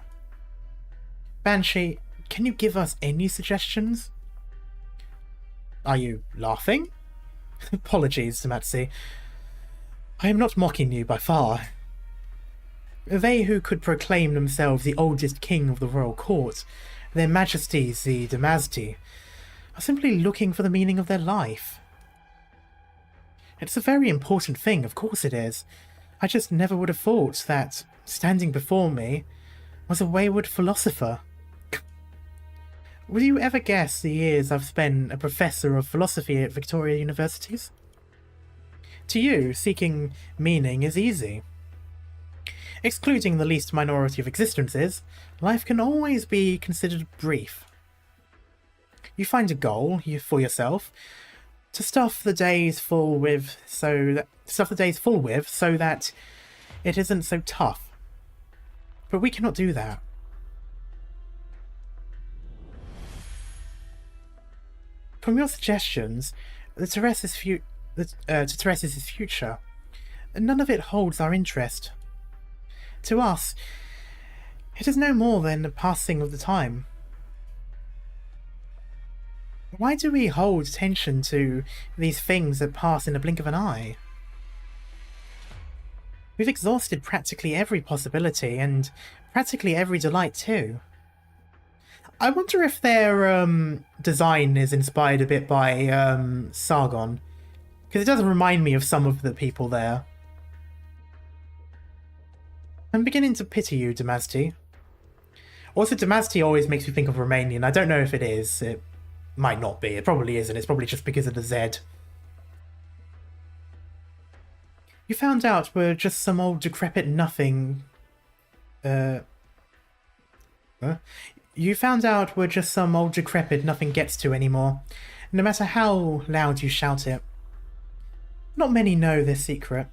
Banshee, can you give us any suggestions? Are you laughing? Apologies, Demacy. I am not mocking you by far. They who could proclaim themselves the oldest king of the royal court, their majesties the Demacy, are simply looking for the meaning of their life. It's a very important thing, of course it is. I just never would have thought that, standing before me, was a wayward philosopher. Would you ever guess the years I've spent a professor of philosophy at Victoria Universities? To you, seeking meaning is easy. Excluding the least minority of existences, life can always be considered brief. You find a goal for yourself to stuff the days full with so that it isn't so tough. But we cannot do that. From your suggestions, to Teresa's future, none of it holds our interest. To us, it is no more than the passing of the time. Why do we hold attention to these things that pass in the blink of an eye? We've exhausted practically every possibility, and practically every delight too. I wonder if their design is inspired a bit by Sargon, because it does remind me of some of the people there. I'm beginning to pity you, Damasty. Also, Damasty always makes me think of Romanian. I don't know if it is. It might not be. It probably isn't. It's probably just because of the Z. You found out we're just some old decrepit nothing... You found out we're just some old decrepit nothing gets to anymore, no matter how loud you shout it. Not many know this secret.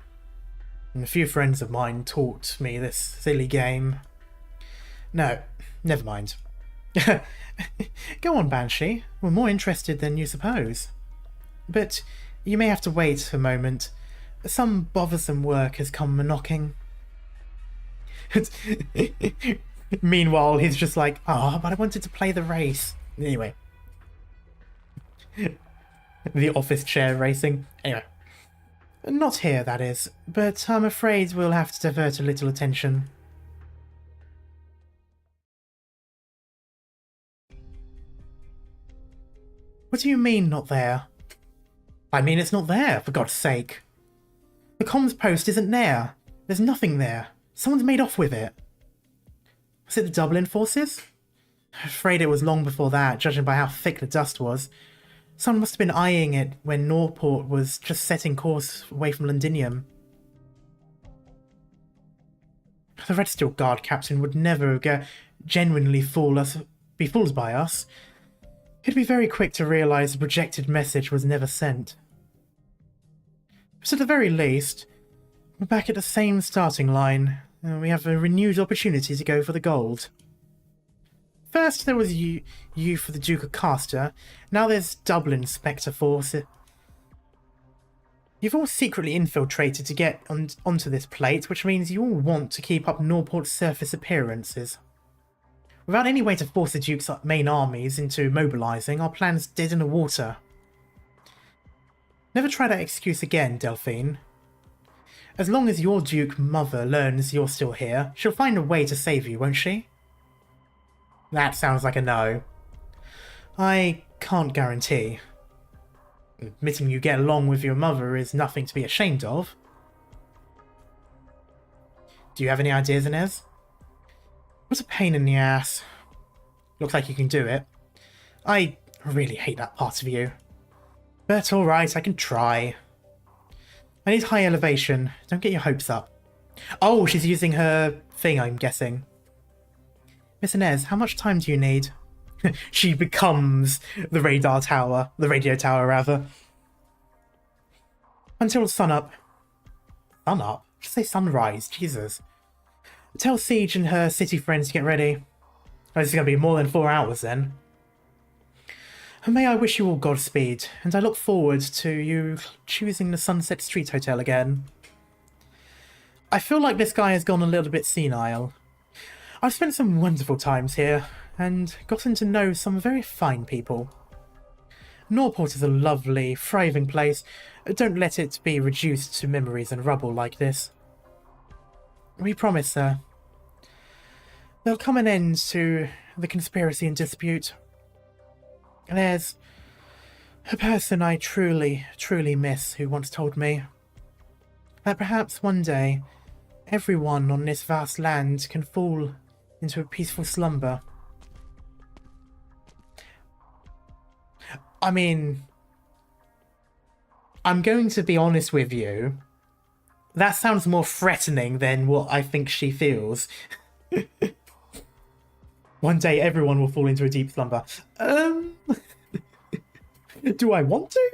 And a few friends of mine taught me this silly game. No, never mind. Go on, Banshee. We're more interested than you suppose. But you may have to wait a moment. Some bothersome work has come a-knocking. Meanwhile, he's just like, oh, but I wanted to play the race. Anyway. The office chair racing. Anyway. Not here, that is. But I'm afraid we'll have to divert a little attention. What do you mean, not there? I mean, it's not there, for God's sake. The comms post isn't there. There's nothing there. Someone's made off with it. Was it the Dublin forces? I'm afraid it was long before that, judging by how thick the dust was. Someone must have been eyeing it when Norport was just setting course away from Londinium. The Red Steel Guard captain would never genuinely be fooled by us. He'd be very quick to realise the projected message was never sent. But at the very least, we're back at the same starting line, and we have a renewed opportunity to go for the gold. First there was you for the Duke of Caster, now there's Dublin Spectre Force. You've all secretly infiltrated to get onto this plate, which means you all want to keep up Norport's surface appearances. Without any way to force the Duke's main armies into mobilising, our plan's dead in the water. Never try that excuse again, Delphine. As long as your Duke mother learns you're still here, she'll find a way to save you, won't she? That sounds like a no. I can't guarantee. Admitting you get along with your mother is nothing to be ashamed of. Do you have any ideas, Inez? What a pain in the ass. Looks like you can do it. I really hate that part of you. But alright, I can try. I need high elevation. Don't get your hopes up. Oh, she's using her thing, I'm guessing. Miss Inez, how much time do you need? She becomes the radio tower, rather. Until sunup. Sunup? Just say sunrise, Jesus. Tell Siege and her city friends to get ready. Oh, this is going to be more than 4 hours then. And may I wish you all Godspeed, and I look forward to you choosing the Sunset Street Hotel again. I feel like this guy has gone a little bit senile. I've spent some wonderful times here, and gotten to know some very fine people. Norport is a lovely, thriving place. Don't let it be reduced to memories and rubble like this. We promise, sir. There'll come an end to the conspiracy and dispute. There's a person I truly, truly miss who once told me that perhaps one day everyone on this vast land can fall into a peaceful slumber. I mean, I'm going to be honest with you. That sounds more threatening than what I think she feels. One day everyone will fall into a deep slumber. Do I want to?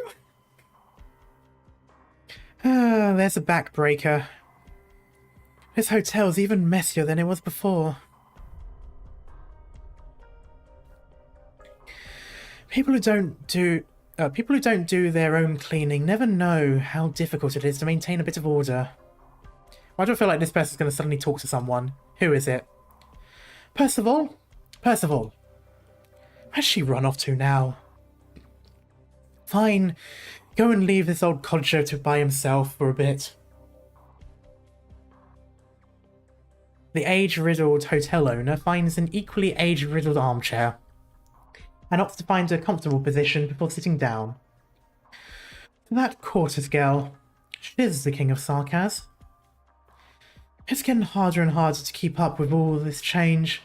There's a backbreaker. This hotel's even messier than it was before. People who don't do their own cleaning never know how difficult it is to maintain a bit of order. Why do I feel like this person's going to suddenly talk to someone? Who is it? Percival? Percival. Where's she run off to now? Fine, go and leave this old codger to by himself for a bit. The age-riddled hotel owner finds an equally age-riddled armchair and opts to find a comfortable position before sitting down. That quarters girl, she's the king of Sarkaz. It's getting harder and harder to keep up with all this change.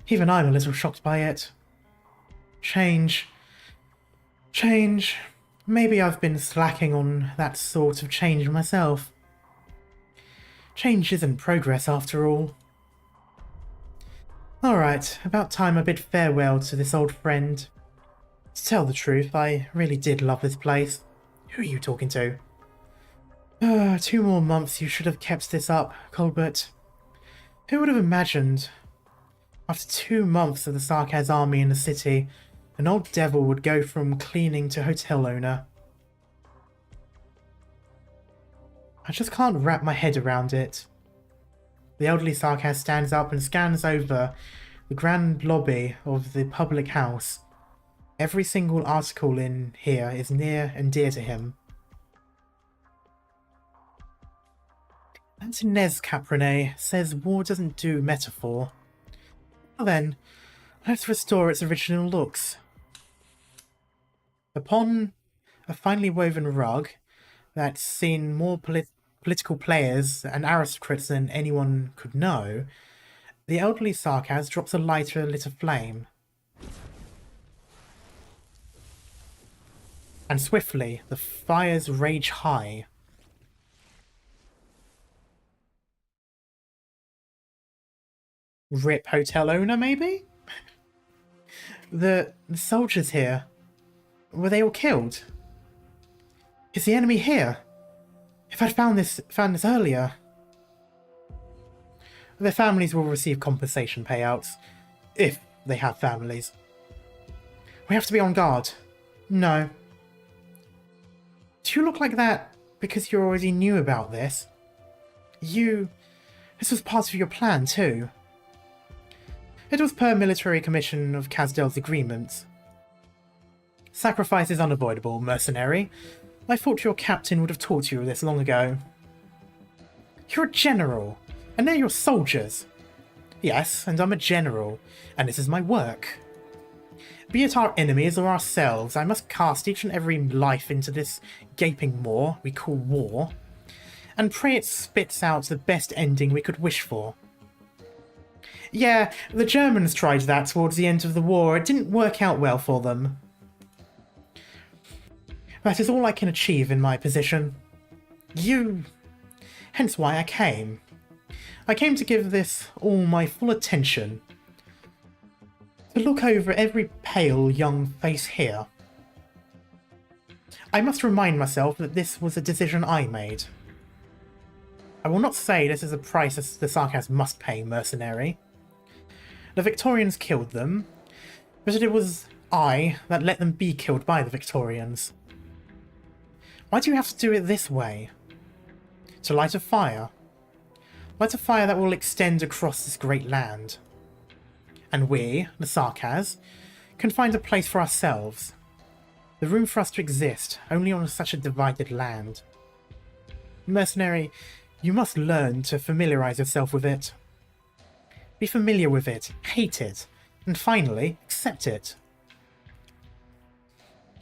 Even I'm a little shocked by it. Change. Maybe I've been slacking on that sort of change myself. Change isn't progress after all. Alright, about time I bid farewell to this old friend. To tell the truth, I really did love this place. Who are you talking to? 2 more months you should have kept this up, Colbert. Who would have imagined? After 2 months of the Sarkaz army in the city, an old devil would go from cleaning to hotel owner. I just can't wrap my head around it. The elderly Sarkaz stands up and scans over the grand lobby of the public house. Every single article in here is near and dear to him. Antinez Caprone says war doesn't do metaphor. Well then, let's restore its original looks. Upon a finely woven rug that's seen more political players and aristocrats than anyone could know, the elderly Sarkaz drops a lighter lit flame. And swiftly, the fires rage high. Rip hotel owner, maybe? The soldiers here, were they all killed? Is the enemy here? If I'd found this earlier... Their families will receive compensation payouts, if they have families. We have to be on guard. No. Do you look like that because you already knew about this? This was part of your plan too. It was per military commission of Casdel's agreements. Sacrifice is unavoidable, mercenary. I thought your captain would have taught you this long ago. You're a general, and they're your soldiers. Yes, and I'm a general, and this is my work. Be it our enemies or ourselves, I must cast each and every life into this gaping maw we call war, and pray it spits out the best ending we could wish for. Yeah, the Germans tried that towards the end of the war. It didn't work out well for them. That is all I can achieve in my position. Hence why I came. I came to give this all my full attention. To look over every pale young face here. I must remind myself that this was a decision I made. I will not say this is a price the Sarkaz must pay, mercenary. The Victorians killed them, but it was I that let them be killed by the Victorians. Why do you have to do it this way? To light a fire. Light a fire that will extend across this great land. And we, the Sarkaz, can find a place for ourselves. The room for us to exist, only on such a divided land. Mercenary, you must learn to familiarize yourself with it. Be familiar with it, hate it, and finally, accept it.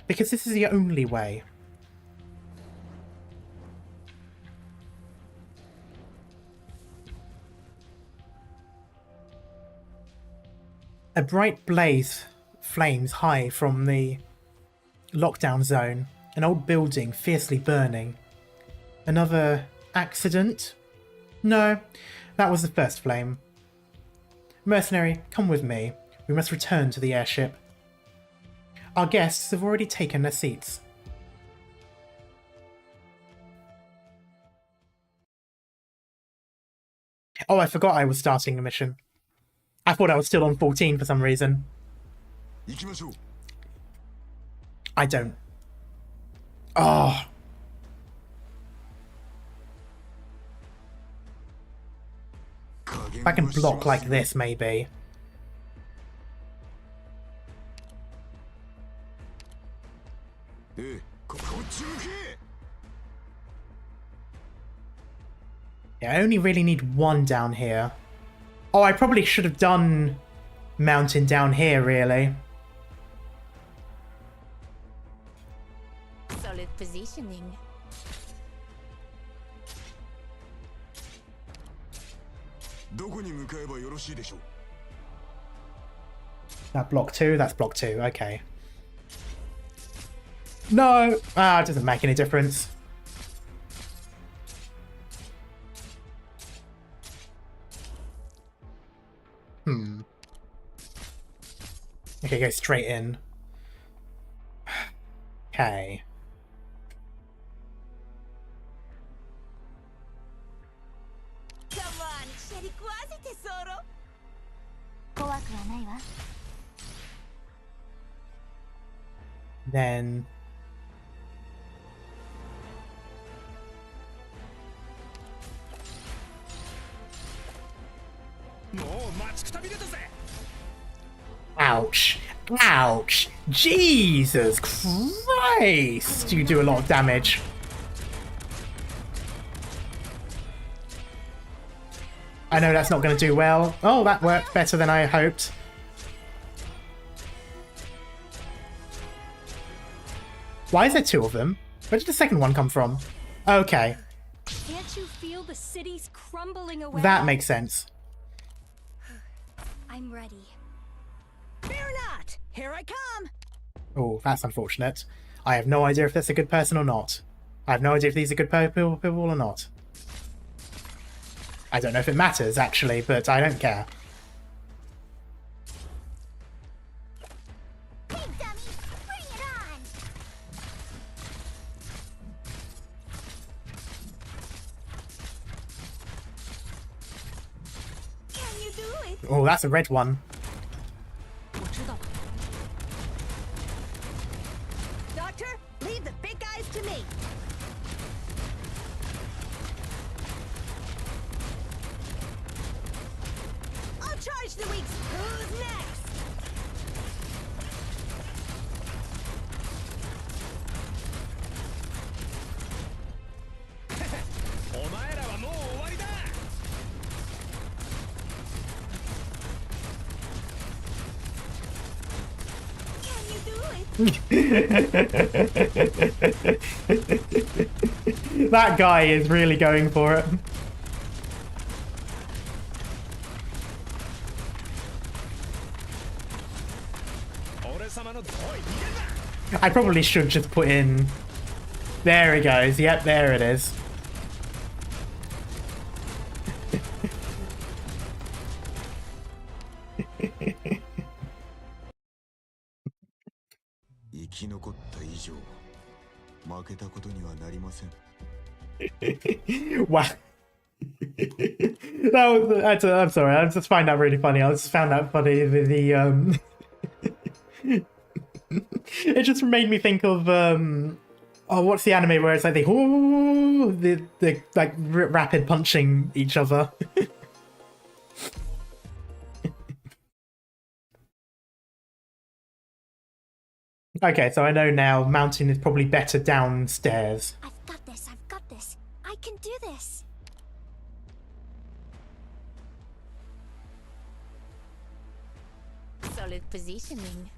Because this is the only way. A bright blaze flames high from the lockdown zone, an old building fiercely burning. Another accident? No, that was the first flame. Mercenary, come with me. We must return to the airship. Our guests have already taken their seats. Oh, I forgot I was starting the mission. I thought I was still on 14 for some reason. I don't. Oh. If I can block like this, maybe. Yeah, I only really need one down here. Oh, I probably should have done mountain down here, really. Solid positioning. That block 2, that's block 2, okay. No! Ah, it doesn't make any difference. Okay, go straight in. Okay. Come on, シェリ食わせてソロ。怖くはないわ。 Then... Ouch. Ouch. Jesus Christ! You do a lot of damage. I know that's not going to do well. Oh, that worked better than I hoped. Why is there 2 of them? Where did the second one come from? Okay. Can't you feel the cities crumbling away? That makes sense. I'm ready. Fear not. Here I come. Oh, that's unfortunate. I have no idea if that's a good person or not. I have no idea if these are good people or not. I don't know if it matters, actually, but I don't care. Hey, dummy! Bring it on! Can you do it? Oh, that's a red one. Doctor, leave the big guys to me. I'll charge the weaks. Who's next? Can you do it? That guy is really going for it. I probably should just put in... There he goes. Yep, there it is. Wow. I'm sorry, I just find that really funny. I just found that funny with the it just made me think of oh, what's the anime where it's like the like rapid punching each other. Okay, so I know now mountain is probably better downstairs. I've got this, I've got this. I can do this. Solid positioning.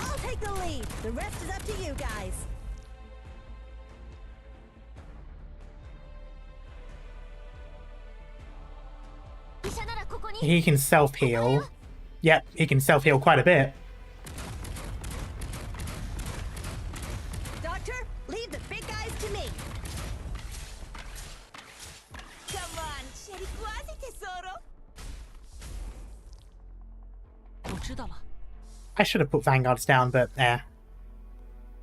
I'll take the lead. The rest is up to you guys. He can self-heal. Yep, he can self-heal quite a bit. Doctor, leave the big guys to me. Come on, シェリ食わせてソロ。I should have put vanguards down, but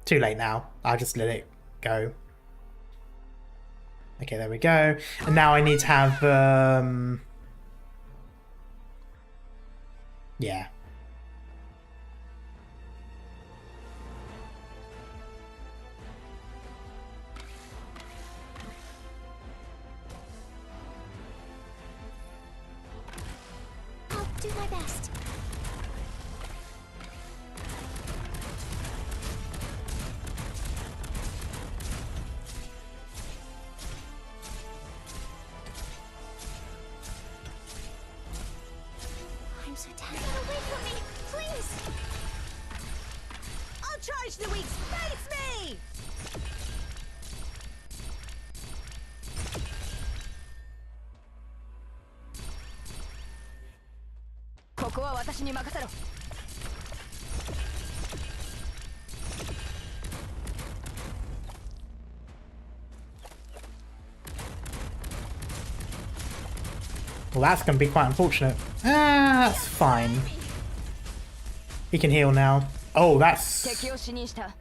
too late now. I'll just let it go. Okay, there we go. And now I need to have yeah. my best. I'm so tired. Get away from me, please. I'll charge the weak space me! ここは私に任せろ。Well, that's going to be quite unfortunate. Ah, that's fine. He can heal now. Oh, that's... 敵を死にした。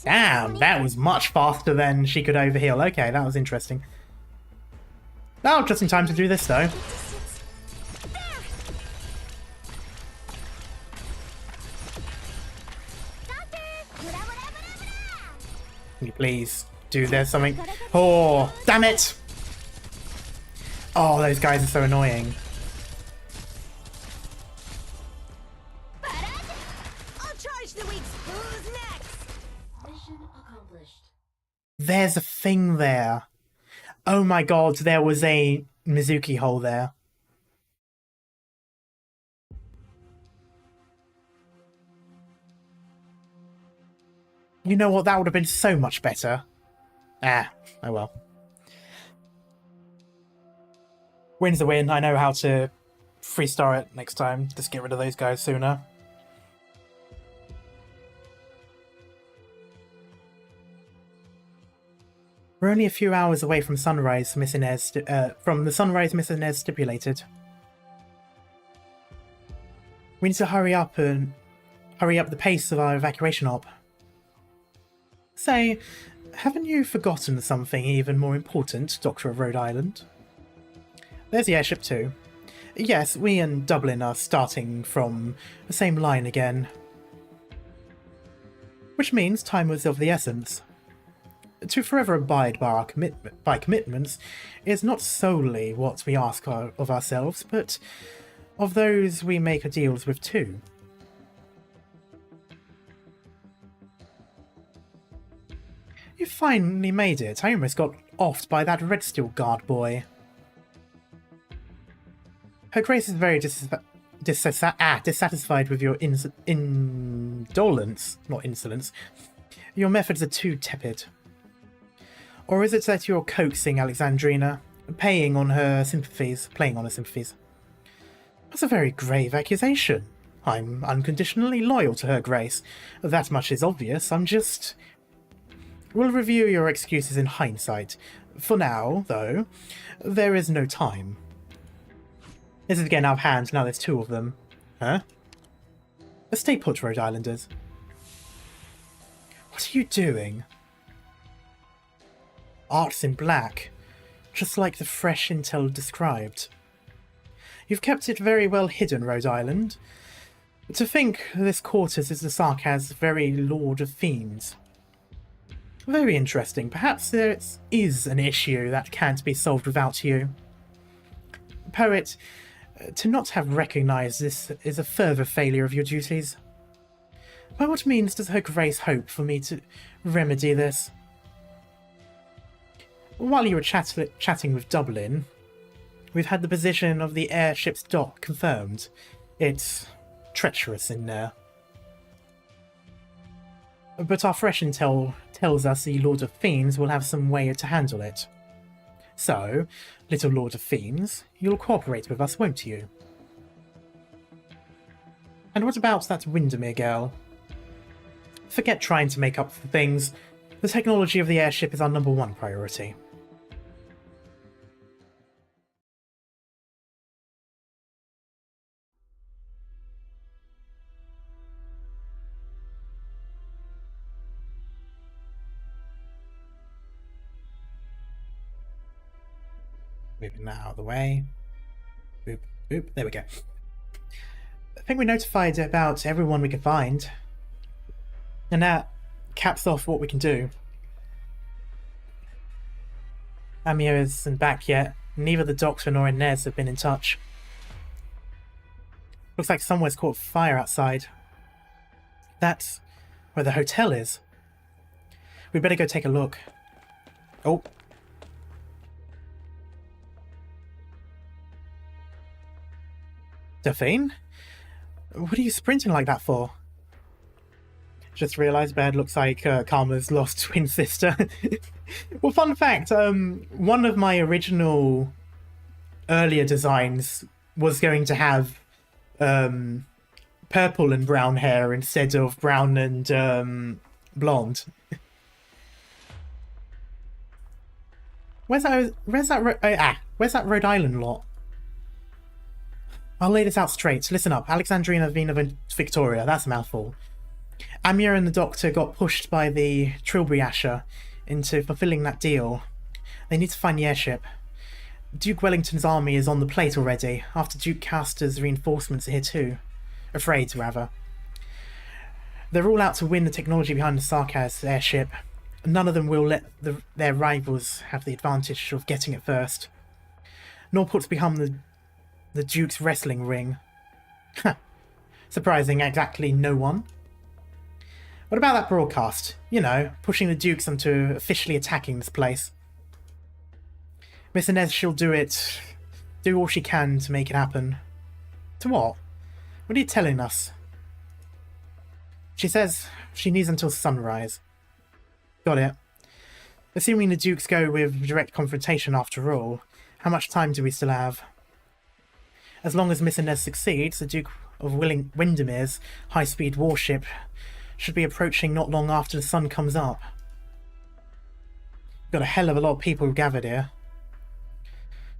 Damn, that was much faster than she could overheal. Okay, that was interesting. Oh, just in time to do this, though. Can you please do there something? Oh, damn it! Oh, those guys are so annoying. I'll charge the weak. Who's next? Mission accomplished. There's a thing there. Oh my god, there was a Mizuki hole there. You know what? That would have been so much better. Ah, oh well. Win's a win. I know how to freestar it next time. Just get rid of those guys sooner. We're only a few hours away from sunrise, Miss Inez. From the sunrise Miss Inez stipulated. We need to hurry up the pace of our evacuation op. Say, haven't you forgotten something even more important, Doctor of Rhode Island? There's the airship too. Yes, we and Dublin are starting from the same line again. Which means time was of the essence. To forever abide by our commitments is not solely what we ask of ourselves, but of those we make deals with too. You finally made it. I almost got offed by that Red Steel Guard boy. Her Grace is very dissatisfied with your indolence, not insolence. Your methods are too tepid. Or is it that you're coaxing Alexandrina, playing on her sympathies? That's a very grave accusation. I'm unconditionally loyal to Her Grace. That much is obvious. We'll review your excuses in hindsight. For now, though, there is no time. This is getting out of hand. Now there's two of them. Huh? Stay put, Rhode Islanders. What are you doing? Art's in black, just like the fresh intel described. You've kept it very well hidden, Rhode Island. To think this quarters is the Sarkaz very Lord of Fiends. Very interesting. Perhaps there is an issue that can't be solved without you. Poet, to not have recognised this is a further failure of your duties. By what means does Her Grace hope for me to remedy this? While you were chatting with Dublin, we've had the position of the airship's dock confirmed. It's treacherous in there. But our fresh intel tells us the Lord of Fiends will have some way to handle it. So, little Lord of Fiends, you'll cooperate with us, won't you? And what about that Windermere girl? Forget trying to make up for things. The technology of the airship is our #1 priority. Moving that out of the way. Boop, boop. There we go. I think we notified about everyone we could find. And that caps off what we can do. Amir isn't back yet. Neither the Doctor nor Inez have been in touch. Looks like somewhere's caught fire outside. That's where the hotel is. We better go take a look. Oh. Delphine? What are you sprinting like that for? Just realised Baird looks like Karma's lost twin sister. Well, fun fact, one of my original earlier designs was going to have purple and brown hair instead of brown and blonde. Where's that Rhode Island lot? I'll lay this out straight. Listen up. Alexandrina, Vina, Victoria. That's a mouthful. Amir and the Doctor got pushed by the Trilby Asher into fulfilling that deal. They need to find the airship. Duke Wellington's army is on the plate already, after Duke Castor's reinforcements are here too. Afraid, rather. They're all out to win the technology behind the Sarkaz airship. None of them will let their rivals have the advantage of getting it first. Norport's become the Duke's wrestling ring. Surprising exactly no one. What about that broadcast? You know, pushing the Dukes into officially attacking this place. Miss Inez, she'll do all she can to make it happen. To what? What are you telling us? She says she needs until sunrise. Got it. Assuming the Dukes go with direct confrontation after all, how much time do we still have? As long as Miss Inez succeeds, the Duke of Windermere's high-speed warship should be approaching not long after the sun comes up. Got a hell of a lot of people gathered here.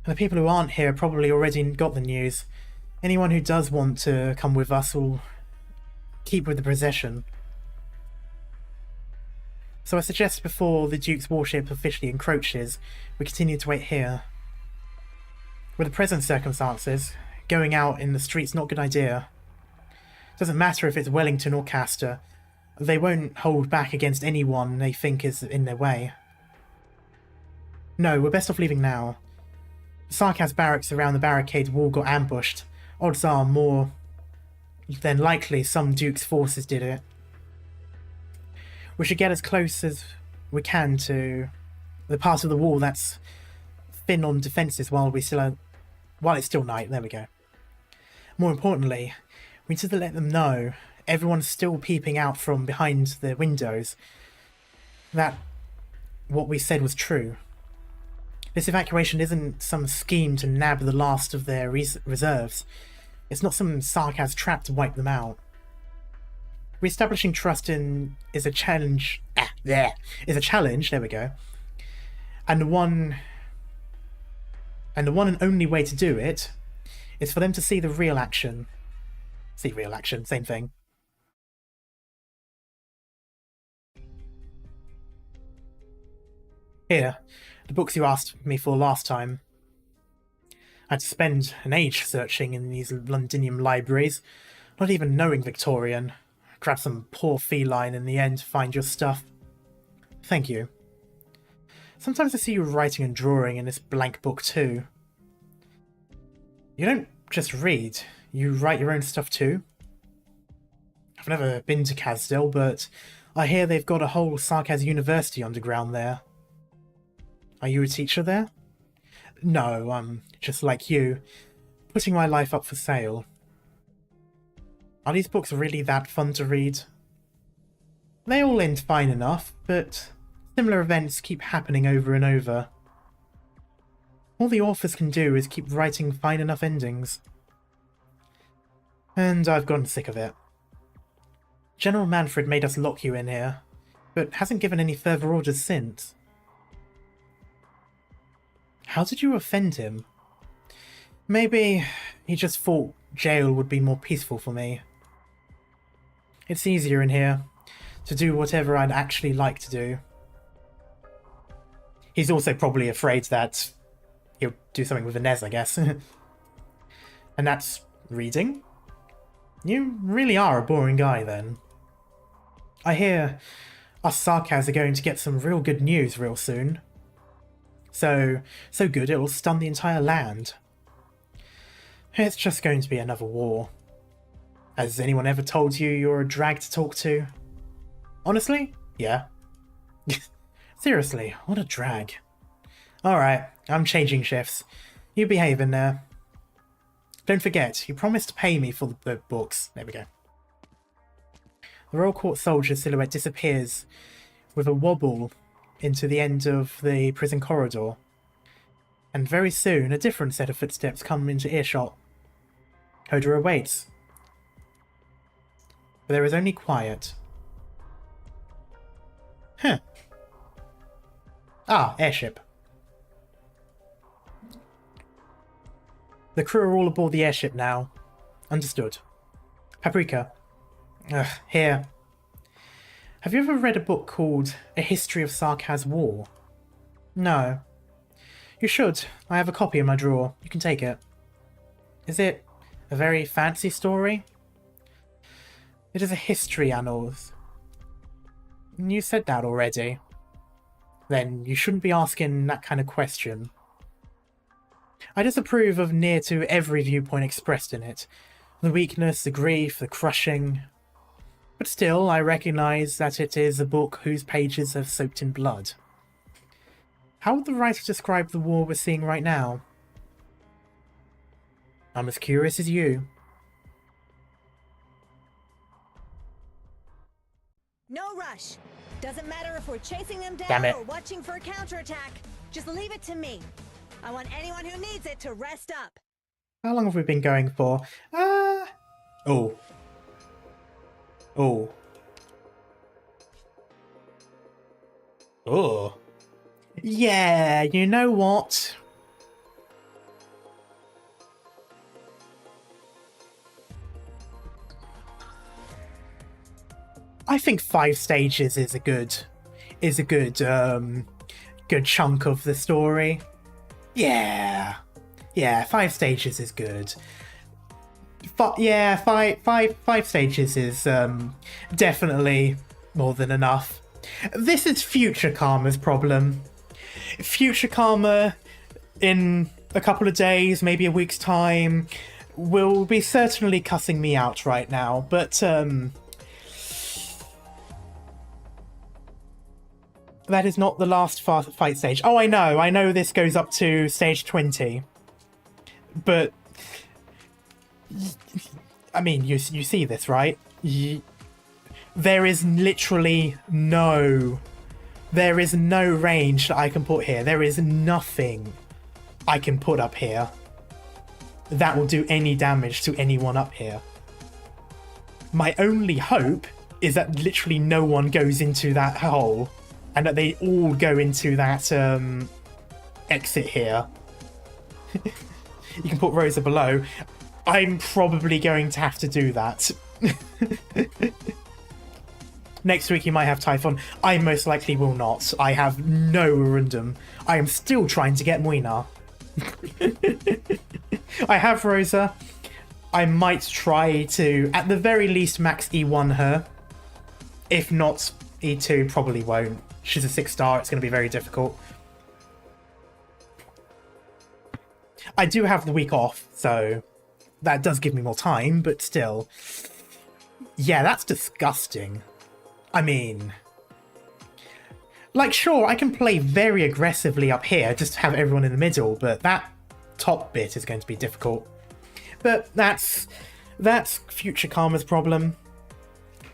And the people who aren't here probably already got the news. Anyone who does want to come with us will keep with the procession. So I suggest before the Duke's warship officially encroaches, we continue to wait here. With the present circumstances, going out in the street's not a good idea. Doesn't matter if it's Wellington or Castor. They won't hold back against anyone they think is in their way. No, we're best off leaving now. The Sarkaz barracks around the barricade wall got ambushed. Odds are more than likely some Duke's forces did it. We should get as close as we can to the part of the wall that's thin on defences while it's still night. There we go. More importantly, we need to let them know everyone's still peeping out from behind the windows that what we said was true. This evacuation isn't some scheme to nab the last of their reserves. It's not some Sarkaz trap to wipe them out. Re-establishing trust is a challenge. There we go. And the one and only way to do it is for them to see the real action. See real action, same thing. Here, the books you asked me for last time. I had to spend an age searching in these Londinium libraries, not even knowing Victorian. Grab some poor feline in the end to find your stuff. Thank you. Sometimes I see you writing and drawing in this blank book too. You don't just read, you write your own stuff too? I've never been to Casdell, but I hear they've got a whole Sarkaz University underground there. Are you a teacher there? No, I'm just like you, putting my life up for sale. Are these books really that fun to read? They all end fine enough, but similar events keep happening over and over. All the authors can do is keep writing fine enough endings. And I've gotten sick of it. General Manfred made us lock you in here, but hasn't given any further orders since. How did you offend him? Maybe he just thought jail would be more peaceful for me. It's easier in here to do whatever I'd actually like to do. He's also probably afraid that he'll do something with Inez, I guess. And that's reading? You really are a boring guy, then. I hear us Sarkaz are going to get some real good news real soon. So good it'll stun the entire land. It's just going to be another war. Has anyone ever told you you're a drag to talk to? Honestly? Yeah. Seriously, what a drag. Alright, I'm changing shifts. You behave in there. Don't forget, you promised to pay me for the books. There we go. The Royal Court soldier silhouette disappears with a wobble into the end of the prison corridor. And very soon, a different set of footsteps come into earshot. Hoda awaits. But there is only quiet. Huh. Ah, airship. The crew are all aboard the airship now. Understood. Paprika. Here. Have you ever read a book called A History of Sarkaz War? No. You should. I have a copy in my drawer. You can take it. Is it a very fancy story? It is a history, annals. You said that already. Then you shouldn't be asking that kind of question. I disapprove of near to every viewpoint expressed in it. The weakness, the grief, the crushing. But still, I recognise that it is a book whose pages have soaked in blood. How would the writer describe the war we're seeing right now? I'm as curious as you. No rush. Doesn't matter if we're chasing them Damn down it. or watching for a counterattack. Just leave it to me. I want anyone who needs it to rest up. How long have we been going for? Oh. Oh. Oh. Yeah, you know what? I think 5 stages is a good good chunk of the story. Yeah, 5 stages is good. But yeah, five stages is definitely more than enough. This is future Karma's problem. Future Karma, in a couple of days, maybe a week's time, will be certainly cussing me out right now, but that is not the last fight stage. Oh, I know this goes up to stage 20. But, I mean, you see this, right? There is literally no range that I can put here. There is nothing I can put up here that will do any damage to anyone up here. My only hope is that literally no one goes into that hole and that they all go into that exit here. You can put Rosa below. I'm probably going to have to do that. Next week you might have Typhon. I most likely will not. I have no Arundum. I am still trying to get Muina. I have Rosa. I might try to, at the very least, max E1 her. If not, E2 probably won't. She's a 6-star. It's going to be very difficult. I do have the week off, so that does give me more time, but still. Yeah, that's disgusting. I mean, like, sure, I can play very aggressively up here, just to have everyone in the middle, but that top bit is going to be difficult. But that's future Karma's problem.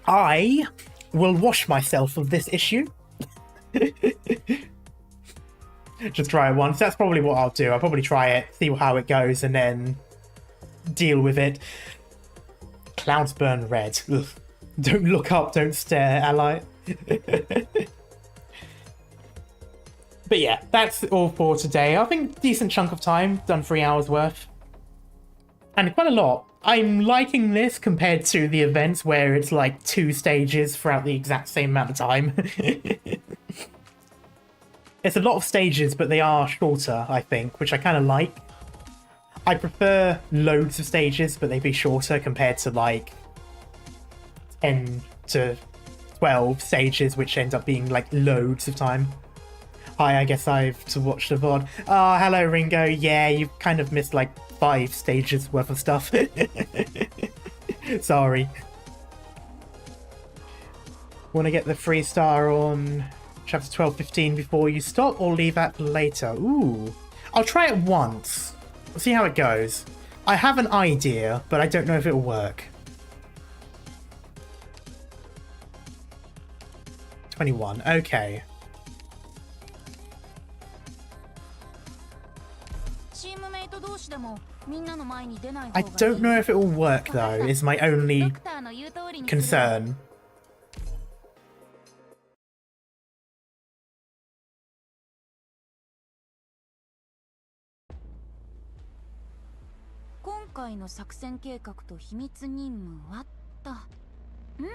I will wash myself of this issue. Just try it once. That's probably what I'll do. I'll probably try it, see how it goes, and then deal with it. Clouds burn red. Ugh. Don't look up, don't stare, ally. But yeah, that's all for today. I think decent chunk of time, done 3 hours worth. And quite a lot. I'm liking this compared to the events where it's like 2 stages throughout the exact same amount of time. It's a lot of stages, but they are shorter, I think, which I kind of like. I prefer loads of stages, but they be shorter compared to like 10 to 12 stages, which end up being like loads of time. Hi, I guess I have to watch the VOD. Oh, hello, Ringo. Yeah, you've kind of missed like 5 stages worth of stuff. Sorry. Want to get the 3-star on chapter 12:15 before you stop, or leave that later? Ooh. I'll try it once. We'll see how it goes. I have an idea, but I don't know if it'll work. 21. Okay. I don't know if it will work though, is my only concern.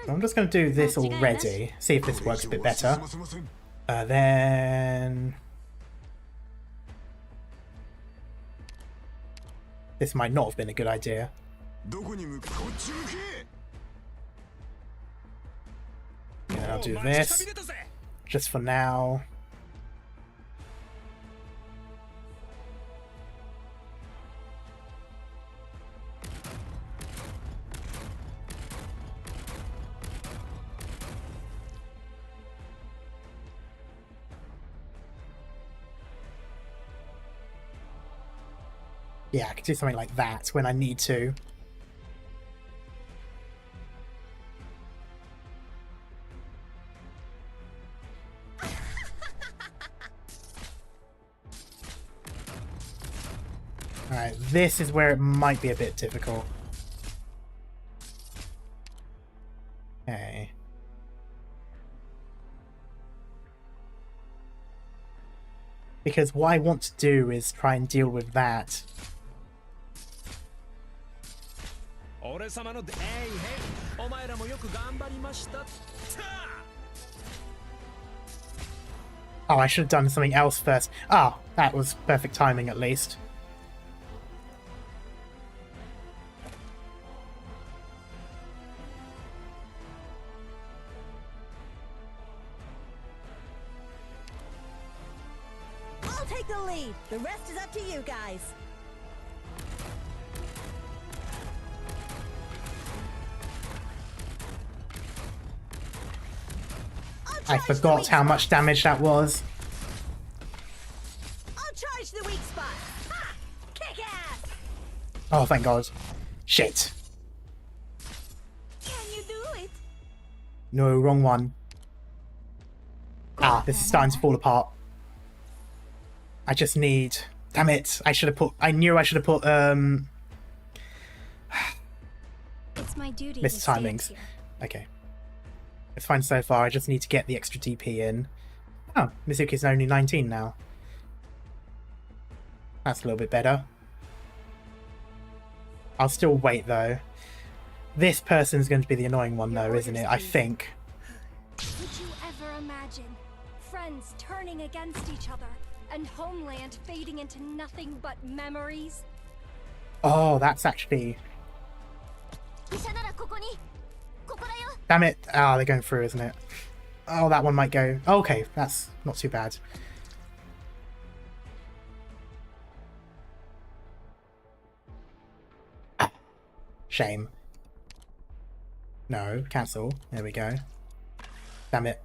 I'm just going to do this already, see if this works a bit better. Then... This might not have been a good idea. Yeah, I'll do this, just for now. Yeah, I can do something like that when I need to. Alright, this is where it might be a bit difficult. Okay. Because what I want to do is try and deal with that. Oh, I should have done something else first. Ah, that was perfect timing at least. I'll take the lead. The rest is up to you guys. I forgot how much damage that was. I'll charge the weak spot. Ha! Kick ass. Oh, thank God. Shit. Can you do it? No, wrong one. Ah, this is starting to fall apart. I just need... Damn it. I should have put... I knew I should have put, It's my duty missed to timings. here. Okay. It's fine so far. I just need to get the extra DP in. Oh, Mizuki's only 19 now. That's a little bit better. I'll still wait though. This person's going to be the annoying one though, isn't it? I think. Would you ever imagine friends turning against each other and homeland fading into nothing but memories? Oh, that's actually... Damn it. Ah, they're going through, isn't it? Oh, that one might go... Okay, that's not too bad. Ah, shame. No, cancel. There we go. Damn it.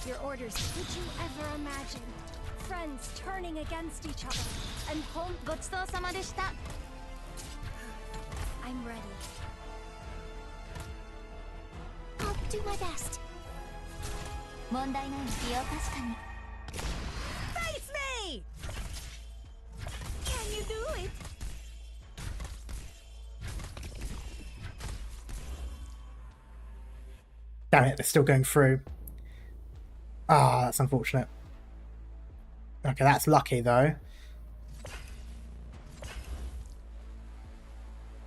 Your orders. Would you ever imagine friends turning against each other and home... I'm ready. I'll do my best. Face me! Can you do it? Damn it, they're still going through. Ah, that's unfortunate. Okay, that's lucky though.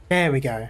There we go.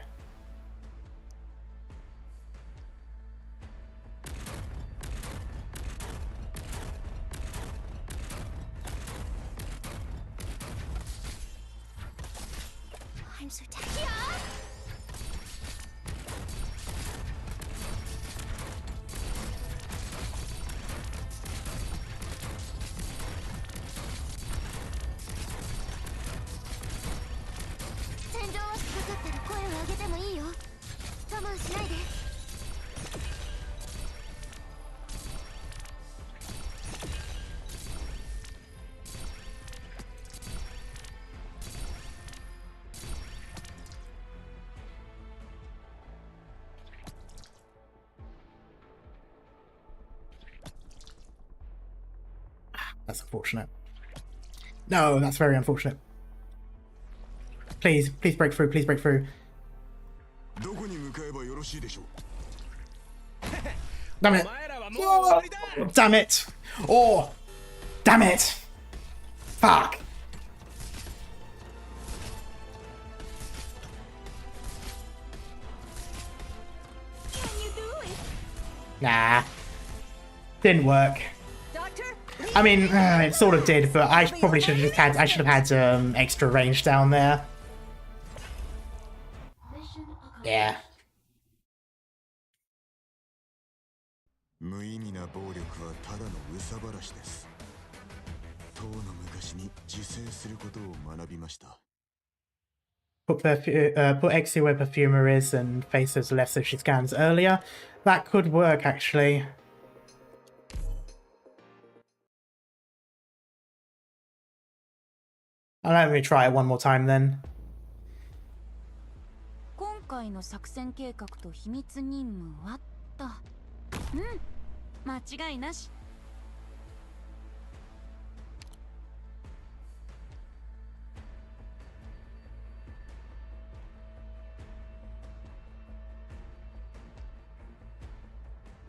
That's unfortunate. No, that's very unfortunate. Please, please break through, please break through. Damn it. Oh, damn it. Oh, damn it. Fuck. Nah. Didn't work. I mean, it sort of did, but I probably should have just had, I should have had extra range down there. Yeah. 無意味な暴力はただの憂さ晴らしです。唐の昔に自制することを学びました。Put Exia where Perfumer is and face those left so she scans earlier. That could work, actually. Let me try it one more time then. 今回の作戦計画と秘密任務はと。間違いなし。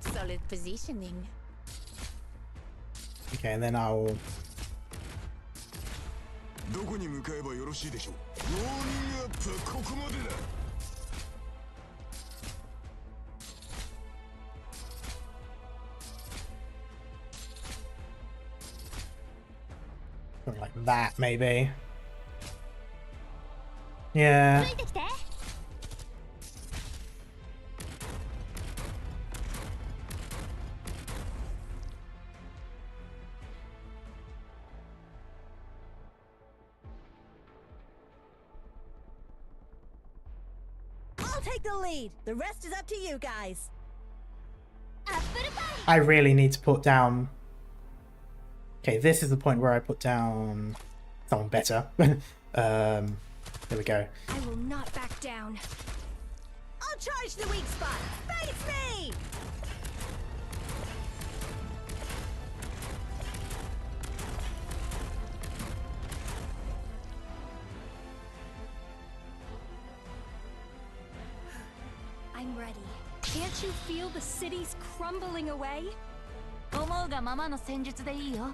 Solid positioning. Okay, and then I'll... どこに向かえばよろしいでしょう。ウォーミングアップはここまでだ。Something like that, maybe. Yeah. I'll take the lead. The rest is up to you guys. I really need to put down... Okay, this is the point where I put down someone better. There we go. I will not back down. I'll charge the weak spot. Face me! I'm ready. Can't you feel the cities crumbling away? 思うがままの戦術でいいよ。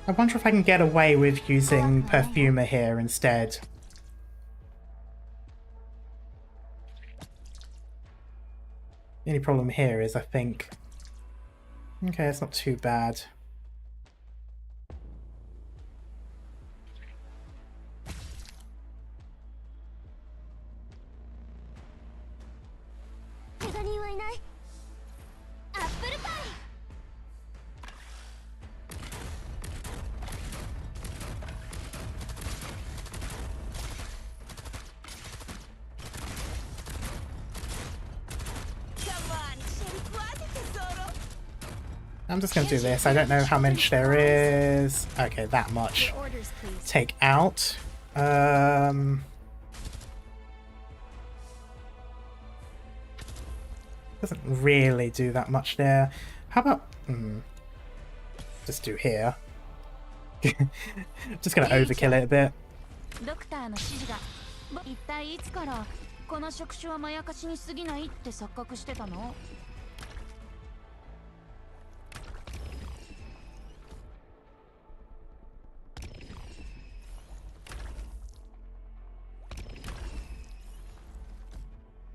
I wonder if I can get away with using Perfumer here instead. The only problem here is I think... Okay, it's not too bad. I'm just going to do this. I don't know how much there is. Okay, that much. Orders, please. Take out. Doesn't really do that much there. How about... just do here. Just going to overkill it a bit. ドクターの指示が一体いつからこの触手はまやかしに過ぎないって錯覚してたの？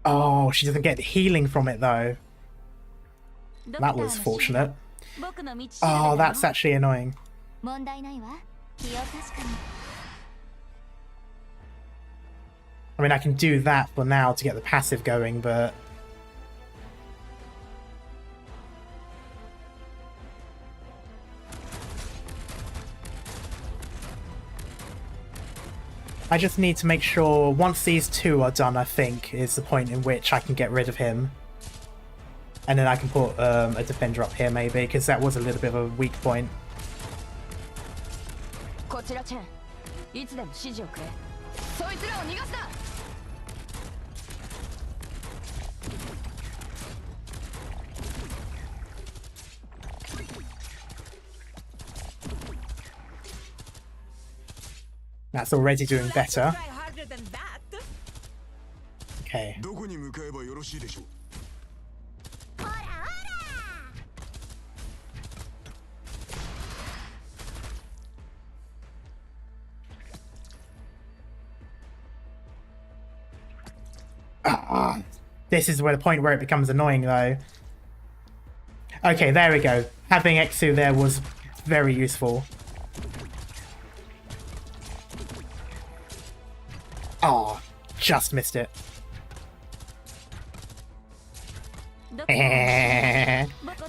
Oh, she doesn't get healing from it though. That was fortunate. Oh, that's actually annoying. 問題ないわ。気を確かに。 I mean, I can do that for now to get the passive going, but... I just need to make sure once these two are done, I think, is the point in which I can get rid of him. And then I can put a defender up here maybe, because that was a little bit of a weak point. こちらチェン、いつでも指示をくれ。そいつらを逃がすな。That's already doing better. Try harder than that. Okay. どこに向かえばよろしいでしょう。 This is where the point where it becomes annoying, though. Okay, there we go. Having Exu there was very useful. Oh, just missed it.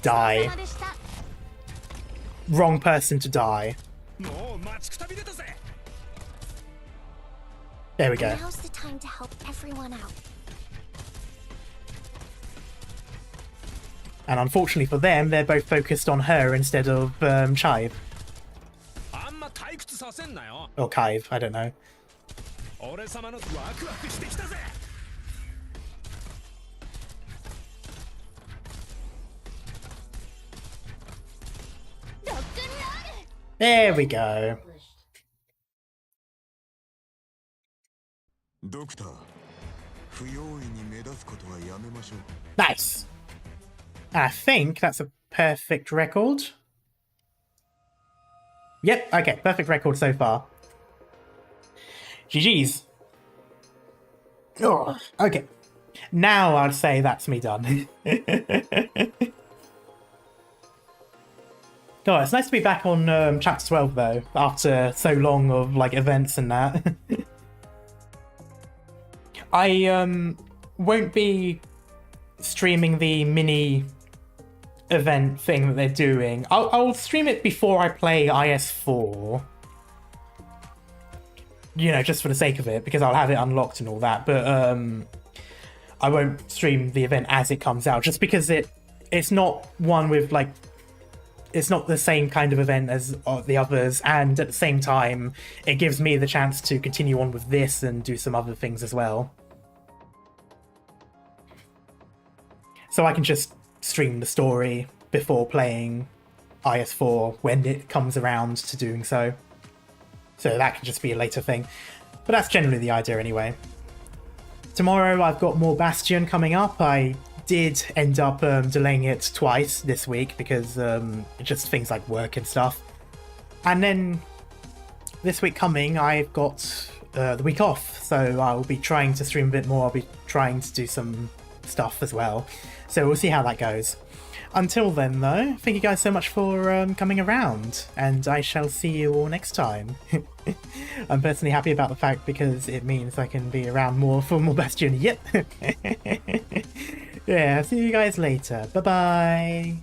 Die. Wrong person to die. もう待ちくたびれたぜ。 There we go. Now's the time to help everyone out. And unfortunately for them, they're both focused on her instead of Chive. あんま退屈させんなよ。 Or Kive, I don't know. 俺様のワクワクしてきたぜ。 There we go. ドクター、不用意に目立つことはやめましょう。 Nice. I think that's a perfect record. Yep, okay, perfect record so far. GG's. Oh, okay. Now I'd say that's me done. Oh, it's nice to be back on chapter 12 though, after so long of like events and that. I won't be streaming the mini event thing that they're doing. I'll stream it before I play IS4. You know, just for the sake of it, because I'll have it unlocked and all that, but I won't stream the event as it comes out, just because it's not one with like, it's not the same kind of event as the others, and at the same time, it gives me the chance to continue on with this and do some other things as well. So I can just stream the story before playing IS4 when it comes around to doing so. So that can just be a later thing. But that's generally the idea anyway. Tomorrow I've got more Bastion coming up. I did end up delaying it twice this week because just things like work and stuff. And then this week coming, I've got the week off, so I'll be trying to stream a bit more. I'll be trying to do some stuff as well. So we'll see how that goes. Until then, though, thank you guys so much for coming around, and I shall see you all next time. I'm personally happy about the fact because it means I can be around more for more Bastion. Yep. Yeah, see you guys later. Bye-bye.